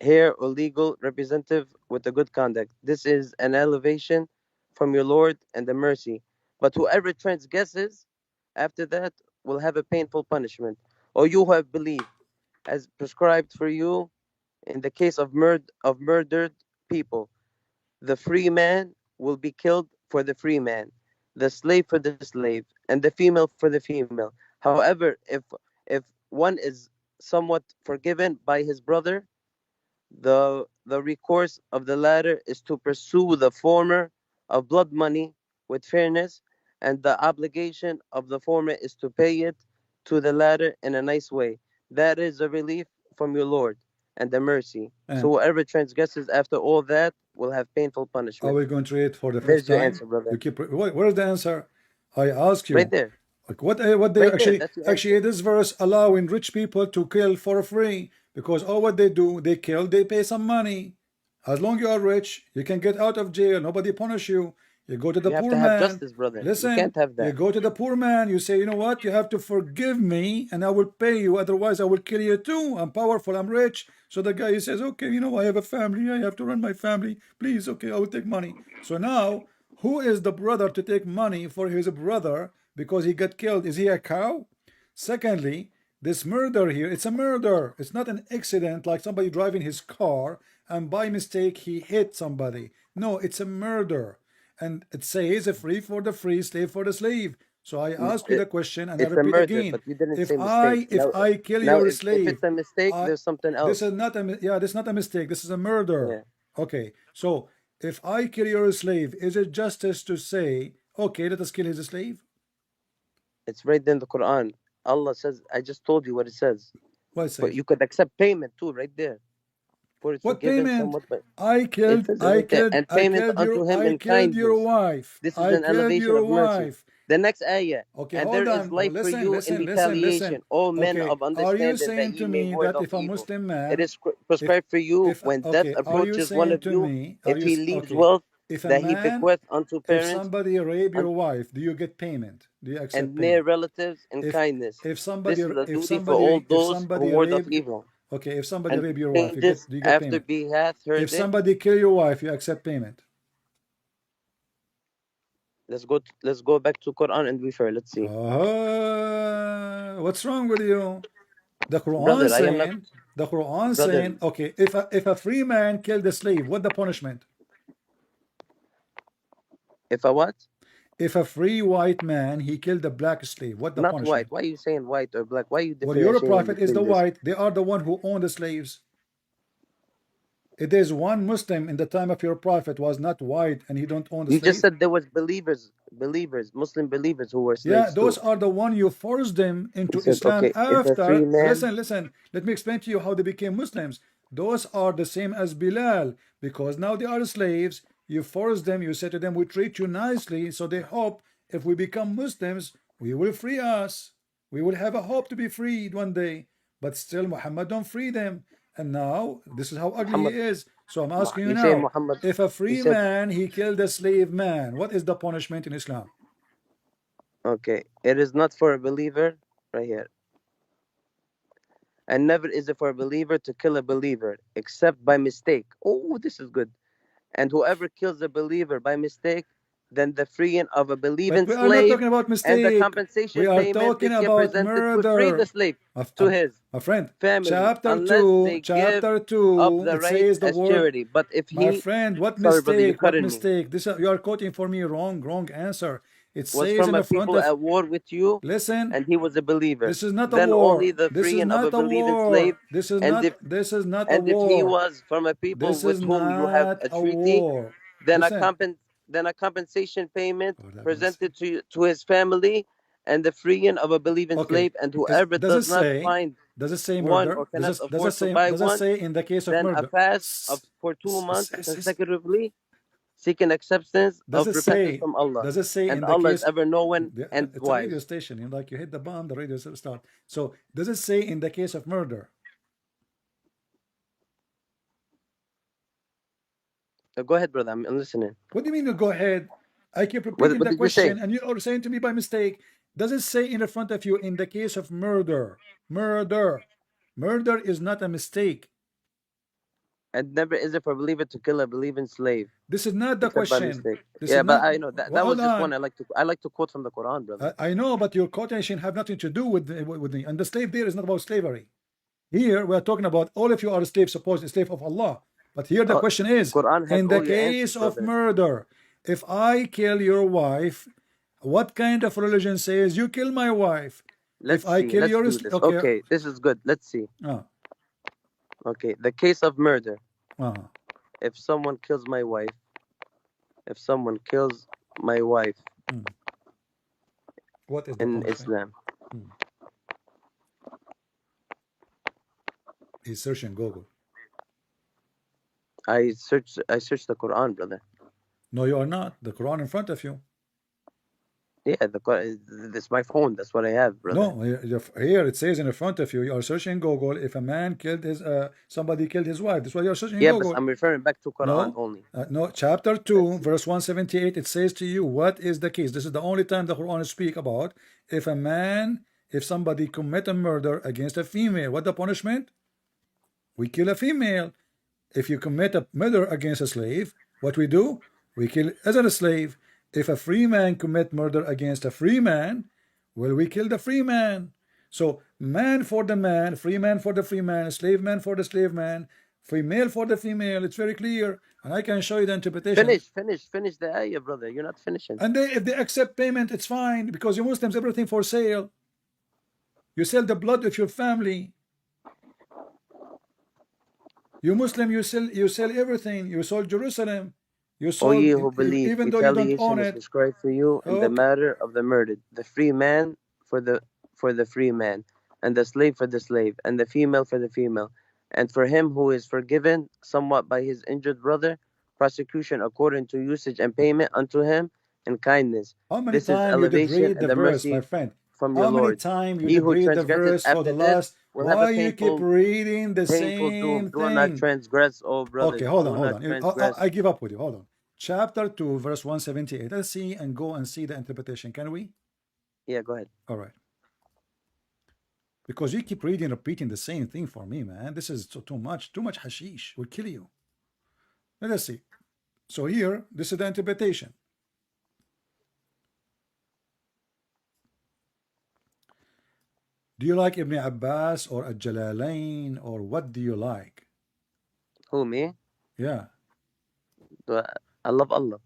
Speaker 4: heir or legal representative with a good conduct. This is an elevation from your Lord and a mercy. But whoever transgresses after that will have a painful punishment. O you who have believed, as prescribed for you in the case of murdered people, the free man will be killed for the free man, the slave for the slave, and the female for the female. However, if one is somewhat forgiven by his brother, the recourse of the latter is to pursue the former of blood money with fairness, and the obligation of the former is to pay it to the latter in a nice way. That is a relief from your Lord and the mercy. So
Speaker 1: And
Speaker 4: whoever transgresses after all that will have painful
Speaker 1: are
Speaker 4: punishment.
Speaker 1: we going to read for the fifth
Speaker 4: There's your
Speaker 1: time?
Speaker 4: answer, brother.
Speaker 1: You keep. Where's the answer? I ask
Speaker 4: Right
Speaker 1: you.
Speaker 4: there.
Speaker 1: Like what they
Speaker 4: Right there. That's your
Speaker 1: actually
Speaker 4: answer.
Speaker 1: this verse allowing rich people to kill for free because all what they do, they kill, they pay some money. As long you are rich, you can get out of jail. Nobody punish you. You go to the
Speaker 4: You have
Speaker 1: poor
Speaker 4: to have
Speaker 1: man.
Speaker 4: justice, brother. You
Speaker 1: Listen,
Speaker 4: can't have
Speaker 1: you
Speaker 4: that.
Speaker 1: go to the poor man. You say, you know what? You have to forgive me, and I will pay you. Otherwise, I will kill you too. I'm powerful. I'm rich. So the guy he says, okay, you know, I have a family. I have to run my family. Please, okay, I will take money. So now, who is the brother to take money for his brother because he got killed? Is he a cow? Secondly, this murder here, it's a murder. It's not an accident like somebody driving his car and by mistake he hit somebody. No, it's a murder. And it says free for the free, slave for the slave. So I ask you the question and I
Speaker 4: It's a
Speaker 1: repeat
Speaker 4: murder,
Speaker 1: again.
Speaker 4: but you didn't
Speaker 1: If
Speaker 4: say mistake.
Speaker 1: I kill
Speaker 4: Now
Speaker 1: your
Speaker 4: if
Speaker 1: slave,
Speaker 4: it's a mistake, there's something
Speaker 1: this
Speaker 4: else.
Speaker 1: is not yeah, this is not a mistake. This is a murder.
Speaker 4: Yeah.
Speaker 1: Okay. So if I kill your slave, is it justice to say, okay, let us kill his slave?
Speaker 4: It's right there in the Quran. Allah says, I just told you what it says.
Speaker 1: What it
Speaker 4: But
Speaker 1: says?
Speaker 4: you could accept payment too, right there. For it's
Speaker 1: What
Speaker 4: forgiven
Speaker 1: payment?
Speaker 4: somewhat, but
Speaker 1: I
Speaker 4: it
Speaker 1: killed,
Speaker 4: says it
Speaker 1: I
Speaker 4: right there.
Speaker 1: killed,
Speaker 4: And
Speaker 1: I
Speaker 4: payment
Speaker 1: killed
Speaker 4: unto
Speaker 1: your,
Speaker 4: him
Speaker 1: I
Speaker 4: in
Speaker 1: killed your
Speaker 4: kindness.
Speaker 1: wife.
Speaker 4: This is
Speaker 1: I
Speaker 4: an
Speaker 1: killed
Speaker 4: elevation
Speaker 1: your
Speaker 4: of mercy.
Speaker 1: wife.
Speaker 4: The next ayah.
Speaker 1: Okay,
Speaker 4: And there
Speaker 1: hold
Speaker 4: is
Speaker 1: on.
Speaker 4: life for
Speaker 1: Listen,
Speaker 4: you in
Speaker 1: listen, listen,
Speaker 4: retaliation,
Speaker 1: listen.
Speaker 4: all men
Speaker 1: Okay,
Speaker 4: of
Speaker 1: are you
Speaker 4: understanding, that
Speaker 1: saying
Speaker 4: ye
Speaker 1: to
Speaker 4: may
Speaker 1: me
Speaker 4: ward
Speaker 1: that
Speaker 4: off
Speaker 1: if a
Speaker 4: evil.
Speaker 1: Muslim
Speaker 4: It
Speaker 1: man,
Speaker 4: is prescribed for you when death
Speaker 1: okay, are you
Speaker 4: approaches one
Speaker 1: saying
Speaker 4: of
Speaker 1: to
Speaker 4: you,
Speaker 1: me,
Speaker 4: if he leaves
Speaker 1: okay,
Speaker 4: wealth
Speaker 1: if a
Speaker 4: that he
Speaker 1: man,
Speaker 4: bequeath unto
Speaker 1: if
Speaker 4: parents
Speaker 1: somebody rape your wife, do you get payment? Do you accept
Speaker 4: and near
Speaker 1: payment?
Speaker 4: relatives in
Speaker 1: If
Speaker 4: kindness.
Speaker 1: if somebody
Speaker 4: This is a
Speaker 1: if
Speaker 4: duty for all
Speaker 1: somebody if
Speaker 4: those who
Speaker 1: somebody
Speaker 4: ward off
Speaker 1: rape,
Speaker 4: evil.
Speaker 1: okay, if somebody
Speaker 4: And
Speaker 1: rape your wife,
Speaker 4: changes
Speaker 1: do you get
Speaker 4: after
Speaker 1: payment?
Speaker 4: he hath
Speaker 1: If
Speaker 4: heard it.
Speaker 1: somebody kill your wife, you accept payment.
Speaker 4: Let's go back to Quran and be fair. Let's see.
Speaker 1: What's wrong with you? The Quran
Speaker 4: Brother, I am not...
Speaker 1: saying, the Quran
Speaker 4: Brother,
Speaker 1: saying, okay, if a free man killed a slave, what the punishment?
Speaker 4: if I what?
Speaker 1: If a free white man he killed a black slave, what the
Speaker 4: Not white.
Speaker 1: punishment?
Speaker 4: Why are you saying white or black? Why are you
Speaker 1: Well, your
Speaker 4: differentiating
Speaker 1: prophet is
Speaker 4: between
Speaker 1: the
Speaker 4: this?
Speaker 1: white. They are the one who own the slaves. It is one Muslim in the time of your prophet was not white and he don't own the
Speaker 4: You just
Speaker 1: slave.
Speaker 4: said there was believers, Muslim believers who were
Speaker 1: Yeah,
Speaker 4: slaves
Speaker 1: those
Speaker 4: too.
Speaker 1: are the one you forced them
Speaker 4: He
Speaker 1: into
Speaker 4: said,
Speaker 1: Islam
Speaker 4: okay, if a free
Speaker 1: after.
Speaker 4: man,
Speaker 1: Listen. Let me explain to you how they became Muslims. Those are the same as Bilal because now they are slaves. You force them. You say to them, "We treat you nicely," so they hope if we become Muslims, we will free us. We will have a hope to be freed one day. But still, Muhammad don't free them. And now this is how ugly he
Speaker 4: Muhammad,
Speaker 1: is. So I'm asking you
Speaker 4: you say
Speaker 1: now:
Speaker 4: Muhammad,
Speaker 1: if a
Speaker 4: you
Speaker 1: free
Speaker 4: said,
Speaker 1: man he killed a slave man, what is the punishment in Islam?
Speaker 4: okay, it is not for a believer, right here, and never is it for a believer to kill a believer except by mistake. Oh, this is good. And whoever kills a believer by mistake, then the freeing of a
Speaker 1: But
Speaker 4: believing
Speaker 1: we are not
Speaker 4: slave
Speaker 1: talking about
Speaker 4: and the
Speaker 1: mistake. We
Speaker 4: compensation
Speaker 1: are
Speaker 4: payment
Speaker 1: talking
Speaker 4: they get
Speaker 1: about
Speaker 4: presented to free the
Speaker 1: murder.
Speaker 4: slave to
Speaker 1: A,
Speaker 4: his
Speaker 1: a friend,
Speaker 4: family
Speaker 1: chapter
Speaker 4: unless
Speaker 1: 2,
Speaker 4: they give
Speaker 1: chapter
Speaker 4: up
Speaker 1: 2,
Speaker 4: the
Speaker 1: it
Speaker 4: right
Speaker 1: says the
Speaker 4: as
Speaker 1: word,
Speaker 4: charity. But if
Speaker 1: my
Speaker 4: he,
Speaker 1: friend, what
Speaker 4: sorry, brother, you're
Speaker 1: mistake? What
Speaker 4: cutting me,
Speaker 1: mistake? This you are quoting for me wrong answer. It
Speaker 4: was
Speaker 1: says
Speaker 4: from
Speaker 1: in
Speaker 4: a
Speaker 1: the front
Speaker 4: people
Speaker 1: of,
Speaker 4: at war with you
Speaker 1: listen,
Speaker 4: and he was a believer,
Speaker 1: this is not a
Speaker 4: then only
Speaker 1: war.
Speaker 4: the
Speaker 1: This is
Speaker 4: freeing of a
Speaker 1: not a
Speaker 4: believing slave.
Speaker 1: war. This is
Speaker 4: And
Speaker 1: not,
Speaker 4: if
Speaker 1: this is not a
Speaker 4: he
Speaker 1: war.
Speaker 4: was from a people
Speaker 1: This
Speaker 4: with
Speaker 1: is
Speaker 4: whom you have
Speaker 1: not
Speaker 4: a
Speaker 1: a
Speaker 4: treaty,
Speaker 1: war.
Speaker 4: then
Speaker 1: Listen.
Speaker 4: a compensation payment
Speaker 1: Oh, have mercy.
Speaker 4: presented to his family and the freeing of a believing
Speaker 1: Okay.
Speaker 4: slave. And whoever
Speaker 1: Does it
Speaker 4: does not
Speaker 1: say?
Speaker 4: find
Speaker 1: Does it say
Speaker 4: one or
Speaker 1: murder?
Speaker 4: cannot afford to buy
Speaker 1: Does it
Speaker 4: one,
Speaker 1: say in the case of
Speaker 4: then a
Speaker 1: murder?
Speaker 4: fast of for 2 months consecutively, seeking acceptance
Speaker 1: Does
Speaker 4: of
Speaker 1: it
Speaker 4: repentance
Speaker 1: say?
Speaker 4: from Allah.
Speaker 1: Does it say
Speaker 4: And
Speaker 1: in the
Speaker 4: Allah is
Speaker 1: case?
Speaker 4: ever knowing and
Speaker 1: It's a radio
Speaker 4: wise.
Speaker 1: station. You know, like you hit the bomb, the radio start. So does it say in the case of murder?
Speaker 4: Go ahead, brother. I'm listening.
Speaker 1: What do you mean? You go ahead. I keep repeating
Speaker 4: What
Speaker 1: the
Speaker 4: did you say?
Speaker 1: question, and you're saying to me by mistake. Does it say in the front of you in the case of murder? Murder. Murder is not a mistake.
Speaker 4: And never is it for a believer to kill a believing slave
Speaker 1: This is not the
Speaker 4: except by
Speaker 1: question.
Speaker 4: mistake.
Speaker 1: This is
Speaker 4: Yeah, but
Speaker 1: not.
Speaker 4: I know that
Speaker 1: Well,
Speaker 4: that was
Speaker 1: hold
Speaker 4: just one
Speaker 1: on.
Speaker 4: I like to quote from the Quran, brother.
Speaker 1: I know, but your quotation have nothing to do with the and the slave there is not about slavery. Here we are talking about all of you are slaves, supposed slave of Allah. But here the
Speaker 4: Oh,
Speaker 1: question is,
Speaker 4: Quran has
Speaker 1: in the
Speaker 4: all your answers,
Speaker 1: case of
Speaker 4: brother.
Speaker 1: murder, if I kill your wife, what kind of religion says you kill my wife? If
Speaker 4: Let's
Speaker 1: I
Speaker 4: see.
Speaker 1: kill
Speaker 4: Let's
Speaker 1: your
Speaker 4: do this.
Speaker 1: okay,
Speaker 4: Okay, this is good. Let's see.
Speaker 1: uh,
Speaker 4: Okay, the case of murder.
Speaker 1: uh,
Speaker 4: If someone kills my wife, if someone kills my wife
Speaker 1: what is the
Speaker 4: in
Speaker 1: punishment?
Speaker 4: Islam,
Speaker 1: He's searching Google.
Speaker 4: I search the Quran, brother.
Speaker 1: No, you are not. The Quran in front of you.
Speaker 4: Yeah, the Quran. This is my phone. That's what I have, brother.
Speaker 1: No, here it says in front of you. You are searching Google. If a man killed his, somebody killed his wife. That's why you are searching
Speaker 4: Yeah, but
Speaker 1: Google.
Speaker 4: I'm referring back to Quran
Speaker 1: No,
Speaker 4: only.
Speaker 1: no. Chapter
Speaker 4: Let's
Speaker 1: 2,
Speaker 4: see.
Speaker 1: verse 178, it says to you, what is the case? This is the only time the Quran speak about if somebody commit a murder against a female, what the punishment? We kill a female. If you commit a murder against a slave, what we do? We kill as a slave. If a free man commit murder against a free man, well, we kill the free man. So man for the man, free man for the free man, slave man for the slave man, female for the female. It's very clear, and I can show you the interpretation.
Speaker 4: Finish the ayah, brother. You're not finishing.
Speaker 1: And if they accept payment, it's fine because you Muslims everything for sale. You sell the blood of your family. You Muslim, you sell everything. You sold Jerusalem. You
Speaker 4: O ye
Speaker 1: sold
Speaker 4: who believe,
Speaker 1: even though you don't own
Speaker 4: retaliation is
Speaker 1: it.
Speaker 4: prescribed for you in the
Speaker 1: Okay.
Speaker 4: matter of the murdered, the free man for the free man, and the slave for the slave, and the female for the female, and for him who is forgiven somewhat by his injured brother, prosecution according to usage and payment unto him in kindness.
Speaker 1: How many
Speaker 4: This is
Speaker 1: times you did
Speaker 4: elevation
Speaker 1: read
Speaker 4: and
Speaker 1: the
Speaker 4: the
Speaker 1: verse, my
Speaker 4: mercy
Speaker 1: friend?
Speaker 4: from your
Speaker 1: How many
Speaker 4: Lord.
Speaker 1: times you
Speaker 4: He
Speaker 1: did
Speaker 4: who
Speaker 1: read the
Speaker 4: transgresses
Speaker 1: verse for
Speaker 4: after
Speaker 1: the
Speaker 4: this
Speaker 1: last?
Speaker 4: will have a
Speaker 1: Why you keep reading the
Speaker 4: painful doom.
Speaker 1: same
Speaker 4: Do not
Speaker 1: thing?
Speaker 4: transgress, O brothers.
Speaker 1: Okay, hold
Speaker 4: Do not
Speaker 1: on.
Speaker 4: transgress.
Speaker 1: I give up with you. Hold on. Chapter 2, verse 178. Let's see and go and see the interpretation. Can we?
Speaker 4: Yeah, go ahead.
Speaker 1: All right. Because you keep repeating the same thing for me, man. This is too much. Too much hashish will kill you. Let us see. So here, this is the interpretation. Do you like Ibn Abbas or Al-Jalalain or what do you like?
Speaker 4: Who, me?
Speaker 1: Yeah.
Speaker 4: I love Allah.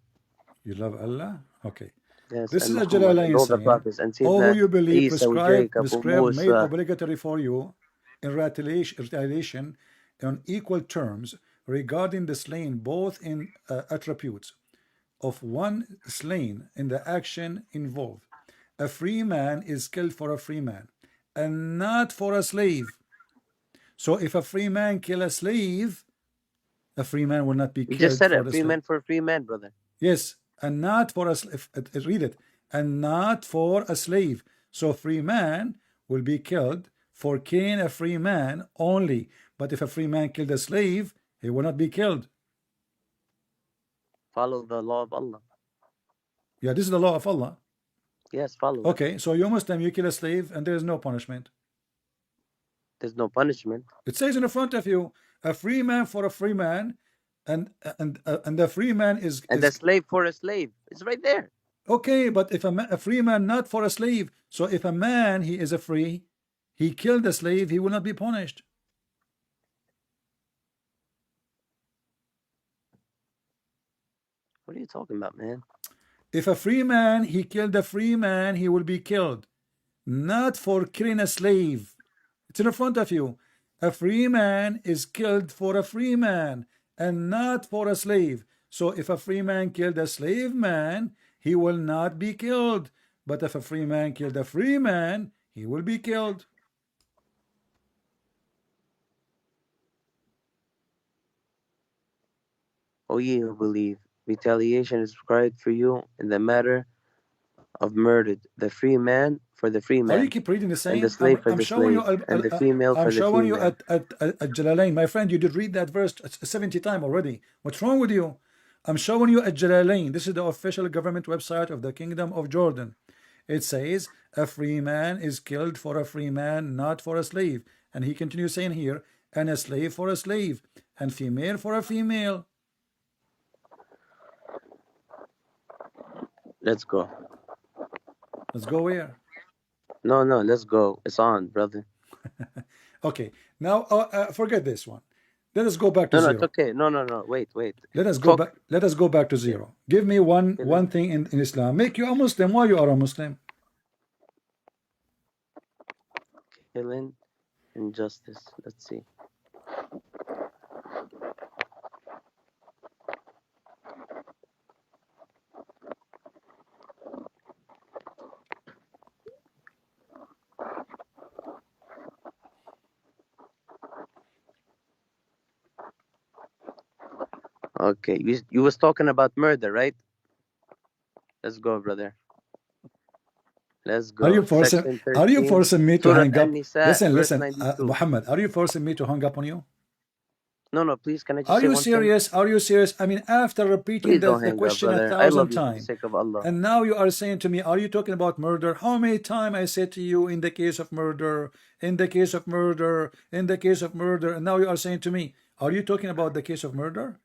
Speaker 1: You love Allah? Okay.
Speaker 4: Yes,
Speaker 1: This
Speaker 4: and
Speaker 1: is
Speaker 4: Muhammad and
Speaker 1: Al-Jalalain
Speaker 4: all the
Speaker 1: saying,
Speaker 4: prophets and
Speaker 1: all who
Speaker 4: Sayyidina
Speaker 1: you believe
Speaker 4: Isa وجايكب
Speaker 1: made
Speaker 4: وموسى.
Speaker 1: obligatory for you in retaliation on equal terms regarding the slain, both in attributes of one slain in the action involved. A free man is killed for a free man, and not for a slave. So if a free man kill a slave, a free man will not be
Speaker 4: You just
Speaker 1: killed
Speaker 4: said
Speaker 1: for
Speaker 4: it.
Speaker 1: the
Speaker 4: Free
Speaker 1: slave.
Speaker 4: man for a free man, brother.
Speaker 1: Yes, and not for a slave. Read it. And not for a slave. So free man will be killed for killing a free man only. But if a free man killed a slave, he will not be killed.
Speaker 4: Follow the law of Allah.
Speaker 1: Yeah, this is the law of Allah.
Speaker 4: Yes, follow it.
Speaker 1: Okay, so you Muslim, you kill a slave and there is no punishment.
Speaker 4: There's no punishment.
Speaker 1: It says in the front of you, a free man for a free man, and the free man is
Speaker 4: And the slave for a slave. It's right there.
Speaker 1: okay. But if a free man not for a slave, so if a man he is a free, he killed a slave, he will not be punished.
Speaker 4: What are you talking about, man?
Speaker 1: If a free man he killed a free man, he will be killed, not for killing a slave. It's in the front of you. A free man is killed for a free man and not for a slave. So if a free man killed a slave man, he will not be killed. But if a free man killed a free man, he will be killed.
Speaker 4: O ye who believe, retaliation is prescribed for you in the matter of murder. The free man for the free
Speaker 1: Or
Speaker 4: man,
Speaker 1: you keep reading the
Speaker 4: and the
Speaker 1: same.
Speaker 4: slave for
Speaker 1: I'm
Speaker 4: the
Speaker 1: showing you.
Speaker 4: slave, and the female
Speaker 1: I'm
Speaker 4: for the
Speaker 1: showing you
Speaker 4: female.
Speaker 1: at Jalalain, my friend. You did read that verse 70 times already. What's wrong with you? I'm showing you at Jalalain. This is the official government website of the Kingdom of Jordan. It says a free man is killed for a free man, not for a slave. And he continues saying here, and a slave for a slave, and female for a female.
Speaker 4: Let's go.
Speaker 1: Let's go where?
Speaker 4: No, let's go. It's on, brother.
Speaker 1: Okay, now forget this one. Let us go back to
Speaker 4: No,
Speaker 1: zero.
Speaker 4: it's okay. No. Wait.
Speaker 1: Let us go back. Let us go back to zero. Give me one thing in Islam. Make you a Muslim. Why you are a Muslim?
Speaker 4: Killing injustice. Let's see. Okay, you was talking about murder, right? Let's go, brother. Let's go.
Speaker 1: Are you forcing?
Speaker 4: Section
Speaker 1: Are you
Speaker 4: 13,
Speaker 1: forcing me to
Speaker 4: Surah
Speaker 1: hang up?
Speaker 4: An-Nisa, verse
Speaker 1: Listen,
Speaker 4: 92.
Speaker 1: Muhammad. Are you forcing me to hang up on you?
Speaker 4: No, please, can I just
Speaker 1: Are
Speaker 4: say
Speaker 1: you
Speaker 4: one thing?
Speaker 1: serious? Are you serious? I mean, after repeating
Speaker 4: Please don't
Speaker 1: the
Speaker 4: hang up,
Speaker 1: question
Speaker 4: brother. I
Speaker 1: 1,000
Speaker 4: love you for the
Speaker 1: times,
Speaker 4: sake of Allah.
Speaker 1: and now you are saying to me, are you talking about murder? How many times I said to you, in the case of murder, in the case of murder, in the case of murder, and now you are saying to me, are you talking about the case of murder?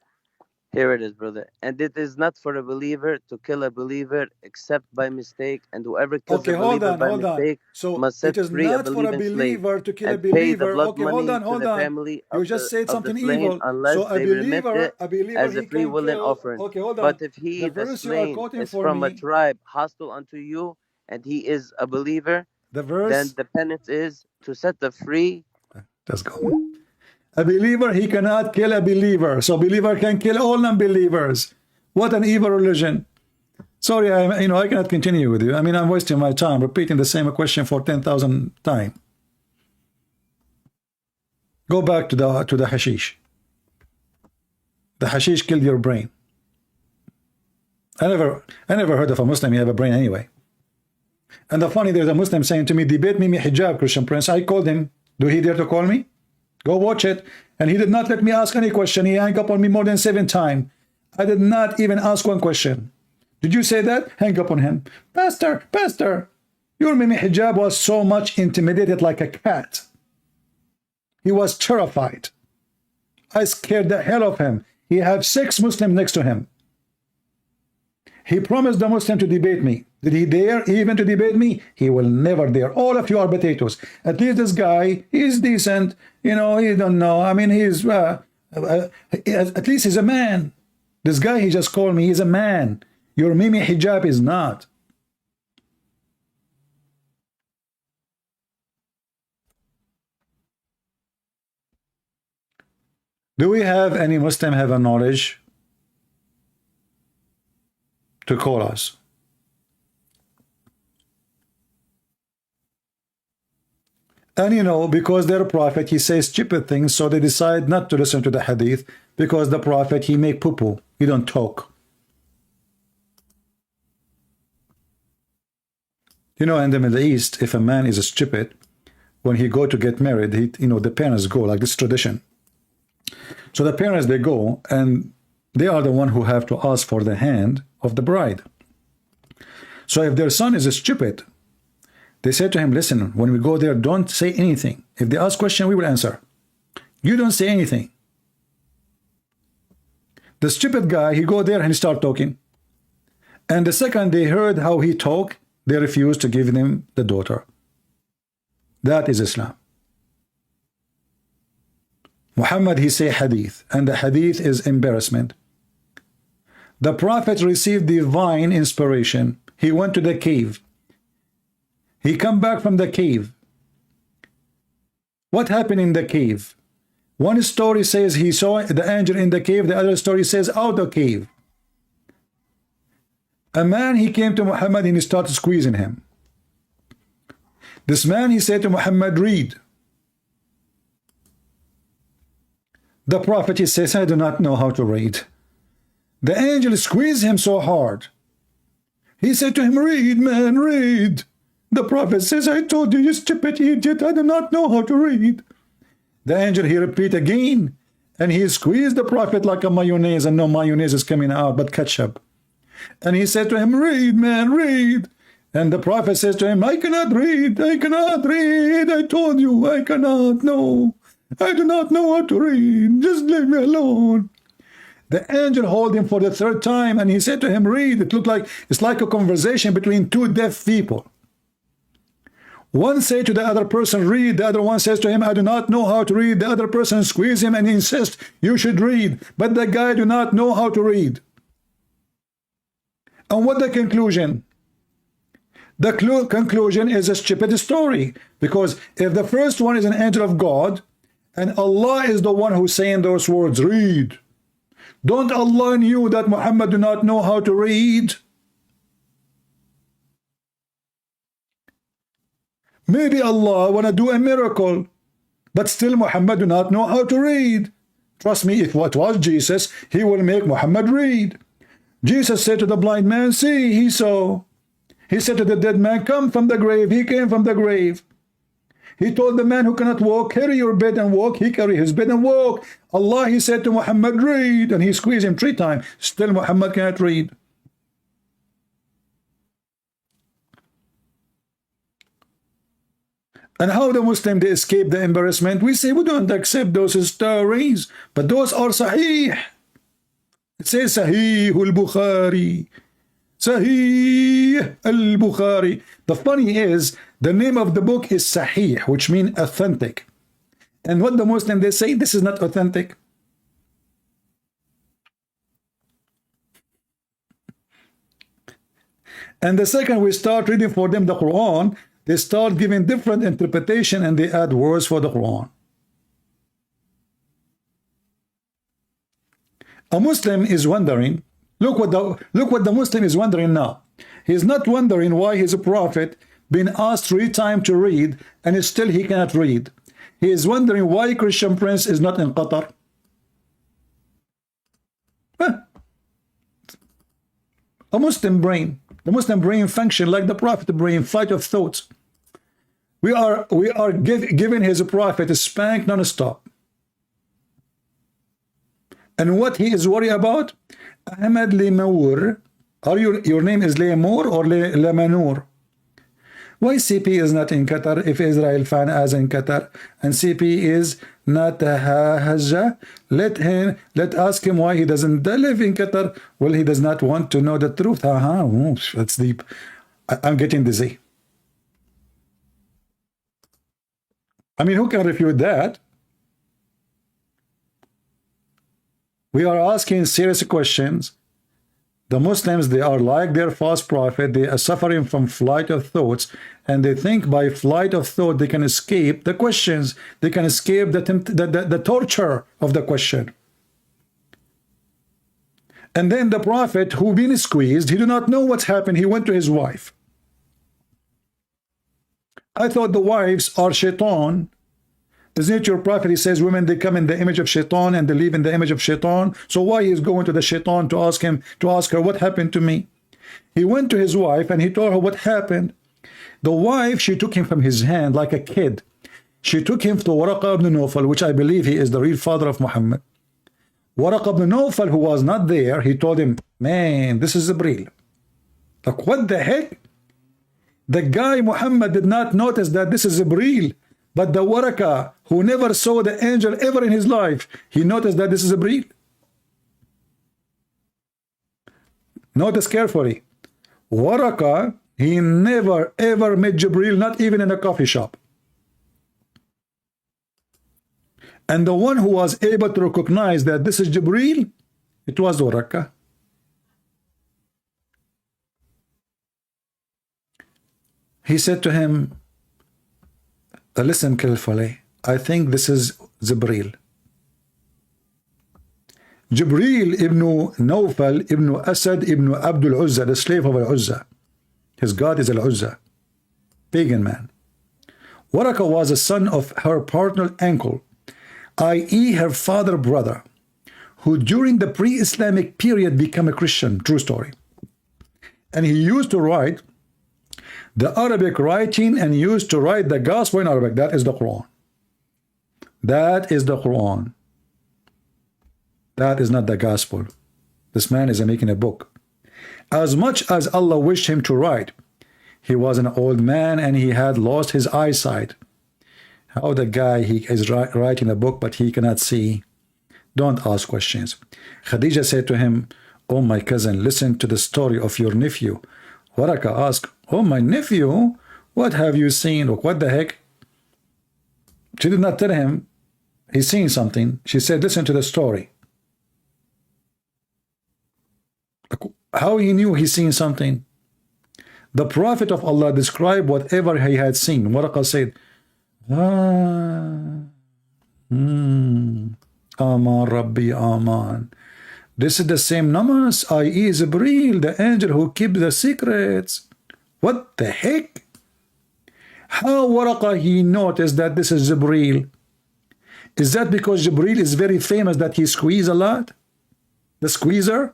Speaker 4: Here it is, brother. And it is not for a believer to kill a believer except by mistake, and whoever kills
Speaker 1: Okay,
Speaker 4: a believer by
Speaker 1: hold on.
Speaker 4: mistake
Speaker 1: So
Speaker 4: must set
Speaker 1: it is
Speaker 4: free a
Speaker 1: not for a
Speaker 4: believing slave
Speaker 1: believer to kill a
Speaker 4: and pay the
Speaker 1: believer.
Speaker 4: blood
Speaker 1: Okay,
Speaker 4: money to
Speaker 1: hold
Speaker 4: the
Speaker 1: on.
Speaker 4: family
Speaker 1: You just said
Speaker 4: of the
Speaker 1: something
Speaker 4: slain
Speaker 1: evil.
Speaker 4: unless
Speaker 1: So
Speaker 4: they remit it
Speaker 1: a believer,
Speaker 4: as a
Speaker 1: he
Speaker 4: free
Speaker 1: can
Speaker 4: willing
Speaker 1: kill.
Speaker 4: offering.
Speaker 1: Okay, hold on.
Speaker 4: But if
Speaker 1: The
Speaker 4: he, the
Speaker 1: verse you are
Speaker 4: slain,
Speaker 1: quoting
Speaker 4: is
Speaker 1: for
Speaker 4: from a
Speaker 1: me,
Speaker 4: tribe hostile unto you, and he is a believer,
Speaker 1: the
Speaker 4: then
Speaker 1: verse.
Speaker 4: the penance is to set the free.
Speaker 1: Let's go. A believer, he cannot kill a believer. So believer can kill all non-believers. What an evil religion. Sorry, I cannot continue with you. I mean, I'm wasting my time repeating the same question for 10,000 times. Go back to the hashish. The hashish killed your brain. I never heard of a Muslim he have a brain anyway. And the funny, there's a Muslim saying to me, debate me hijab, Christian Prince. I called him. Do he dare to call me? Go watch it. And he did not let me ask any question. He hung up on me more than 7 times. I did not even ask one question. Did you say that? Hang up on him. Pastor, your Mimi hijab was so much intimidated like a cat. He was terrified. I scared the hell of him. He had 6 Muslims next to him. He promised the Muslim to debate me. Did he dare even to debate me? He will never dare. All of you are potatoes. At least this guy, he's decent. He don't know. I mean, at least he's a man. This guy, he just called me, he's a man. Your Mimi hijab is not. Do we have any Muslim have a knowledge to call us? And you know, because their prophet, he says stupid things, so they decide not to listen to the hadith, because the prophet, he make poo-poo. He don't talk. You know, in the Middle East, if a man is stupid, when he go to get married, he, you know, the parents go, like this tradition. So the parents, they go, and they are the one who have to ask for the hand of the bride. So if their son is stupid, they say to him, listen, when we go there, don't say anything. If they ask question, we will answer. You don't say anything. The stupid guy, he go there and he start talking. And the second they heard how he talk, they refused to give them the daughter. That is Islam. Muhammad, he say hadith, and the hadith is embarrassment. The prophet received divine inspiration. He went to the cave. He come back from the cave. What happened in the cave? One story says he saw the angel in the cave. The other story says out the cave. A man, he came to Muhammad and he started squeezing him. This man, he said to Muhammad, read. The prophet, he says, I do not know how to read. The angel squeezed him so hard. He said to him, read, man, read. The prophet says, I told you, you stupid idiot, I do not know how to read. The angel, he repeat again, and he squeezed the prophet like a mayonnaise, and no mayonnaise is coming out, but ketchup. And he said to him, read, man, read. And the prophet says to him, I cannot read, I cannot read. I told you, I cannot, no. I do not know how to read. Just leave me alone. The angel hold him for the third time, and he said to him, read. It looked like, it's like a conversation between two deaf people. One say to the other person, read. The other one says to him, I do not know how to read. The other person squeeze him and insists, you should read. But the guy do not know how to read. And what the conclusion? The conclusion is a stupid story. Because if the first one is an angel of God, and Allah is the one who's saying those words, read. Don't Allah knew that Muhammad do not know how to read? Maybe Allah want to do a miracle, but still Muhammad do not know how to read. Trust me, if it was Jesus, he will make Muhammad read. Jesus said to the blind man, see, he saw. He said to the dead man, come from the grave. He came from the grave. He told the man who cannot walk, carry your bed and walk. He carried his bed and walk. Allah, he said to Muhammad, read. And he squeezed him 3 times. Still Muhammad cannot read. And how the Muslim, they escape the embarrassment? We say we don't accept those stories, but those are sahih. It says Sahih al-Bukhari. Sahih al-Bukhari. The funny is, the name of the book is Sahih, which means authentic. And what the Muslim, they say, this is not authentic. And the second we start reading for them the Quran, they start giving different interpretation and they add words for the Quran. A Muslim is wondering, look what the Muslim is wondering now. He's not wondering why his prophet been asked 3 times to read and still he cannot read. He is wondering why Christian Prince is not in Qatar. Huh. A Muslim brain. The Muslim brain function like the prophet brain, flight of thoughts. We are giving his prophet a spank non-stop. And what he is worried about? Ahmed Lemur. Are your name is Lemur or Lemanour? Why CP is not in Qatar if Israel fan as in Qatar and CP is not Hajjah? Let ask him why he doesn't live in Qatar. Well, he does not want to know the truth. That's deep. I'm getting dizzy. I mean, who can refute that? We are asking serious questions The Muslims, they are like their false prophet. They are suffering from flight of thoughts, and they think by flight of thought they can escape the questions. They can escape the torture of the question. And then the prophet, who been squeezed, he did not know what's happened. He went to his wife. I thought the wives are shaitan. Isn't it your prophet? He says women, they come in the image of shaitan and they live in the image of shaitan. So why is going to the shaitan to ask her what happened to me? He went to his wife and he told her what happened. The wife, she took him from his hand like a kid. She took him to Waraqa ibn Nawfal, which I believe he is the real father of Muhammad. Waraqa ibn Nawfal, who was not there, he told him, man, this is Jibreel. Like, what the heck? The guy Muhammad did not notice that this is Jibreel. But the Waraqa, who never saw the angel ever in his life, he noticed that this is Jibreel. Notice carefully. Waraqa, he never ever met Jibreel, not even in a coffee shop. And the one who was able to recognize that this is Jibreel, it was Waraqa. He said to him, listen carefully, I think this is Jibreel. Jibreel ibn Nawfal ibn Asad ibn Abdul Uzza, the slave of Al-Uzza. His god is Al-Uzza, pagan man. Waraqa was a son of her paternal uncle, i.e. her father brother, who during the pre-Islamic period became a Christian. True story. And he used to write the Arabic writing and used to write the gospel in Arabic. That is the Quran. That is the Quran. That is not the gospel. This man is making a book. As much as Allah wished him to write, he was an old man and he had lost his eyesight. How the guy, he is writing a book but he cannot see? Don't ask questions. Khadija said to him, oh my cousin, listen to the story of your nephew. Waraqa asked, oh my nephew, what have you seen? What the heck? She did not tell him he's seen something. She said, listen to the story. How he knew he's seen something? The Prophet of Allah described whatever he had seen. Waraqa said, Aman Rabbi Aman. This is the same namaz, i.e. Jibreel, the angel who keeps the secrets. What the heck? How Waraqa he noticed that this is Jibreel? Is that because Jibreel is very famous that he squeezes a lot? The squeezer?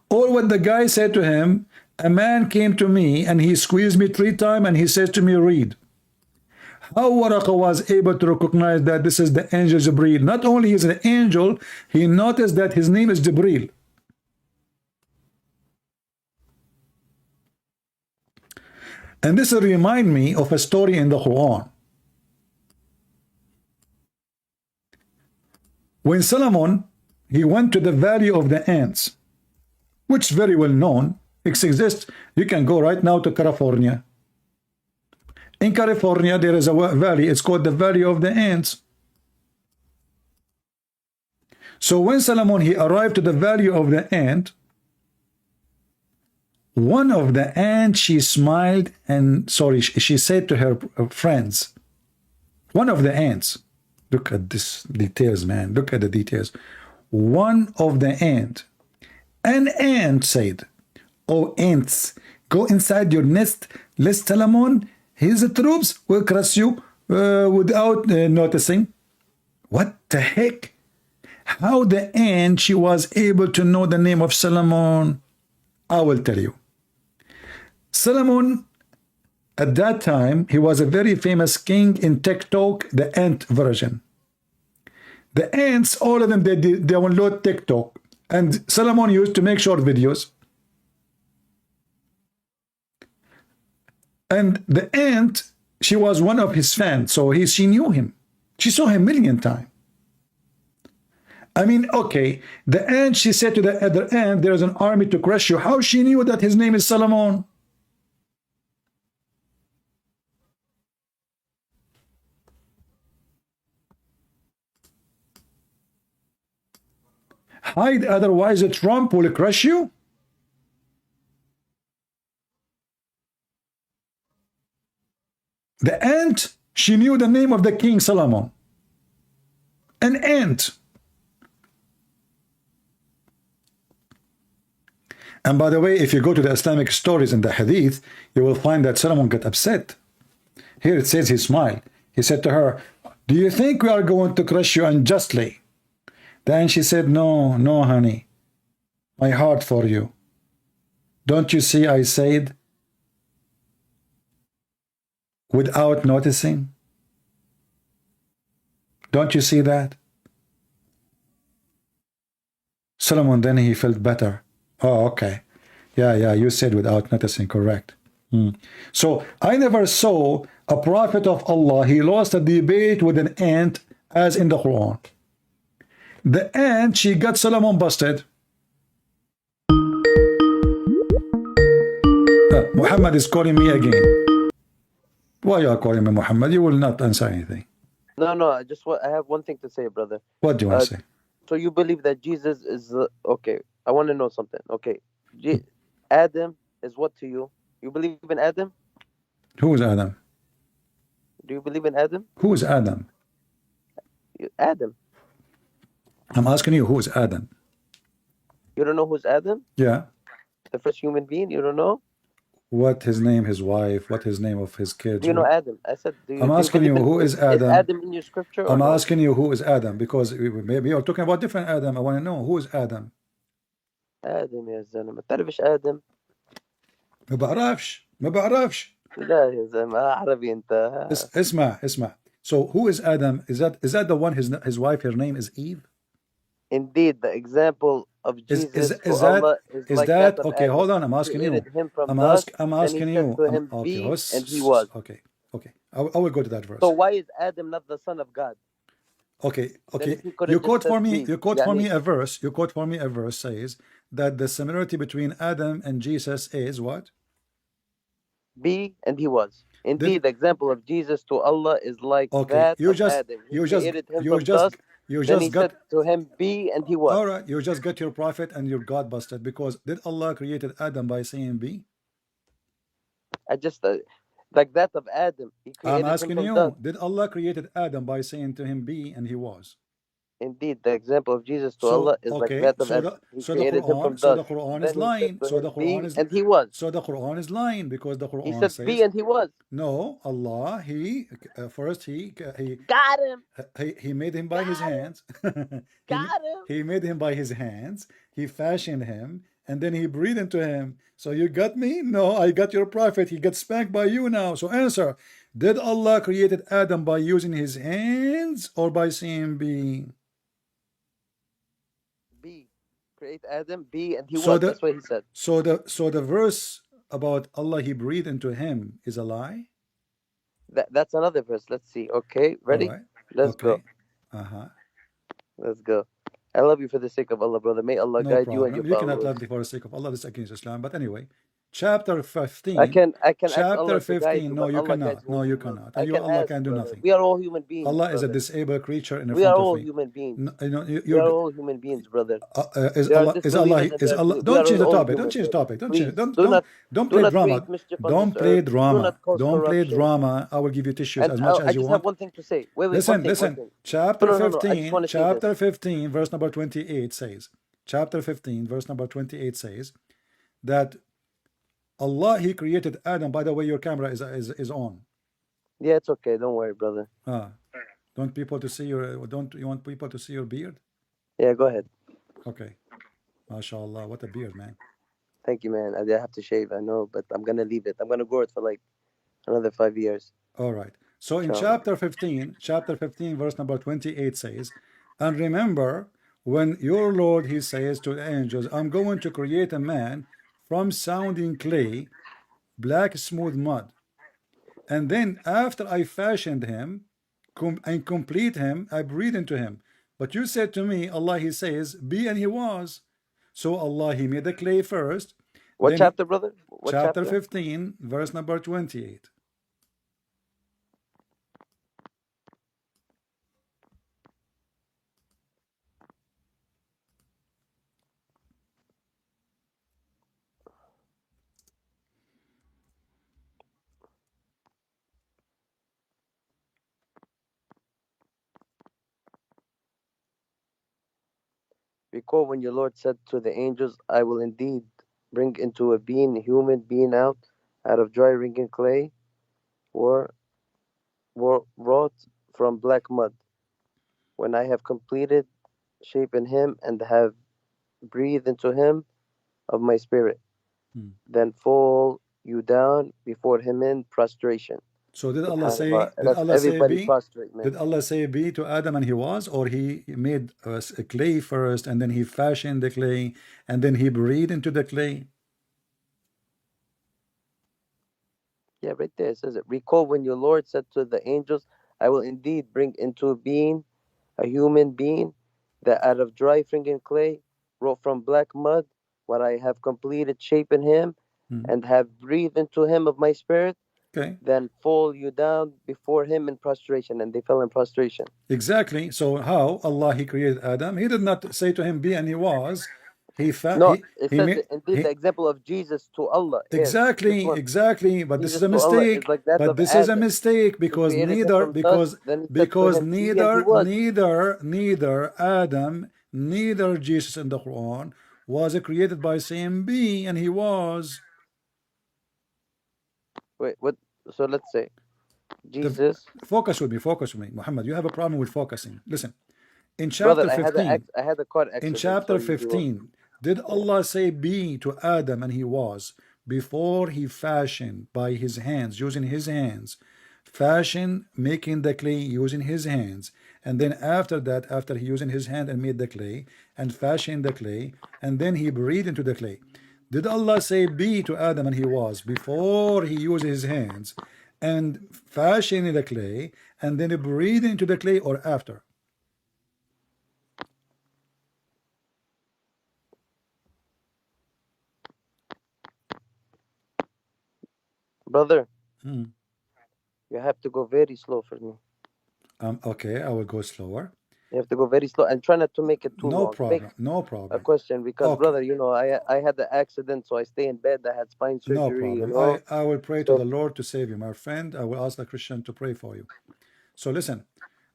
Speaker 1: Or what the guy said to him, a man came to me and he squeezed me 3 times and he says to me, read. How Waraqa was able to recognize that this is the angel Jibreel? Not only is an angel, he noticed that his name is Jibreel. And this reminds me of a story in the Quran. When Solomon, he went to the valley of the ants, which is very well known. It exists. You can go right now to California. In California, there is a valley. It's called the Valley of the Ants. So when Solomon, he arrived to the Valley of the Ant, one of the ants, she smiled and, sorry, she said to her friends, one of the ants, look at this details, man. Look at the details. One of the ant, an ant said, oh ants, go inside your nest, lest Solomon, his troops will crush you without noticing. What the heck? How the ant, she was able to know the name of Solomon? I will tell you. Solomon, at that time, he was a very famous king in TikTok, the ant version. The ants, all of them, they download TikTok. And Solomon used to make short videos. And the ant, she was one of his fans, so she knew him. She saw him 1,000,000 times. I mean, okay, the ant, she said to the other ant, there's an army to crush you. How she knew that his name is Solomon? Hide, otherwise Trump will crush you. The ant, she knew the name of the King Solomon. An ant. And by the way, if you go to the Islamic stories in the hadith, you will find that Solomon got upset. Here it says he smiled. He said to her, do you think we are going to crush you unjustly? Then she said, no, no, honey. My heart for you. Don't you see I said without noticing? Don't you see that? Solomon, then he felt better. Oh, okay. Yeah, you said without noticing, correct. So I never saw a prophet of Allah, he lost a debate with an ant as in the Quran. The ant, she got Solomon busted. Muhammad is calling me again. Why you are calling me, Muhammad? You will not answer anything.
Speaker 4: No, I have one thing to say, brother.
Speaker 1: What do you want to say?
Speaker 4: So you believe that Jesus is okay? I want to know something. Okay, Adam is what to you? You believe in Adam?
Speaker 1: Who is Adam?
Speaker 4: Do you believe in Adam?
Speaker 1: Who is Adam?
Speaker 4: Adam.
Speaker 1: I'm asking you, who is Adam?
Speaker 4: You don't know who's Adam?
Speaker 1: Yeah.
Speaker 4: The first human being? You don't know?
Speaker 1: What his name, his wife, what his name of his kids?
Speaker 4: Do you know Adam? I said,
Speaker 1: I'm asking you, who is Adam?
Speaker 4: Is Adam in your scripture?
Speaker 1: I'm asking you, who is Adam? Because maybe you're talking about different Adam. I want to know, who is Adam?
Speaker 4: آدم يا زلمة ما تعرفش آدم؟
Speaker 1: ما بعرفش.
Speaker 4: لا يا زلمة عربي أنت.
Speaker 1: اسمع. So who is Adam? Is that the one, his wife, her name is Eve?
Speaker 4: Indeed, the example of Jesus
Speaker 1: is
Speaker 4: Allah is like that of
Speaker 1: okay,
Speaker 4: Adam.
Speaker 1: hold on, I'm asking you. I'm asking you.
Speaker 4: Okay, and he was.
Speaker 1: Okay. I will go to that verse.
Speaker 4: So why is Adam not the son of God?
Speaker 1: Okay. You quote for me a verse. You quote for me a verse says that the similarity between Adam and Jesus is what?
Speaker 4: Be and he was. Indeed, the example of Jesus to Allah is like that of Adam. He created him from dust. Then he said to him, be, and he was.
Speaker 1: All right, you just got your prophet and your God busted, because did Allah created Adam by saying be?
Speaker 4: I just like that of Adam. He created
Speaker 1: I'm asking
Speaker 4: him from
Speaker 1: you,
Speaker 4: dust.
Speaker 1: did Allah created Adam by saying to him be, and he was?
Speaker 4: Indeed, the example of Jesus to Allah is like that of Adam. He created him from dust.
Speaker 1: So the Quran is lying. So the Quran is,
Speaker 4: and he was.
Speaker 1: So the Quran is lying, because the Quran
Speaker 4: He said
Speaker 1: says,
Speaker 4: be and he was.
Speaker 1: No, Allah, he first he
Speaker 4: got him.
Speaker 1: He made him by his hands.
Speaker 4: Got him.
Speaker 1: He made him by his hands. He fashioned him, and then he breathed into him. So you got me? No, I got your prophet. He got spanked by you now. So answer: did Allah created Adam by using his hands or by saying be?
Speaker 4: Be. Create Adam, be, and he was. That's what he said.
Speaker 1: So the verse about Allah, he breathed into him, is a lie?
Speaker 4: That's another verse. Let's see. Okay, ready?
Speaker 1: Right.
Speaker 4: Let's go. Let's go. I love you for the sake of Allah, brother. May Allah guide you and your followers.
Speaker 1: You cannot love me for the sake of Allah. This is against Islam. But anyway, chapter 15.
Speaker 4: I can
Speaker 1: chapter 15. No, you cannot. No, you cannot. And Allah can do nothing.
Speaker 4: We are all human beings.
Speaker 1: Allah is a disabled creature in front of me.
Speaker 4: We are all human beings. We are all human beings, brother.
Speaker 1: Is Allah? Don't change the topic. Don't change the topic. Don't play drama. Don't play drama. Don't play drama. I will give you tissues as much as you want.
Speaker 4: I just have one thing to say.
Speaker 1: Listen. Chapter 15. Chapter 15, verse number 28 says. Chapter 15, verse number 28 says that Allah, he created Adam. By the way, your camera is on.
Speaker 4: Yeah, it's okay. Don't worry, brother.
Speaker 1: Don't people to see your? Don't you want people to see your beard?
Speaker 4: Yeah, go ahead.
Speaker 1: Okay. MashaAllah, what a beard, man.
Speaker 4: Thank you, man. I have to shave, I know, but I'm gonna leave it. I'm gonna grow it for like another 5 years.
Speaker 1: All right. So in chapter 15, verse number 28 says, and remember when your Lord, he says to the angels, I'm going to create a man from sounding clay, black smooth mud. And then after I fashioned him and complete him, I breathed into him. But you said to me, Allah, he says, be, and he was. So Allah, he made the clay first.
Speaker 4: What chapter, brother? What
Speaker 1: chapter 15, verse number 28.
Speaker 4: Recall when your Lord said to the angels, I will indeed bring into a being, a human being out of dry wrinkled clay, or wrought from black mud. When I have completed shaping him and have breathed into him of my spirit, then fall you down before him in prostration.
Speaker 1: So did Allah
Speaker 4: SubhanAllah.
Speaker 1: say, did
Speaker 4: That's
Speaker 1: Allah say
Speaker 4: everybody
Speaker 1: be?
Speaker 4: prostrate, man.
Speaker 1: Did Allah say be to Adam and he was, or he made a clay first and then he fashioned the clay and then he breathed into the clay?
Speaker 4: Yeah, right there it says it. Recall when your Lord said to the angels, I will indeed bring into being a human being that out of dry fingered clay, wrought from black mud, when I have completed shaping him and have breathed into him of my spirit,
Speaker 1: Okay.
Speaker 4: then fall you down before him in prostration. And they fell in prostration.
Speaker 1: Exactly. So how Allah he created Adam? He did not say to him be and he was.
Speaker 4: No, it
Speaker 1: He
Speaker 4: says
Speaker 1: made
Speaker 4: indeed the example of Jesus to Allah here. This
Speaker 1: exactly,
Speaker 4: one,
Speaker 1: exactly. But this is
Speaker 4: Jesus
Speaker 1: a
Speaker 4: to Allah is
Speaker 1: mistake.
Speaker 4: like that
Speaker 1: But
Speaker 4: of
Speaker 1: this is a
Speaker 4: Adam.
Speaker 1: mistake
Speaker 4: He
Speaker 1: because
Speaker 4: created him
Speaker 1: neither
Speaker 4: from dust, then he said to him, be, and he was.
Speaker 1: neither Adam, neither Jesus in the Quran was created by saying be and he was.
Speaker 4: Wait, what? So let's say
Speaker 1: The
Speaker 4: Jesus.
Speaker 1: focus with me, Muhammad. You have a problem with focusing. Listen, in
Speaker 4: Brother,
Speaker 1: chapter 15.
Speaker 4: I had a car
Speaker 1: In
Speaker 4: accident, so
Speaker 1: chapter
Speaker 4: you do.
Speaker 1: 15, did Allah say be to Adam and he was before he fashioned by his hands, using his hands, fashion making the clay using his hands, and then after that, after he using his hand and made the clay and fashioned the clay, and then he breathed into the clay. Did Allah say be to Adam and he was before he used his hands and fashioned the clay and then he breathed into the clay, or after?
Speaker 4: Brother, you have to go very slow for me.
Speaker 1: Okay, I will go slower.
Speaker 4: You have to go very slow and try not to make it too
Speaker 1: No
Speaker 4: long.
Speaker 1: problem.
Speaker 4: Make
Speaker 1: No
Speaker 4: a
Speaker 1: problem.
Speaker 4: question because,
Speaker 1: Okay.
Speaker 4: brother, you know, I had the accident, so I stay in bed. I had spine
Speaker 1: No
Speaker 4: surgery, you
Speaker 1: problem.
Speaker 4: know.
Speaker 1: I will pray to
Speaker 4: So
Speaker 1: the Lord to save you, my friend. I will ask the Christian to pray for you. So listen,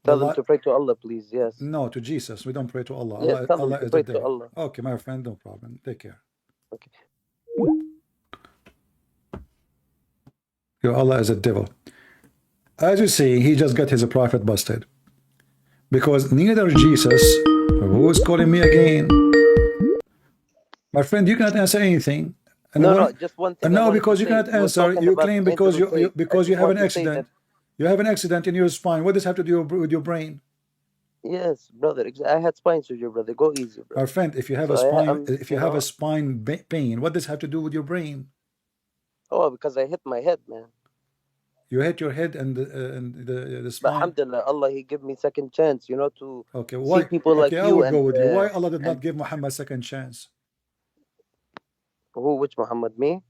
Speaker 4: tell them to pray to Allah, please. Yes.
Speaker 1: no, to Jesus. We don't pray to Allah.
Speaker 4: Yes, tell them
Speaker 1: Allah
Speaker 4: to
Speaker 1: is
Speaker 4: pray
Speaker 1: a
Speaker 4: to
Speaker 1: there.
Speaker 4: Allah.
Speaker 1: Okay, my friend, no problem. Take care.
Speaker 4: Okay.
Speaker 1: Your Allah is a devil. As you see, he just got his prophet busted. Because neither Jesus, who is calling me again? My friend, you cannot answer anything. And
Speaker 4: No, just one thing
Speaker 1: and
Speaker 4: I
Speaker 1: now
Speaker 4: wanted to
Speaker 1: because you
Speaker 4: say.
Speaker 1: cannot
Speaker 4: You were
Speaker 1: answer,
Speaker 4: talking
Speaker 1: you
Speaker 4: about
Speaker 1: claim
Speaker 4: Andrew Tate. I
Speaker 1: because you
Speaker 4: just
Speaker 1: have an
Speaker 4: want to say that.
Speaker 1: accident. You have an accident in your spine. What does this have to do with your brain?
Speaker 4: Yes, brother. I had spine surgery, brother. Go easy, brother.
Speaker 1: My friend, if you have
Speaker 4: So
Speaker 1: a spine,
Speaker 4: I'm,
Speaker 1: if you have a spine pain, what does this have to do with your brain?
Speaker 4: Oh, because I hit my head, man.
Speaker 1: You hit your head and the
Speaker 4: But
Speaker 1: spine.
Speaker 4: alhamdulillah, Allah, He give me second chance, you know, to
Speaker 1: Okay,
Speaker 4: see
Speaker 1: why?
Speaker 4: people like
Speaker 1: Okay, I
Speaker 4: you
Speaker 1: will go with you. Why
Speaker 4: and
Speaker 1: Allah did not give Muhammad a second chance?
Speaker 4: who? Which Muhammad? Me?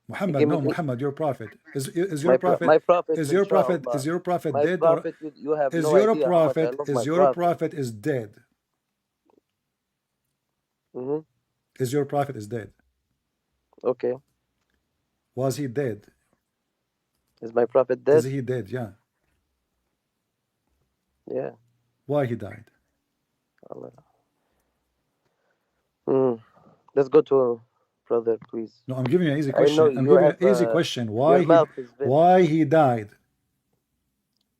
Speaker 1: Muhammad, no, Muhammad, your prophet. Is your
Speaker 4: my
Speaker 1: prophet?
Speaker 4: my prophet,
Speaker 1: Is your prophet?
Speaker 4: inshallah.
Speaker 1: Is your prophet
Speaker 4: My
Speaker 1: dead, or
Speaker 4: prophet, you have
Speaker 1: is
Speaker 4: no
Speaker 1: your
Speaker 4: idea how much I
Speaker 1: prophet?
Speaker 4: love
Speaker 1: Is
Speaker 4: my
Speaker 1: your
Speaker 4: prophet.
Speaker 1: prophet is dead? Is your prophet is dead?
Speaker 4: Okay.
Speaker 1: Was he dead?
Speaker 4: Is my prophet dead?
Speaker 1: Is he dead? Yeah.
Speaker 4: Yeah.
Speaker 1: Why he died?
Speaker 4: Allah. Let's go to brother, please.
Speaker 1: No, I'm giving you an easy
Speaker 4: I know
Speaker 1: question. I'm
Speaker 4: you
Speaker 1: giving you
Speaker 4: have
Speaker 1: an easy question.
Speaker 4: your mouth is very,
Speaker 1: Why he died?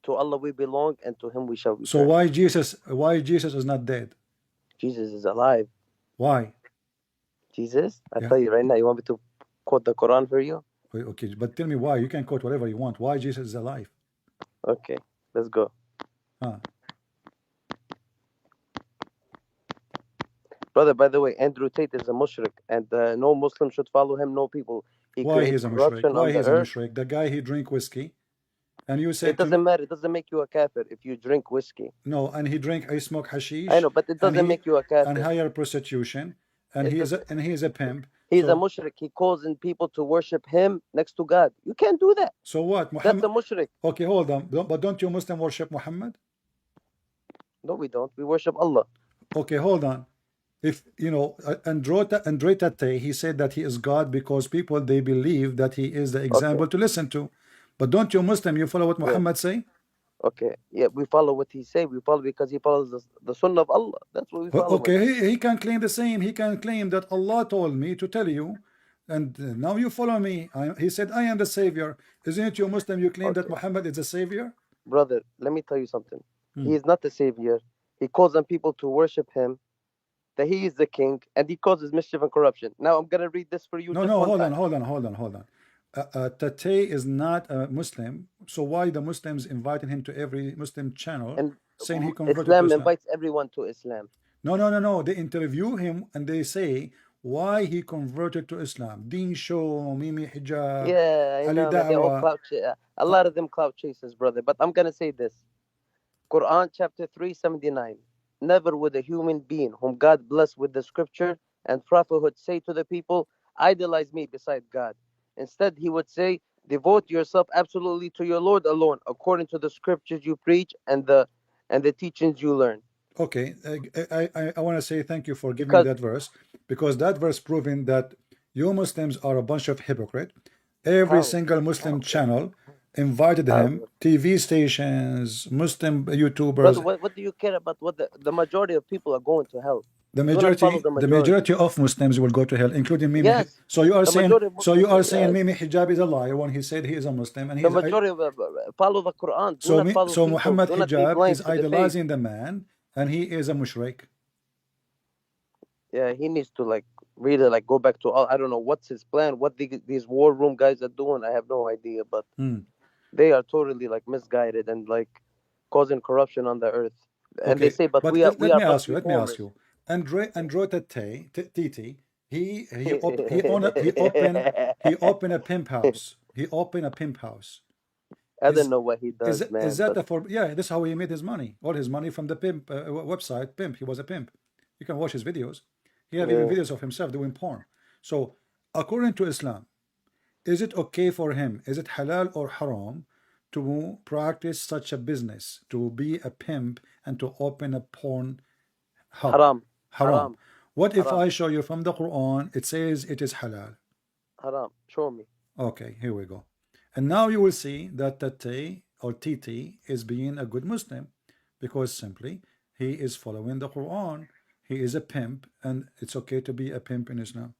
Speaker 4: to Allah we belong and to Him we shall return.
Speaker 1: So why Jesus is not dead?
Speaker 4: Jesus is alive.
Speaker 1: Why?
Speaker 4: Jesus? I tell you right now, you want me to quote the Quran for you?
Speaker 1: Okay, but tell me why. You can quote whatever you want. Why Jesus is alive?
Speaker 4: Okay, let's go. Brother, by the way, Andrew Tate is a mushrik, and no Muslim should follow him, no people.
Speaker 1: Why he's a mushrik? Why he's a mushrik? The guy, he drink whiskey. And you said
Speaker 4: it doesn't matter. It doesn't make you a kafir if you drink whiskey.
Speaker 1: No, and he smoke hashish.
Speaker 4: I know, but it doesn't make you a kafir.
Speaker 1: And hire prostitution. And he is a pimp.
Speaker 4: He's a mushrik. He calls in people to worship him next to God. You can't do that.
Speaker 1: So what? Muhammad,
Speaker 4: that's a mushrik.
Speaker 1: Okay, hold on. But don't you Muslim worship Muhammad?
Speaker 4: No, we don't. We worship Allah.
Speaker 1: Okay, hold on. If you know Andre Tate, he said that he is God because people, they believe that he is the example to listen to. But don't you Muslim, you follow what Muhammad say?
Speaker 4: Okay, yeah, we follow what he say. We follow because he follows the Sunnah of Allah. That's what we follow him.
Speaker 1: Okay, he can claim the same. He can claim that Allah told me to tell you, and now you follow me. He said, I am the savior. Isn't it you Muslim? You claim that
Speaker 4: Okay,
Speaker 1: Muhammad is the savior?
Speaker 4: brother, let me tell you something.
Speaker 1: Hmm.
Speaker 4: He is not the savior. He calls on people to worship him, that he is the king, and he causes mischief and corruption. Now I'm gonna read this for you
Speaker 1: No,
Speaker 4: just
Speaker 1: no,
Speaker 4: one
Speaker 1: hold on,
Speaker 4: time.
Speaker 1: hold on. Tate is not a Muslim, so why the Muslims inviting him to every Muslim channel
Speaker 4: And
Speaker 1: saying he converted to
Speaker 4: Islam
Speaker 1: Islam?
Speaker 4: invites everyone to Islam.
Speaker 1: No. They interview him and they say why he converted to Islam. Deen show, Mimi hijab,
Speaker 4: Yeah, I
Speaker 1: Ali
Speaker 4: know, man. They all
Speaker 1: da'wah.
Speaker 4: a lot of them clout chasers, brother. But I'm gonna say this. Quran chapter 379. Never would a human being whom God blessed with the scripture and prophethood say to the people, idolize me beside God. Instead, he would say, devote yourself absolutely to your Lord alone, according to the scriptures you preach and the teachings you learn.
Speaker 1: Okay, I want to say thank you for giving me
Speaker 4: Because
Speaker 1: that verse, because that verse proving that you Muslims are a bunch of hypocrite. Every
Speaker 4: how?
Speaker 1: single Muslim channel invited
Speaker 4: How?
Speaker 1: him, TV stations, Muslim
Speaker 4: Brother,
Speaker 1: YouTubers.
Speaker 4: what do you care about what the majority of people are going to hell?
Speaker 1: The
Speaker 4: Do not follow
Speaker 1: majority,
Speaker 4: the
Speaker 1: the
Speaker 4: majority.
Speaker 1: majority of Muslims will go to hell, including Mimi.
Speaker 4: Yes,
Speaker 1: So you are
Speaker 4: the
Speaker 1: saying,
Speaker 4: majority of Muslims, yes.
Speaker 1: Mimi hijab is a liar when he said he is a Muslim, and
Speaker 4: The
Speaker 1: he's
Speaker 4: majority of follow the Quran. Do not follow
Speaker 1: so
Speaker 4: people.
Speaker 1: Muhammad
Speaker 4: Do not be
Speaker 1: hijab
Speaker 4: blind
Speaker 1: is
Speaker 4: to the faith.
Speaker 1: idolizing the man, and he is a mushrik.
Speaker 4: Yeah, he needs to like really like go back to all. I don't know what's his plan. What these war room guys are doing, I have no idea. But
Speaker 1: Hmm.
Speaker 4: they are totally like misguided and like causing corruption on the earth. And they
Speaker 1: Okay,
Speaker 4: say, but
Speaker 1: but
Speaker 4: we
Speaker 1: let
Speaker 4: are
Speaker 1: me
Speaker 4: but
Speaker 1: ask you. Let me ask
Speaker 4: reformers.
Speaker 1: you. Android Titi, he opened a pimp house. He opened a pimp house.
Speaker 4: I don't
Speaker 1: Is
Speaker 4: know what he does,
Speaker 1: is
Speaker 4: man.
Speaker 1: that
Speaker 4: But
Speaker 1: the for? Yeah, this is how he made his money. All his money from the pimp website. Pimp. He was a pimp. You can watch his videos. He have even
Speaker 4: yeah,
Speaker 1: videos of himself doing porn. So according to Islam, is it okay for him? Is it halal or haram to practice such a business, to be a pimp and to open a porn hub?
Speaker 4: haram,
Speaker 1: Haram.
Speaker 4: haram,
Speaker 1: What if
Speaker 4: haram,
Speaker 1: I show you from the Quran, it says it is halal?
Speaker 4: haram. Show me.
Speaker 1: Okay, here we go. And now you will see that Tate or TT is being a good Muslim because simply he is following the Quran. He is a pimp, and it's okay to be a pimp in Islam.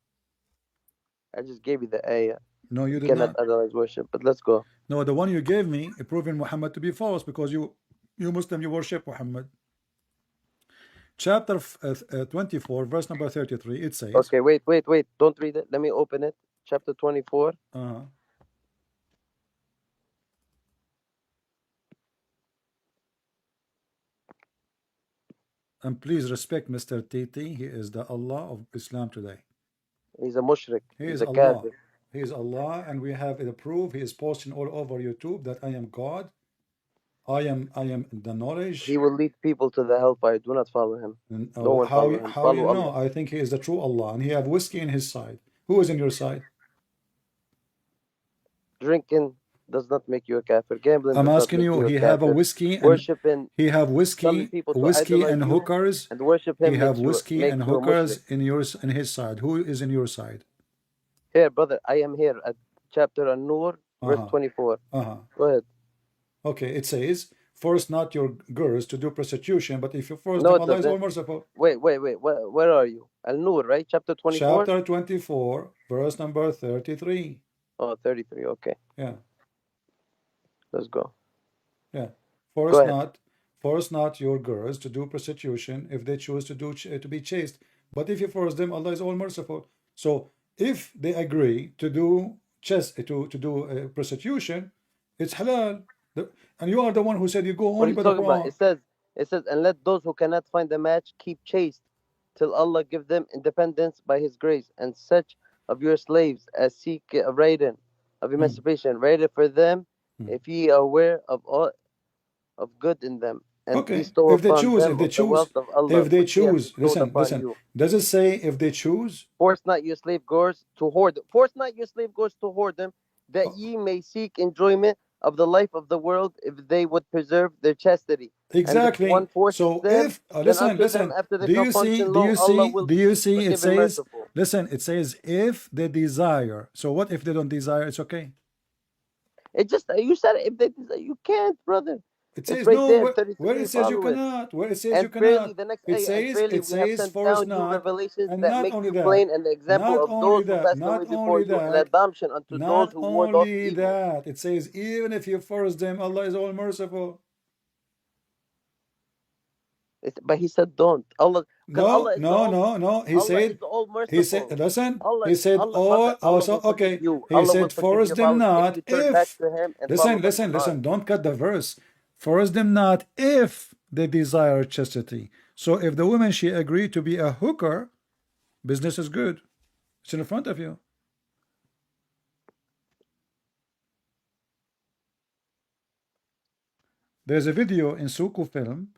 Speaker 4: I just gave you the ayah.
Speaker 1: No, you
Speaker 4: You
Speaker 1: did
Speaker 4: cannot
Speaker 1: not.
Speaker 4: idolize worship. But let's go.
Speaker 1: No, the one you gave me proving Muhammad to be false because you Muslim, you worship Muhammad. Chapter 24, verse number 33, it says,
Speaker 4: Okay, wait. Don't read it. Let me open it. Chapter 24.
Speaker 1: uh, and please respect Mr. TT. He is the Allah of Islam today.
Speaker 4: He's a mushrik.
Speaker 1: He
Speaker 4: He's
Speaker 1: is
Speaker 4: a
Speaker 1: Allah.
Speaker 4: kafir.
Speaker 1: He is Allah, and we have the proof. He is posting all over YouTube that I am God. I am the
Speaker 4: He
Speaker 1: knowledge.
Speaker 4: will lead people to the hellfire. Do not follow him.
Speaker 1: And,
Speaker 4: No one follow him.
Speaker 1: how you
Speaker 4: Follow
Speaker 1: know?
Speaker 4: Allah.
Speaker 1: I think he is the true Allah, and he have whiskey in his side. Who is in your side?
Speaker 4: Drinking does not make you a kafir. Gambling
Speaker 1: I'm
Speaker 4: does not
Speaker 1: asking
Speaker 4: make
Speaker 1: you.
Speaker 4: you a
Speaker 1: He have a
Speaker 4: kafir.
Speaker 1: whiskey and
Speaker 4: Worshiping,
Speaker 1: he have
Speaker 4: telling
Speaker 1: whiskey,
Speaker 4: people to
Speaker 1: whiskey
Speaker 4: idolize
Speaker 1: and
Speaker 4: you
Speaker 1: hookers.
Speaker 4: and worship
Speaker 1: He
Speaker 4: him
Speaker 1: have whiskey and
Speaker 4: makes you a mushrik.
Speaker 1: hookers in his side. Who is in your side?
Speaker 4: Here, brother, I am here at chapter An-Nur, verse
Speaker 1: Uh-huh.
Speaker 4: 24.
Speaker 1: Uh-huh.
Speaker 4: Go ahead.
Speaker 1: Okay, it says, force not your girls to do prostitution, but if you force
Speaker 4: No,
Speaker 1: them,
Speaker 4: it
Speaker 1: Allah is all
Speaker 4: doesn't.
Speaker 1: merciful.
Speaker 4: Wait. Where are you? Al-Nur, right? Chapter 24?
Speaker 1: Chapter 24, verse number 33.
Speaker 4: Oh, 33. Okay,
Speaker 1: Yeah,
Speaker 4: let's go.
Speaker 1: yeah.
Speaker 4: Go ahead.
Speaker 1: Force not your girls to do prostitution if they choose to be chaste. But if you force them, Allah is all merciful. So if they agree to do prostitution, it's halal. And you are the one who said you go
Speaker 4: What are
Speaker 1: only
Speaker 4: you
Speaker 1: by the
Speaker 4: talking about?
Speaker 1: Quran.
Speaker 4: It says, and let those who cannot find a match keep chaste till Allah give them independence by His grace, and such of your slaves as seek a raiden of emancipation, raiden for them, if ye are aware of all of good in them, and
Speaker 1: Okay,
Speaker 4: bestow upon them of the wealth of Allah which He has bestowed upon
Speaker 1: listen.
Speaker 4: you.
Speaker 1: Does it say if they choose?
Speaker 4: Force not your slave girls to hoard them. Force not your slave girls to hoard them, that
Speaker 1: Oh,
Speaker 4: ye may seek enjoyment of the life of the world, if they would preserve their chastity. And if one
Speaker 1: exactly.
Speaker 4: forces
Speaker 1: So
Speaker 4: them,
Speaker 1: if
Speaker 4: then unto them after the compulsion law, Allah will be
Speaker 1: it
Speaker 4: forgiving,
Speaker 1: says,
Speaker 4: merciful.
Speaker 1: listen, it says if they desire. So what if they don't desire? It's okay.
Speaker 4: It just you said it, if they desire, you can't, brother.
Speaker 1: It
Speaker 4: It's
Speaker 1: says
Speaker 4: right
Speaker 1: no.
Speaker 4: there,
Speaker 1: Where
Speaker 4: 33,
Speaker 1: it says you
Speaker 4: follow it.
Speaker 1: cannot. Where it says you
Speaker 4: And verily,
Speaker 1: cannot.
Speaker 4: the next
Speaker 1: It
Speaker 4: ayah, and
Speaker 1: says
Speaker 4: verily
Speaker 1: it
Speaker 4: we have
Speaker 1: says
Speaker 4: sent
Speaker 1: first
Speaker 4: down you
Speaker 1: not,
Speaker 4: revelations
Speaker 1: and
Speaker 4: that
Speaker 1: not
Speaker 4: make
Speaker 1: only
Speaker 4: you
Speaker 1: that,
Speaker 4: plain, and the example
Speaker 1: not
Speaker 4: of
Speaker 1: only
Speaker 4: those who
Speaker 1: that,
Speaker 4: passed away
Speaker 1: not
Speaker 4: before
Speaker 1: only
Speaker 4: you, and
Speaker 1: that,
Speaker 4: adoption unto those
Speaker 1: not
Speaker 4: who ward off
Speaker 1: only
Speaker 4: evil.
Speaker 1: that. It says even if you force them, Allah is all merciful.
Speaker 4: But he said don't. Allah, because
Speaker 1: No,
Speaker 4: Allah is the
Speaker 1: no,
Speaker 4: all,
Speaker 1: no, no.
Speaker 4: Allah is the all
Speaker 1: He said,
Speaker 4: merciful.
Speaker 1: listen,
Speaker 4: Allah,
Speaker 1: he said,
Speaker 4: Allah,
Speaker 1: oh,
Speaker 4: brother, Allah
Speaker 1: also,
Speaker 4: will forgive
Speaker 1: okay.
Speaker 4: you.
Speaker 1: He
Speaker 4: Allah will
Speaker 1: said,
Speaker 4: forgive
Speaker 1: force
Speaker 4: you
Speaker 1: them
Speaker 4: if
Speaker 1: not
Speaker 4: you turn back
Speaker 1: if,
Speaker 4: to Him and follow
Speaker 1: listen,
Speaker 4: the
Speaker 1: listen,
Speaker 4: Quran.
Speaker 1: listen, don't cut the verse. Force them not if they desire chastity. So if the woman, she agreed to be a hooker, business is good. It's in front of you. There's a video in Suku film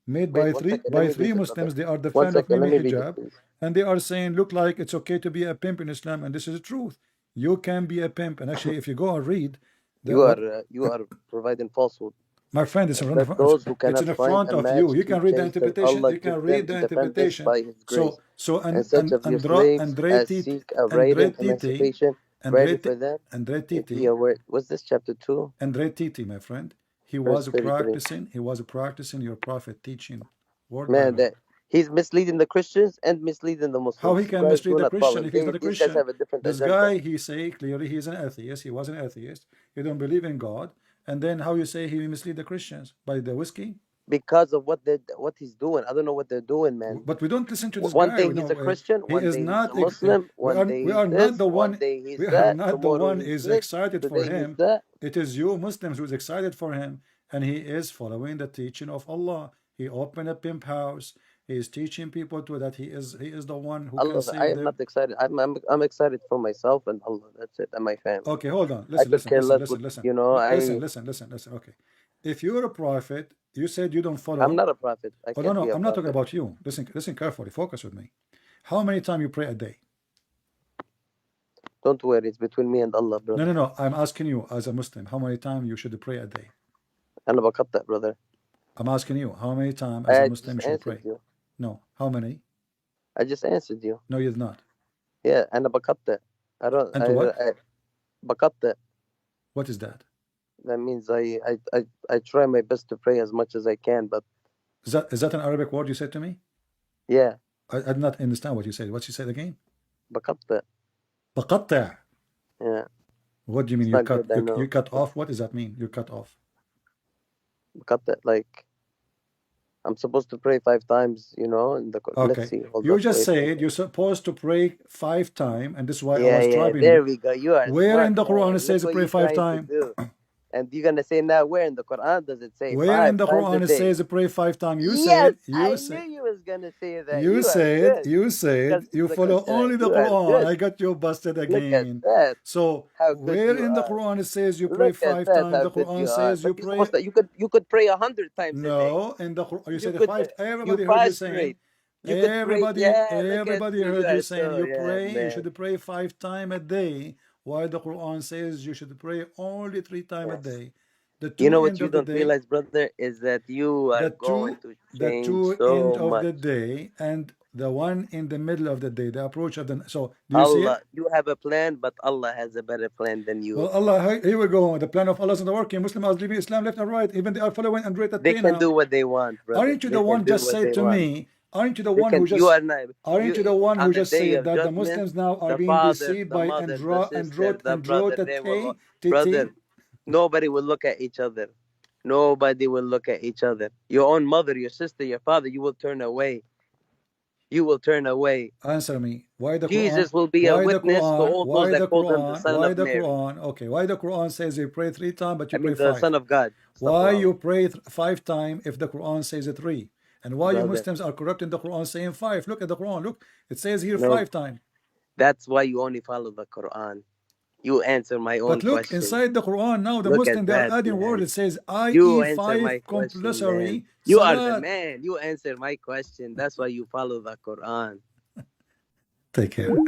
Speaker 1: made
Speaker 4: Wait,
Speaker 1: by
Speaker 4: one second. Let me
Speaker 1: three
Speaker 4: read it, brother.
Speaker 1: Muslims. They are the
Speaker 4: One
Speaker 1: fan of
Speaker 4: second. Let
Speaker 1: Mimi
Speaker 4: me read it,
Speaker 1: hijab,
Speaker 4: please.
Speaker 1: and they are saying, look, like it's okay to be a pimp in Islam, and this is the truth. You can be a pimp, and actually, if you go and read
Speaker 4: You
Speaker 1: what
Speaker 4: are providing falsehood.
Speaker 1: my friend is in front
Speaker 4: Let
Speaker 1: of,
Speaker 4: those who
Speaker 1: it's
Speaker 4: cannot
Speaker 1: in the
Speaker 4: find
Speaker 1: front
Speaker 4: a
Speaker 1: of you.
Speaker 4: match
Speaker 1: You can
Speaker 4: keep
Speaker 1: read the
Speaker 4: chasing.
Speaker 1: interpretation.
Speaker 4: Allah
Speaker 1: You can
Speaker 4: give
Speaker 1: read
Speaker 4: them
Speaker 1: the
Speaker 4: independence
Speaker 1: interpretation.
Speaker 4: by His grace.
Speaker 1: And
Speaker 4: And such of your slaves
Speaker 1: Andre
Speaker 4: as
Speaker 1: Titi,
Speaker 4: seek a
Speaker 1: Andre
Speaker 4: writing
Speaker 1: Titi,
Speaker 4: emancipation ready for them,
Speaker 1: Andre
Speaker 4: if he
Speaker 1: Titi,
Speaker 4: aware. What's this, chapter 2,
Speaker 1: Andre Titi, my friend. He
Speaker 4: verse
Speaker 1: was
Speaker 4: 33?
Speaker 1: practicing. He was practicing your prophet teaching, word by
Speaker 4: Man,
Speaker 1: word.
Speaker 4: that he's misleading the Christians and misleading the
Speaker 1: How
Speaker 4: Muslims.
Speaker 1: he
Speaker 4: You
Speaker 1: can
Speaker 4: guys
Speaker 1: mislead
Speaker 4: do
Speaker 1: a
Speaker 4: not follow
Speaker 1: Christian
Speaker 4: him.
Speaker 1: if he's not a
Speaker 4: These guys
Speaker 1: Christian?
Speaker 4: have a different
Speaker 1: This
Speaker 4: agenda.
Speaker 1: guy, he say clearly he's an atheist. He was an atheist. He don't believe in God. And then how you say he mislead the Christians? By the whiskey?
Speaker 4: Because of what he's doing. I don't know what they're doing, man.
Speaker 1: But we don't listen to this
Speaker 4: One
Speaker 1: guy.
Speaker 4: day
Speaker 1: We
Speaker 4: he's
Speaker 1: know
Speaker 4: a Christian,
Speaker 1: he
Speaker 4: one
Speaker 1: is
Speaker 4: day he's
Speaker 1: not.
Speaker 4: a Muslim, one
Speaker 1: We
Speaker 4: day he's
Speaker 1: are not
Speaker 4: this,
Speaker 1: the
Speaker 4: one
Speaker 1: one.
Speaker 4: day he's
Speaker 1: We are
Speaker 4: that,
Speaker 1: not the
Speaker 4: tomorrow
Speaker 1: one
Speaker 4: he's
Speaker 1: is
Speaker 4: this,
Speaker 1: excited for
Speaker 4: today he's
Speaker 1: him.
Speaker 4: that.
Speaker 1: It is you Muslims who is excited for him, and he is following the teaching of Allah. He opened a pimp house. He is teaching people to that he is the one who can
Speaker 4: Allah, I
Speaker 1: save
Speaker 4: am
Speaker 1: them.
Speaker 4: not excited. I'm excited for myself and Allah. That's it, and my family.
Speaker 1: Okay, hold on.
Speaker 4: I
Speaker 1: Listen,
Speaker 4: could
Speaker 1: listen,
Speaker 4: care
Speaker 1: listen,
Speaker 4: less
Speaker 1: listen,
Speaker 4: what
Speaker 1: listen.
Speaker 4: you know.
Speaker 1: Listen. Okay. If you're a prophet, you said you don't
Speaker 4: I'm
Speaker 1: follow.
Speaker 4: not a prophet. I
Speaker 1: Oh, no,
Speaker 4: can't be
Speaker 1: no,
Speaker 4: a
Speaker 1: I'm not talking
Speaker 4: prophet.
Speaker 1: about you. Listen carefully. Focus with me. How many times you pray a day?
Speaker 4: Don't worry, it's between me and Allah,
Speaker 1: No,
Speaker 4: brother.
Speaker 1: no, no. I'm asking you as a Muslim, how many times you should pray a day?
Speaker 4: أنا بقطع, brother.
Speaker 1: I'm asking you, how many times as a
Speaker 4: I
Speaker 1: Muslim
Speaker 4: just
Speaker 1: you should
Speaker 4: answered
Speaker 1: pray?
Speaker 4: you.
Speaker 1: No. How many?
Speaker 4: I just answered you.
Speaker 1: No, you did not.
Speaker 4: Yeah, أنا بقطع. I don't.
Speaker 1: And to what?
Speaker 4: بقطع.
Speaker 1: What is that?
Speaker 4: That means I try my best to pray as much as I can, but
Speaker 1: Is that an Arabic word you said to me?
Speaker 4: yeah,
Speaker 1: I did not understand what you said. What you said again?
Speaker 4: بقطع.
Speaker 1: بقطع.
Speaker 4: Yeah,
Speaker 1: What do you mean?
Speaker 4: it's
Speaker 1: You
Speaker 4: not
Speaker 1: cut
Speaker 4: good. I know.
Speaker 1: you cut off? What does that mean? You cut off.
Speaker 4: بقطع, like I'm supposed to pray 5 times, you know. In the
Speaker 1: Okay.
Speaker 4: let's see. Hold
Speaker 1: You
Speaker 4: up,
Speaker 1: just
Speaker 4: wait.
Speaker 1: said you're supposed to pray 5 times, and this is why I
Speaker 4: Yeah,
Speaker 1: was
Speaker 4: yeah.
Speaker 1: troubling
Speaker 4: There
Speaker 1: you.
Speaker 4: we go. You are
Speaker 1: Where
Speaker 4: smart,
Speaker 1: in the Quran
Speaker 4: man.
Speaker 1: it says
Speaker 4: Look
Speaker 1: to
Speaker 4: what
Speaker 1: pray
Speaker 4: you're
Speaker 1: 5
Speaker 4: trying to
Speaker 1: times?
Speaker 4: do. And you're gonna say now, where in the Quran does it say
Speaker 1: Where in
Speaker 4: 5
Speaker 1: the
Speaker 4: times a
Speaker 1: Quran it
Speaker 4: day?
Speaker 1: says to pray 5 times? You
Speaker 4: Yes,
Speaker 1: said,
Speaker 4: I
Speaker 1: you
Speaker 4: knew
Speaker 1: said,
Speaker 4: you was gonna say that.
Speaker 1: you
Speaker 4: You are
Speaker 1: said,
Speaker 4: good.
Speaker 1: you said, you follow only the
Speaker 4: You are
Speaker 1: Quran.
Speaker 4: good.
Speaker 1: I got you busted
Speaker 4: Look at
Speaker 1: again.
Speaker 4: that.
Speaker 1: So,
Speaker 4: How good
Speaker 1: where
Speaker 4: you
Speaker 1: in the
Speaker 4: are.
Speaker 1: Quran it says you pray
Speaker 4: Look at
Speaker 1: 5
Speaker 4: that.
Speaker 1: times?
Speaker 4: How
Speaker 1: The
Speaker 4: good
Speaker 1: Quran
Speaker 4: you are.
Speaker 1: says you
Speaker 4: But you're
Speaker 1: pray.
Speaker 4: supposed to. You could pray 100 times a day.
Speaker 1: No, in the Quran, you
Speaker 4: You
Speaker 1: said
Speaker 4: could.
Speaker 1: 5.
Speaker 4: You
Speaker 1: Everybody heard you saying.
Speaker 4: prostrate. You could pray. Yeah. Look at
Speaker 1: Everybody
Speaker 4: you. You
Speaker 1: heard you
Speaker 4: are
Speaker 1: saying
Speaker 4: so.
Speaker 1: you
Speaker 4: Yeah,
Speaker 1: pray. You
Speaker 4: man.
Speaker 1: should pray 5 times a day. While the Quran says you should pray only 3 times a
Speaker 4: Yes.
Speaker 1: day. The
Speaker 4: You
Speaker 1: two
Speaker 4: know what
Speaker 1: end
Speaker 4: you
Speaker 1: of the
Speaker 4: don't
Speaker 1: day.
Speaker 4: realize, brother, is that you are going to
Speaker 1: The
Speaker 4: change
Speaker 1: two end
Speaker 4: so
Speaker 1: of
Speaker 4: much.
Speaker 1: the day and the one in the middle of the day, the approach of the. So do you see
Speaker 4: Allah,
Speaker 1: it?
Speaker 4: you have a plan, but Allah has a better plan than you.
Speaker 1: Well, Allah, here we go. The plan of Allah is not working. Muslims are leaving Islam left and right. Even they are following Android at
Speaker 4: They
Speaker 1: Tay
Speaker 4: can do
Speaker 1: now.
Speaker 4: what they want, brother.
Speaker 1: Aren't you
Speaker 4: They
Speaker 1: the
Speaker 4: can
Speaker 1: one
Speaker 4: do
Speaker 1: just
Speaker 4: what
Speaker 1: said
Speaker 4: they
Speaker 1: to
Speaker 4: want.
Speaker 1: me? Aren't you the
Speaker 4: They
Speaker 1: one who
Speaker 4: can. You
Speaker 1: just?
Speaker 4: are not.
Speaker 1: Aren't you the one
Speaker 4: On
Speaker 1: who
Speaker 4: the
Speaker 1: just
Speaker 4: day
Speaker 1: said
Speaker 4: of
Speaker 1: that the
Speaker 4: judgment,
Speaker 1: Muslims now are
Speaker 4: the
Speaker 1: being
Speaker 4: father,
Speaker 1: deceived
Speaker 4: the
Speaker 1: by
Speaker 4: mother, the sister, the brother,
Speaker 1: Android at
Speaker 4: they will.
Speaker 1: Tay, TT?
Speaker 4: Brother, nobody will look at each other. Nobody will look at each other. Your own mother, your sister, your father, you will turn away. You will turn away.
Speaker 1: Answer me. Why the Quran?
Speaker 4: Jesus will be a
Speaker 1: Why the
Speaker 4: witness to
Speaker 1: Quran?
Speaker 4: all those
Speaker 1: Why
Speaker 4: that
Speaker 1: the
Speaker 4: call them the
Speaker 1: Quran?
Speaker 4: son
Speaker 1: Why
Speaker 4: of
Speaker 1: the
Speaker 4: Mary.
Speaker 1: Quran? Okay, why the Quran says you pray 3 times but
Speaker 4: I
Speaker 1: you
Speaker 4: mean,
Speaker 1: pray
Speaker 4: the
Speaker 1: 5?
Speaker 4: son of God.
Speaker 1: Why
Speaker 4: Astaghfirullah.
Speaker 1: you pray 5 times if the Quran says 3? And why you
Speaker 4: Brother,
Speaker 1: Muslims are corrupting the Quran saying 5? Look at the Quran. Look, it says here
Speaker 4: no,
Speaker 1: 5 times.
Speaker 4: that's why you only follow the Quran. You answer my own
Speaker 1: But look,
Speaker 4: question.
Speaker 1: inside the Quran now, the
Speaker 4: Look
Speaker 1: Muslim,
Speaker 4: at
Speaker 1: they are
Speaker 4: that,
Speaker 1: adding word.
Speaker 4: man.
Speaker 1: It says,
Speaker 4: You
Speaker 1: i.e.
Speaker 4: answer
Speaker 1: 5
Speaker 4: my question, man.
Speaker 1: compulsory
Speaker 4: You are the
Speaker 1: salat.
Speaker 4: man. You answer my question. That's why you follow the Quran.
Speaker 1: Take care.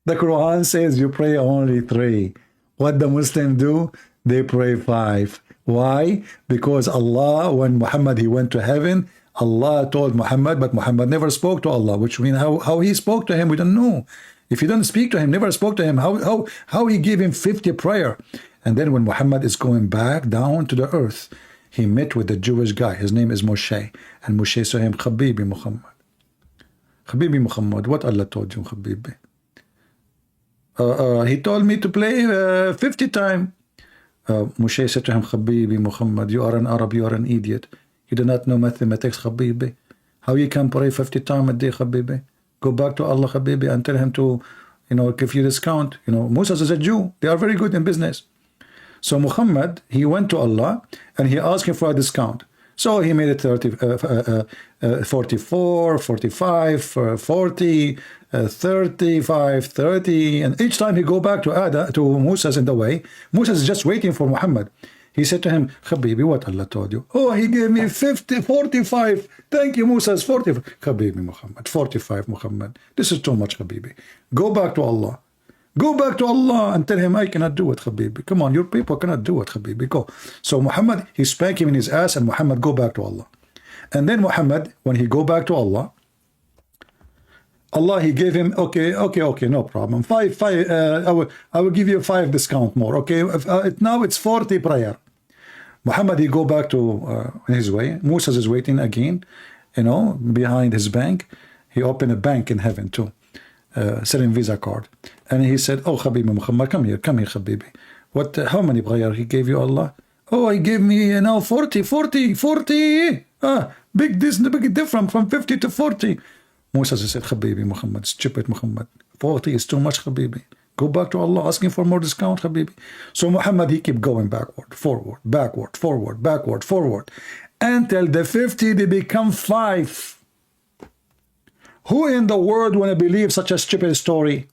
Speaker 1: The Quran says you pray only 3. What the Muslims do? They pray 5. Why? Because Allah, when Muhammad, he went to heaven, Allah told Muhammad, but Muhammad never spoke to Allah, which means how he spoke to him, we don't know. If he doesn't speak to him, never spoke to him, how he gave him 50 prayer? And then when Muhammad is going back down to the earth, he met with the Jewish guy. His name is Moshe. And Moshe saw him, Habibi Muhammad. Habibi Muhammad, what Allah told you, Habibi? He told me to play 50 times. Moshe said to him, Habibi Muhammad, you are an Arab, you are an idiot. You do not know mathematics, Habibi. How you can pray 50 times a day, Habibi? Go back to Allah, Habibi, and tell him to, give you discount. Moses is a Jew. They are very good in business. So Muhammad, he went to Allah and he asked him for a discount. So he made it 44, 45, 40, 35, 30. And each time he go back to Moses in the way, Moses is just waiting for Muhammad. He said to him, Habibi, what Allah told you? Oh, he gave me 50, 45. Thank you, Moses, 45. Habibi Muhammad, 45 Muhammad. This is too much, Habibi. Go back to Allah. Go back to Allah and tell him, I cannot do it, Habibi. Come on, your people cannot do it, Habibi. Go. So Muhammad, he spanked him in his ass, and Muhammad go back to Allah. And then Muhammad, when he go back to Allah, Allah, he gave him, okay, no problem. Five, I will give you 5 discount more. Okay, now it's 40 prayer. Muhammad, he go back to his way. Moses is waiting again, behind his bank. He opened a bank in heaven too, selling Visa card. And he said, oh, Habibi Muhammad, come here, Habibi. How many prayer he gave you, Allah? Oh, he gave me now 40. Big difference from 50 to 40. Moses said, Habibi Muhammad, stupid Muhammad. 40 is too much, Habibi. Go back to Allah, asking for more discount, Habibi. So Muhammad, he kept going backward, forward, until the 50, they become 5. Who in the world want to believe such a stupid story?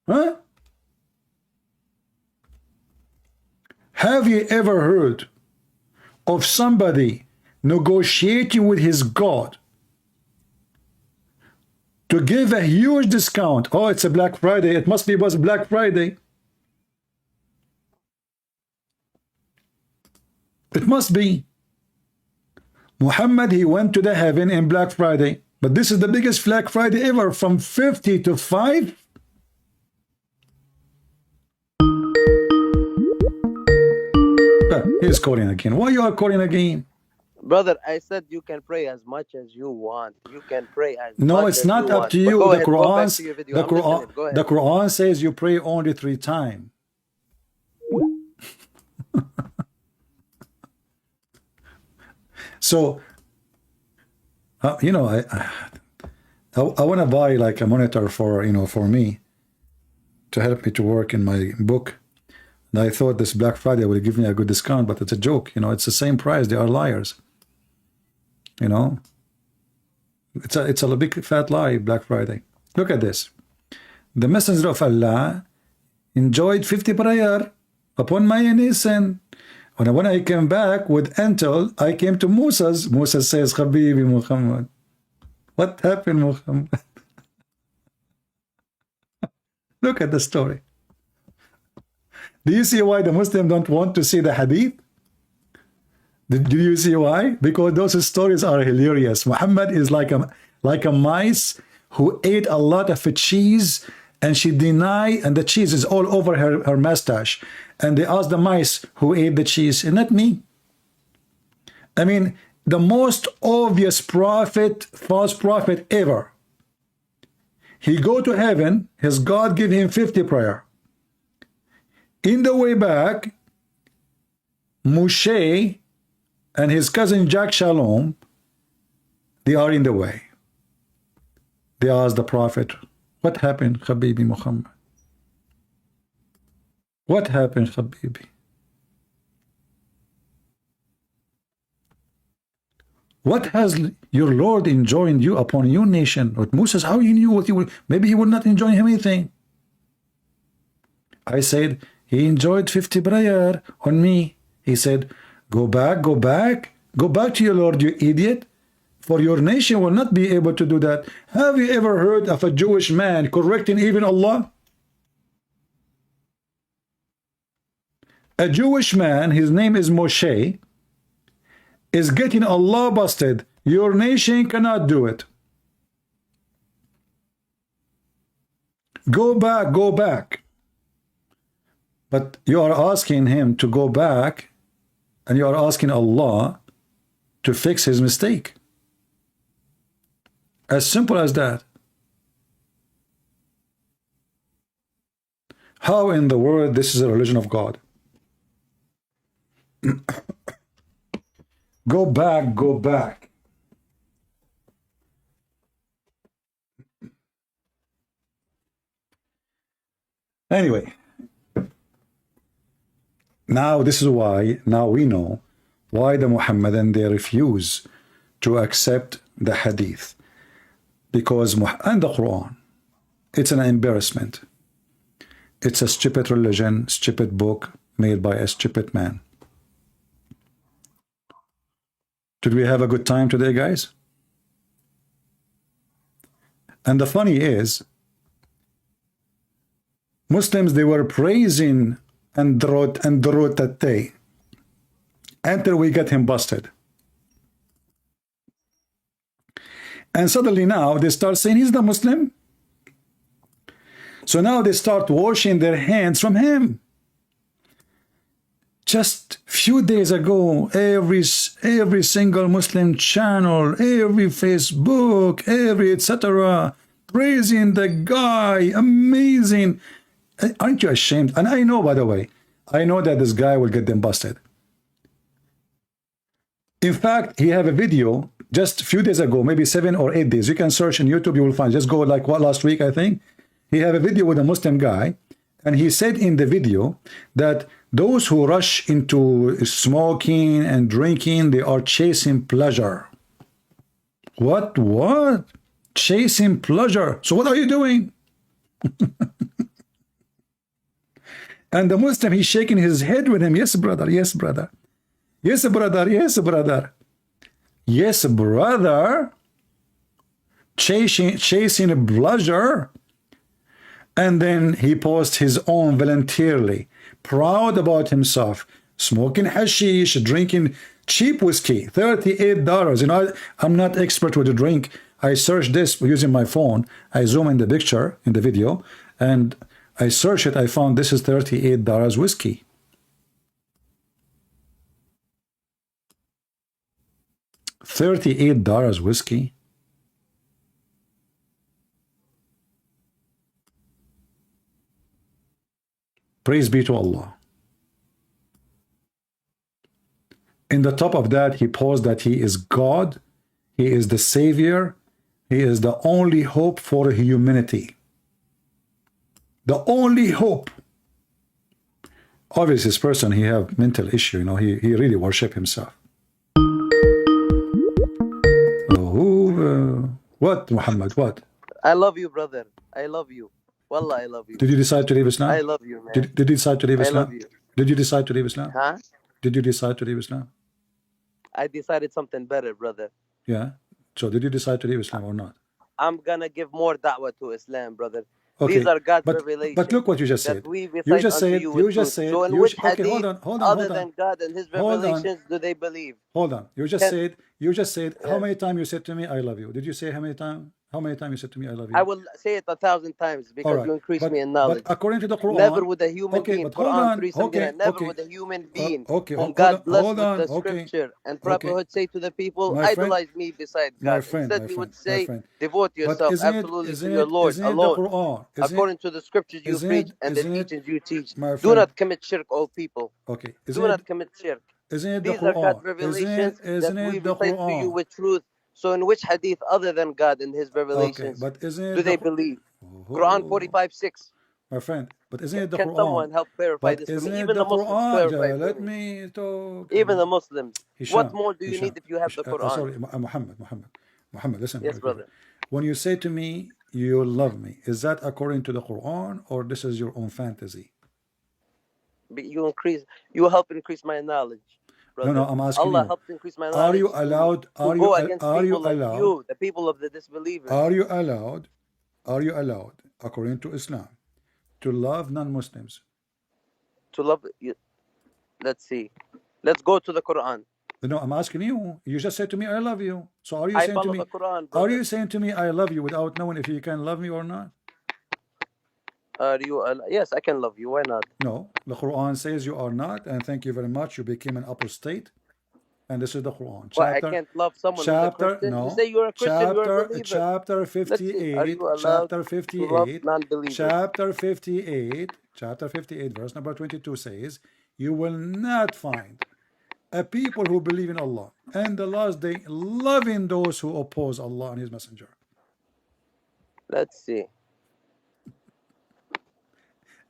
Speaker 1: Huh? Have you ever heard of somebody negotiating with his God to give a huge discount? Oh, it's a Black Friday. It was Black Friday. It must be. Muhammad, he went to the heaven in Black Friday. But this is the biggest Black Friday ever, from 50 to 5. He's calling again. Why you are calling again?
Speaker 4: Brother, I said you can pray as much as you want. You can pray as much
Speaker 1: No, it's
Speaker 4: as
Speaker 1: not
Speaker 4: you
Speaker 1: up
Speaker 4: want.
Speaker 1: to you.
Speaker 4: But go
Speaker 1: The
Speaker 4: ahead, go back to your video. I'm listening. Go ahead.
Speaker 1: The Quran says you pray only 3 times. So, I want to buy like a monitor for me to help me to work in my book. And I thought this Black Friday would give me a good discount, but it's a joke. It's the same price. They are liars. It's a big fat lie, Black Friday. Look at this. The Messenger of Allah enjoyed 50 prayer upon my innocence. When I came back with Intel, I came to Moses. Moses says, Habibi Muhammad. What happened, Muhammad? Look at the story. Do you see why the Muslims don't want to see the hadith? Do you see why? Because those stories are hilarious. Muhammad is like a mice who ate a lot of cheese, and she denied, and the cheese is all over her mustache. And they asked the mice who ate the cheese, and not me. I mean, the most obvious prophet, false prophet ever. He go to heaven, his God give him 50 prayer. In the way back, Moshe and his cousin Jack Shalom, they are in the way. They asked the prophet, what happened, Habibi Muhammad? What happened, Habibi? What has your Lord enjoined you upon your nation? But Moses, how he knew what he would? Maybe he would not enjoin him anything. I said, he enjoyed 50 prayer on me. He said, go back to your Lord, you idiot. For your nation will not be able to do that. Have you ever heard of a Jewish man correcting even Allah? A Jewish man, his name is Moshe, is getting Allah busted. Your nation cannot do it. Go back. But you are asking him to go back, and you are asking Allah to fix his mistake. As simple as that. How in the world this is a religion of God? Go back, go back. Anyway, now this is why, now we know why the Muhammadan, they refuse to accept the hadith. Because, and the Quran, it's an embarrassment. It's a stupid religion, stupid book made by a stupid man. Did we have a good time today, guys? And the funny is, Muslims, they were praising Androtate until we get him busted. And suddenly now they start saying he's the Muslim. So now they start washing their hands from him. Just few days ago, every single Muslim channel, every Facebook, every etc., praising the guy, amazing. Aren't you ashamed? And I know, by the way, I know that this guy will get them busted. In fact, he have a video just a few days ago, maybe 7 or 8 days. You can search on YouTube, you will find. Just go like what, last week, I think. He have a video with a Muslim guy, and he said in the video that those who rush into smoking and drinking, they are chasing pleasure. What? What? Chasing pleasure. So what are you doing? And the Muslim, he's shaking his head with him. Yes, brother. Yes, brother. Yes, brother. Yes, brother. Yes, brother. Chasing pleasure. And then he posts his own voluntarily, proud about himself, smoking hashish, drinking cheap whiskey, $38. You know, I'm not expert with the drink. I searched this using my phone. I zoom in the picture, in the video, and I searched it. I found this is $38 whiskey. $38 whiskey. Praise be to Allah. In the top of that, he posed that he is God, he is the Savior, he is the only hope for humanity. The only hope. Obviously, this person, he have mental issue, you know, he really worship himself. What, Muhammad, what?
Speaker 4: I love you, brother. I love you. Wallah, I love you.
Speaker 1: Did you decide to leave Islam?
Speaker 4: I love you, man.
Speaker 1: Did you decide to leave Islam?
Speaker 4: I love you.
Speaker 1: Did you decide to leave Islam?
Speaker 4: Huh?
Speaker 1: Did you decide to leave Islam?
Speaker 4: I decided something better, brother.
Speaker 1: Yeah. So did you decide to leave Islam or not?
Speaker 4: I'm gonna give more da'wah to Islam, brother.
Speaker 1: Okay.
Speaker 4: These are God's
Speaker 1: but,
Speaker 4: revelations.
Speaker 1: But look what you just said.
Speaker 4: You just said. So in which hadith,
Speaker 1: hold on,
Speaker 4: other than God and His revelations, do they believe?
Speaker 1: Hold on. You just said. How many times you said to me, "I love you"? Did you say how many times? How many times you said to me, "I love you"?
Speaker 4: I will say it 1,000 times because
Speaker 1: right.
Speaker 4: you increase me in knowledge.
Speaker 1: But according to the Quran,
Speaker 4: never would a human being. Quran 3:79. Never would a human being whom God blessed with the scripture and prophethood say to the people, "Idolize me beside God." Instead, He would say, "Devote yourself absolutely to your Lord alone, according to the scriptures you preach and the teachings you teach. Do not commit shirk, all people.
Speaker 1: Okay.
Speaker 4: Do not commit shirk." These are God's revelations that we recite to you with truth. So in which hadith other than God and His revelations do they believe? Quran 45:6.
Speaker 1: My friend, but isn't it the
Speaker 4: Quran? Can someone help clarify this for me? Even the Muslims clarify
Speaker 1: Let me talk.
Speaker 4: Even the Muslims. What more do you need if you have the Quran?
Speaker 1: Sorry, Muhammad, listen.
Speaker 4: Yes, brother.
Speaker 1: When you say to me, you love me, is that according to the Quran or this is your own fantasy?
Speaker 4: You help increase my knowledge. Brother.
Speaker 1: No, I'm asking
Speaker 4: Allah
Speaker 1: you.
Speaker 4: helps increase my knowledge.
Speaker 1: Are you allowed?
Speaker 4: Are you allowed? You, the people of the disbelievers.
Speaker 1: Are you allowed? According to Islam, to love non-Muslims?
Speaker 4: To love you? Let's see. Let's go to the Quran.
Speaker 1: No, I'm asking you. You just said to me, "I love you." So are you
Speaker 4: I
Speaker 1: saying
Speaker 4: follow
Speaker 1: to me?
Speaker 4: The Quran,
Speaker 1: are you saying to me, "I love you" without knowing if you can love me or not?
Speaker 4: Are you yes, I can love you. Why not?
Speaker 1: No, the Quran says you are not, and thank you very much. You became an apostate, and this is the Quran.
Speaker 4: Why I
Speaker 1: Chapter,
Speaker 4: can't love someone who's a Christian? You say you're a Christian, you're a believer.
Speaker 1: chapter
Speaker 4: Let's see. Are
Speaker 1: 58,
Speaker 4: you allowed to love non-believers?
Speaker 1: chapter 58, verse number 22 says, you will not find a people who believe in Allah and the last day loving those who oppose Allah and His Messenger.
Speaker 4: Let's see.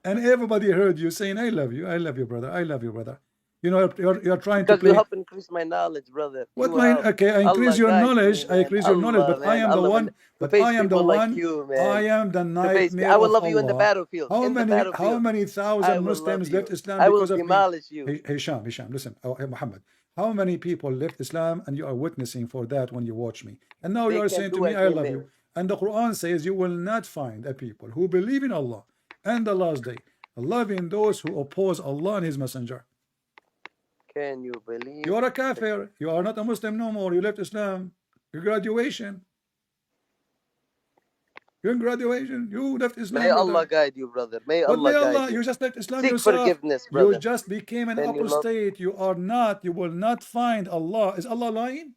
Speaker 1: And everybody heard you saying, I love you, brother, I love you, brother. You know, you're trying to
Speaker 4: Because
Speaker 1: play.
Speaker 4: you help increase my knowledge, brother.
Speaker 1: What
Speaker 4: You
Speaker 1: my
Speaker 4: help.
Speaker 1: okay? I increase
Speaker 4: Allah
Speaker 1: your
Speaker 4: guide
Speaker 1: knowledge.
Speaker 4: me,
Speaker 1: I
Speaker 4: man.
Speaker 1: increase your knowledge,
Speaker 4: Allah,
Speaker 1: but I
Speaker 4: man.
Speaker 1: am the
Speaker 4: Allah,
Speaker 1: one.
Speaker 4: man.
Speaker 1: But
Speaker 4: Face
Speaker 1: I am the
Speaker 4: people like
Speaker 1: one.
Speaker 4: you, man.
Speaker 1: I am the nightmare
Speaker 4: I will
Speaker 1: of
Speaker 4: love you in the
Speaker 1: Allah.
Speaker 4: battlefield.
Speaker 1: How
Speaker 4: in the
Speaker 1: many?
Speaker 4: battlefield.
Speaker 1: How many
Speaker 4: I
Speaker 1: thousand
Speaker 4: will
Speaker 1: Muslims
Speaker 4: love
Speaker 1: left
Speaker 4: you.
Speaker 1: Islam
Speaker 4: I will
Speaker 1: because of me?
Speaker 4: demolish you.
Speaker 1: Hey, Hisham, listen. Oh, hey, Muhammad. How many people left Islam and you are witnessing for that when you watch me? And now
Speaker 4: They
Speaker 1: you are
Speaker 4: can
Speaker 1: saying to
Speaker 4: do
Speaker 1: me, I love
Speaker 4: anything.
Speaker 1: you. And the Quran says you will not find a people who believe in Allah and the last day, loving those who oppose Allah and His Messenger.
Speaker 4: Can you believe?
Speaker 1: You are a kafir. You are not a Muslim no more. You left Islam. Your graduation. You're in graduation. You left Islam.
Speaker 4: May Allah
Speaker 1: brother.
Speaker 4: guide you, brother. May
Speaker 1: But may
Speaker 4: Allah
Speaker 1: Allah,
Speaker 4: guide you.
Speaker 1: you just left Islam
Speaker 4: Seek
Speaker 1: yourself.
Speaker 4: forgiveness, brother.
Speaker 1: You just became an
Speaker 4: Can you love?
Speaker 1: apostate. You are not. You will not find Allah. Is Allah lying?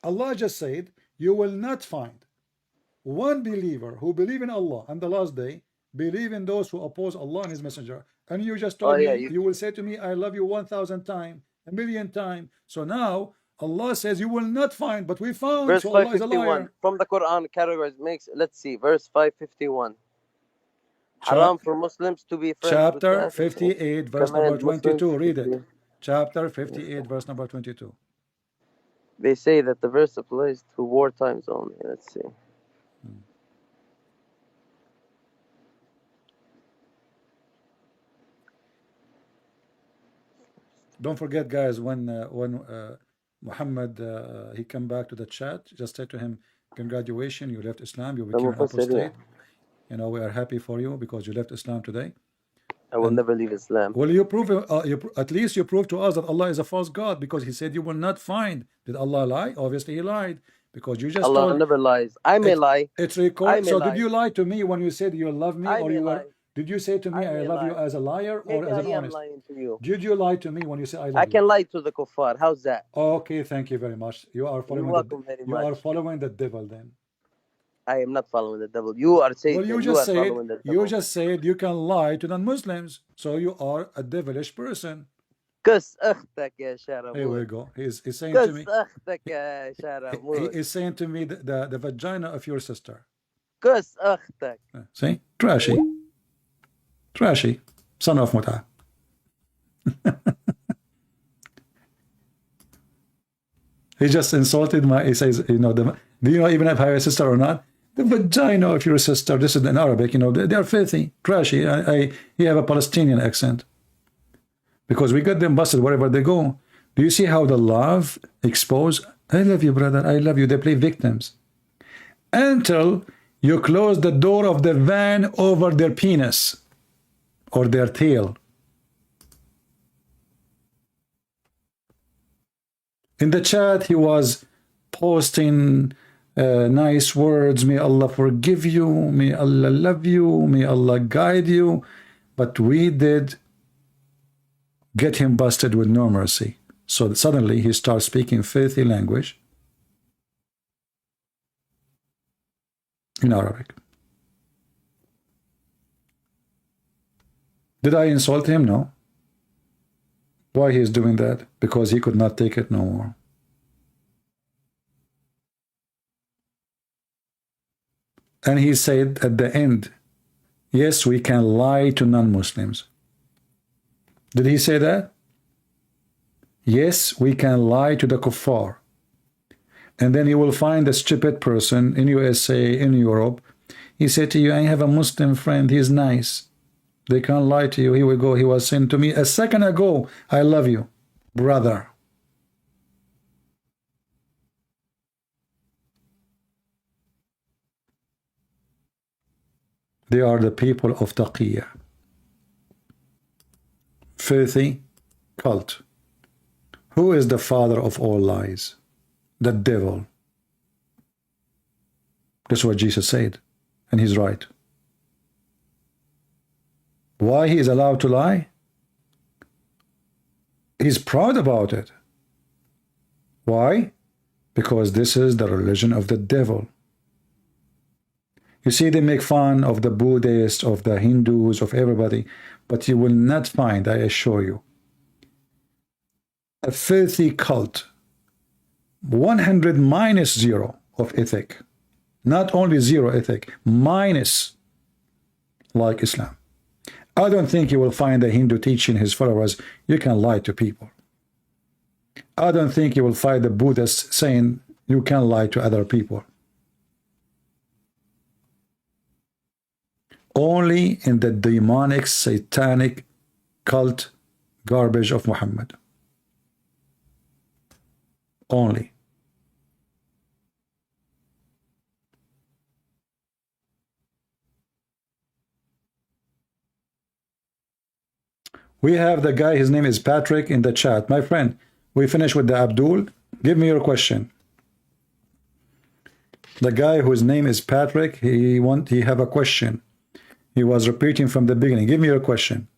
Speaker 1: Allah just said, you will not find one believer who believe in Allah and the last day, believe in those who oppose Allah and His Messenger. And you just told
Speaker 4: yeah,
Speaker 1: me, you will say to me, I love you 1,000 times, a million times. So now Allah says you will not find, but we found.
Speaker 4: Verse
Speaker 1: So Allah is a
Speaker 4: 551
Speaker 1: liar.
Speaker 4: from the Quran categories makes. Let's see. Verse 551. Haram for Muslims to be friends with
Speaker 1: Chapter
Speaker 4: Kafirs.
Speaker 1: 58, verse number
Speaker 4: Command Muslims
Speaker 1: 22.
Speaker 4: to
Speaker 1: Read it.
Speaker 4: be.
Speaker 1: Chapter 58, verse number 22.
Speaker 4: They say that the verse applies to war times only. Let's see.
Speaker 1: Don't forget, guys, when Muhammad he come back to the chat, just say to him, congratulations, you left Islam, you became an apostate. You know, we are happy for you because you left Islam today.
Speaker 4: I will never leave Islam.
Speaker 1: Well, you prove at least you prove to us that Allah is a false God, because He said you will not find. Did Allah lie? Obviously He lied, because you just
Speaker 4: Allah
Speaker 1: told,
Speaker 4: never lies. I may lie.
Speaker 1: it's
Speaker 4: I
Speaker 1: recorded.
Speaker 4: may
Speaker 1: So
Speaker 4: lie.
Speaker 1: did you lie to me when you said you love me,
Speaker 4: I
Speaker 1: or
Speaker 4: may
Speaker 1: you were?
Speaker 4: lie.
Speaker 1: Did you say to me I
Speaker 4: may
Speaker 1: love you
Speaker 4: lie.
Speaker 1: as a liar or
Speaker 4: Maybe
Speaker 1: as an
Speaker 4: I am
Speaker 1: honest?
Speaker 4: lying to you.
Speaker 1: Did you lie to me when you say I love
Speaker 4: I
Speaker 1: you?
Speaker 4: can lie to the kuffar. How's that?
Speaker 1: Okay, thank you very much. You are following
Speaker 4: You're welcome very
Speaker 1: you are
Speaker 4: much.
Speaker 1: following the devil then.
Speaker 4: I am not following the devil. You are Satan.
Speaker 1: Well, you
Speaker 4: are
Speaker 1: just said
Speaker 4: following the devil.
Speaker 1: you can lie to non-Muslims, so you are a devilish person.
Speaker 4: كس أختك يا شرموت.
Speaker 1: Here we go. He's saying to me.
Speaker 4: كس أختك يا
Speaker 1: He
Speaker 4: شرموت.
Speaker 1: is saying to me the vagina of your sister.
Speaker 4: كس أختك.
Speaker 1: See, trashy, son of Muta. He just insulted my. He says, you know, do you know even if I have a sister or not? The vagina of your sister. This is in Arabic. You know, they are filthy, trashy. He have a Palestinian accent, because we got them busted wherever they go. Do you see how the love expose? I love you, brother. I love you. They play victims until you close the door of the van over their penis or their tail. In the chat, he was posting nice words. May Allah forgive you. May Allah love you. May Allah guide you. But we did get him busted with no mercy. So suddenly he starts speaking filthy language in Arabic. Did I insult him? No. Why he is doing that? Because he could not take it no more. And he said at the end, yes, we can lie to non-Muslims. Did he say that? Yes, we can lie to the kuffar. And then you will find a stupid person in USA, in Europe. He said to you, I have a Muslim friend, he's nice. They can't lie to you. He will go. He was saying to me a second ago, I love you, brother. They are the people of Taqiyya. Filthy cult. Who is the father of all lies? The devil. That's what Jesus said. and he's right. Why he is allowed to lie? He's proud about it. Why? Because this is the religion of the devil. You see, they make fun of the Buddhists, of the Hindus, of everybody, but you will not find, I assure you, a filthy cult, 100 minus 0 of ethic. Not only 0 ethic, minus, like Islam. I don't think you will find a Hindu teaching his followers, you can lie to people. I don't think you will find the Buddhists saying you can lie to other people. Only in the demonic, satanic cult garbage of Muhammad. Only. We have the guy, his name is Patrick, in the chat. My friend, we finished with the Abdul. Give me your question. The guy whose name is Patrick, he have a question. He was repeating from the beginning. Give me your question.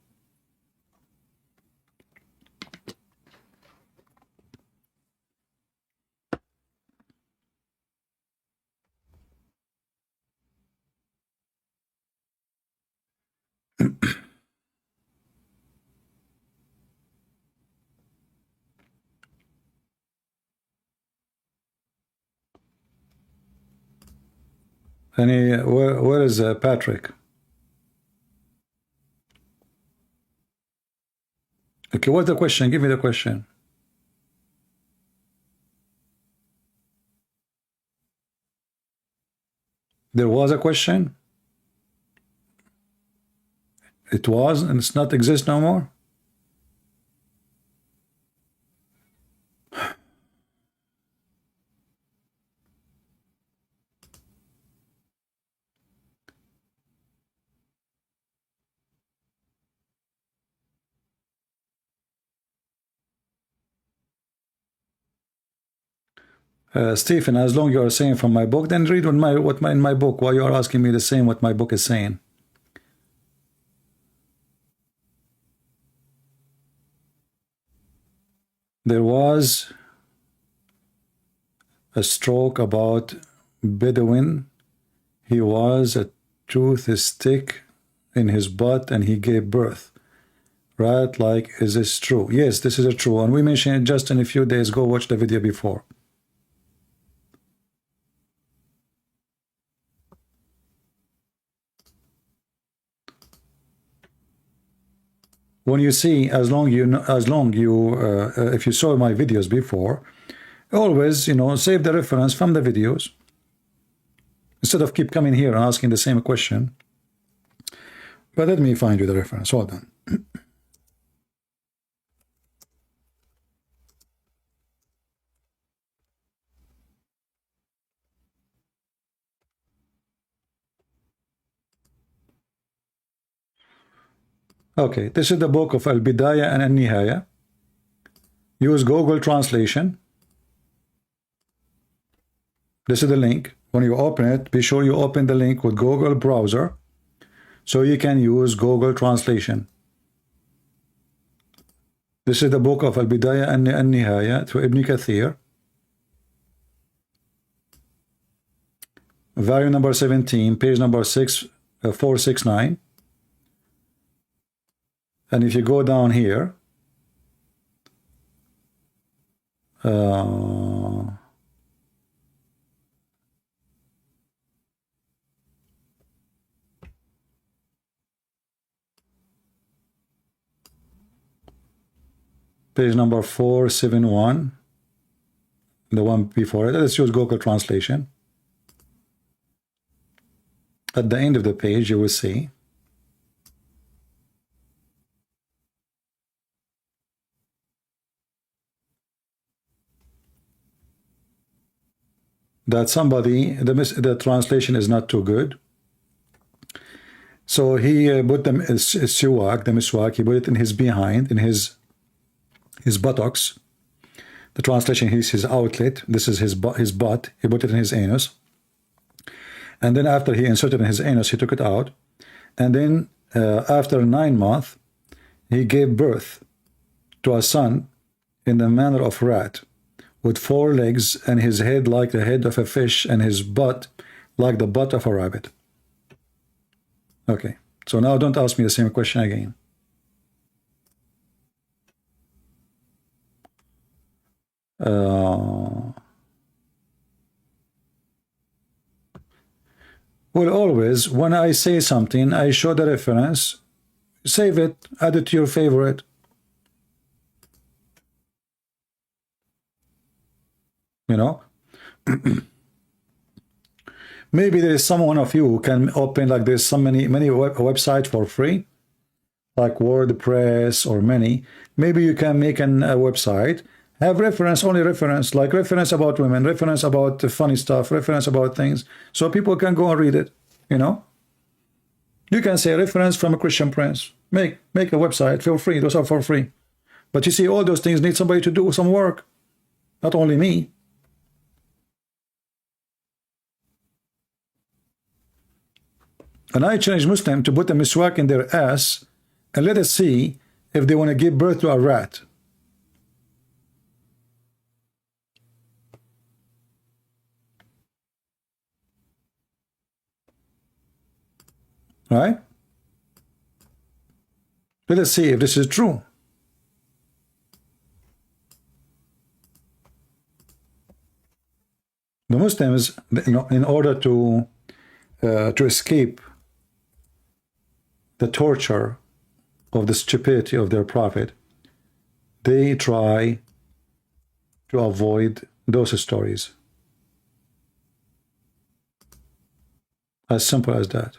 Speaker 1: Where is Patrick? Okay, what's the question? Give me the question. There was a question? It was, and it's not exist no more? Stephen, as long you are saying from my book, then read in my book. Why you are asking me the same what my book is saying? There was a stroke about Bedouin. He was a tooth stick in his butt and he gave birth. Right? Like, is this true? Yes, this is true. And we mentioned it just in a few days. Go watch the video before. When you see, if you saw my videos before, always, save the reference from the videos instead of keep coming here and asking the same question. But let me find you the reference. Hold on. Okay, this is the book of Al-Bidayah and Al-Nihaya. Use Google Translation. This is the link. When you open it, be sure you open the link with Google browser so you can use Google Translation. This is the book of Al-Bidayah and Al-Nihaya to Ibn Kathir. Volume number 17, page number 469. And if you go down here, page number 471, the one before it, let's use Google Translation. At the end of the page, you will see that the translation is not too good. So he put the miswak, he put it in his behind, in his buttocks. The translation is his outlet. This is his butt. He put it in his anus. And then after he inserted in his anus, he took it out. And then after 9 months, he gave birth to a son in the manner of rat, with 4 legs, and his head like the head of a fish, and his butt like the butt of a rabbit. Okay, so now don't ask me the same question again. Well, always, when I say something, I show the reference, save it, add it to your favorite. You know? Maybe there is someone of you who can open like this, so many websites for free, like WordPress or many. Maybe you can make a website, have reference, only reference, like reference about women, reference about funny stuff, reference about things, so people can go and read it, you know? You can say reference from a Christian prince. Make a website, feel free, those are for free. But you see, all those things need somebody to do some work, not only me. And I challenge Muslims to put a miswak in their ass and let us see if they want to give birth to a rat. Right? Let us see if this is true. The Muslims, in order to escape the torture of the stupidity of their prophet, they try to avoid those stories. As simple as that.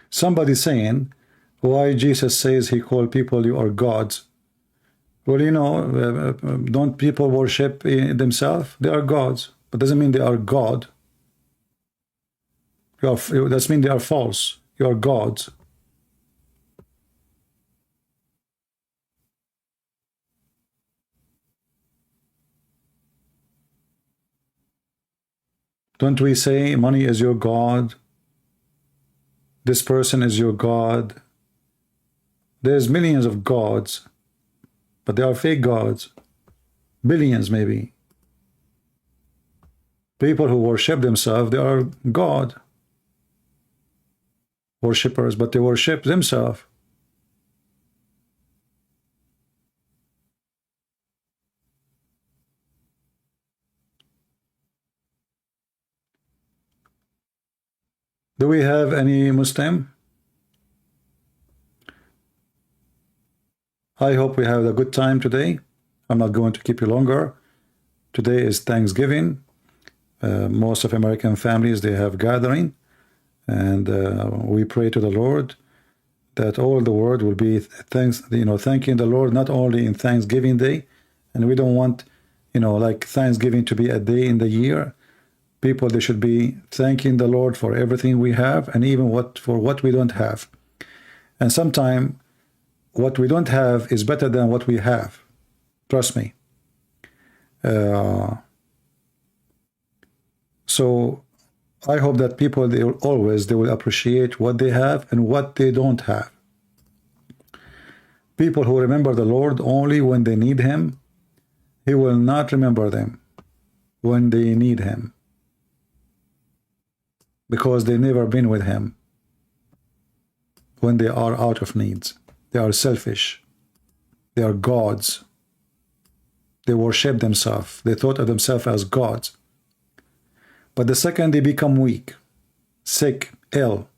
Speaker 1: Somebody saying, why Jesus says he called people you are gods. Well, you know, don't people worship themselves? They are gods, but doesn't mean they are God. That means they are false. You are gods. Don't we say money is your God? This person is your God. There's millions of gods, but they are fake gods. Billions, maybe. People who worship themselves, they are God. Worshippers, but they worship themselves. Do we have any Muslim? I hope we have a good time today. I'm not going to keep you longer. Today is Thanksgiving. Most of American families, they have gathering. And we pray to the Lord that all the world will be thanking the Lord, not only in Thanksgiving Day. And we don't want, like Thanksgiving to be a day in the year. People, they should be thanking the Lord for everything we have, and even for what we don't have. And sometimes what we don't have is better than what we have. Trust me. So I hope that people, they will appreciate what they have and what they don't have. People who remember the Lord only when they need him, he will not remember them when they need him, because they've never been with him when they are out of needs. They are selfish. They are gods. They worship themselves. They thought of themselves as gods. But the second they become weak, sick, ill,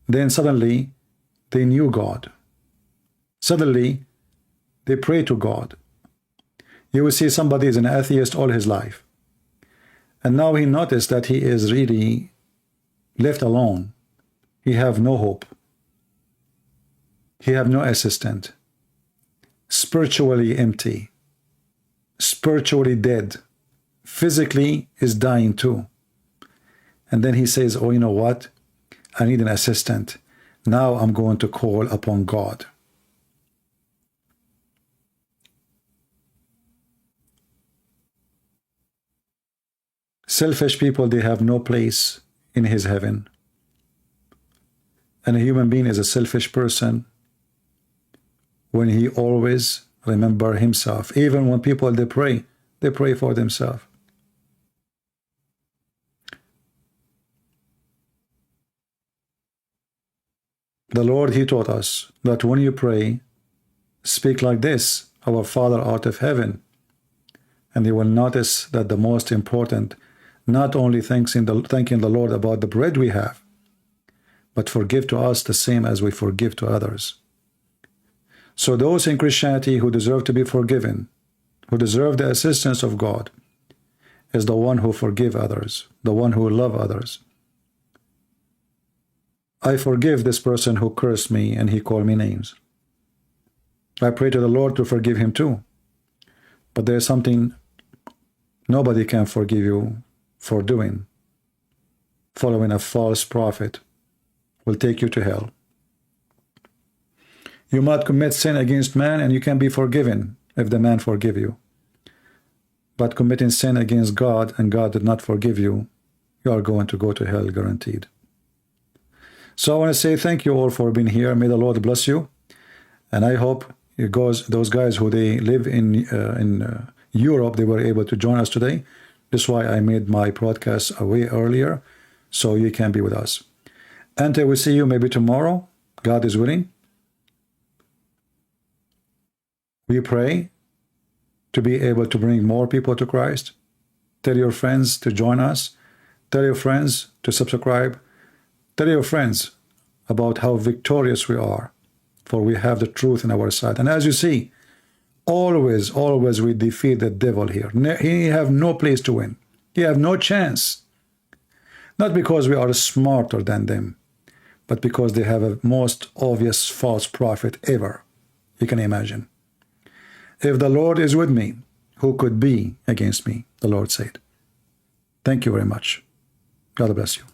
Speaker 1: then suddenly they knew God. Suddenly they pray to God. You will see somebody is an atheist all his life. And now he noticed that he is really left alone. He have no hope. He have no assistant. Spiritually empty. Spiritually dead. physically is dying too. And then he says, oh, you know what? I need an assistant. Now I'm going to call upon God. Selfish people, they have no place in his heaven. And a human being is a selfish person when he always remember himself. Even when people, they pray for themselves. The Lord, he taught us that when you pray, speak like this, our Father art of heaven. And you will notice that the most important, not only thanking the Lord about the bread we have, but forgive to us the same as we forgive to others. So those in Christianity who deserve to be forgiven, who deserve the assistance of God, is the one who forgive others, the one who love others. I forgive this person who cursed me and he called me names. I pray to the Lord to forgive him too. But there's something nobody can forgive you for doing. Following a false prophet will take you to hell. You might commit sin against man and you can be forgiven if the man forgive you. But committing sin against God and God did not forgive you, you are going to go to hell guaranteed. So I want to say thank you all for being here. May the Lord bless you. And I hope those guys who they live in Europe, they were able to join us today. This is why I made my broadcast way earlier, so you can be with us. Until we see you maybe tomorrow, God is willing. We pray to be able to bring more people to Christ. Tell your friends to join us. Tell your friends to subscribe. Tell your friends about how victorious we are, for we have the truth in our side. And as you see, always we defeat the devil here. He have no place to win. He have no chance. Not because we are smarter than them, but because they have a most obvious false prophet ever you can imagine. If the Lord is with me, who could be against me? The Lord said. Thank you very much. God bless you.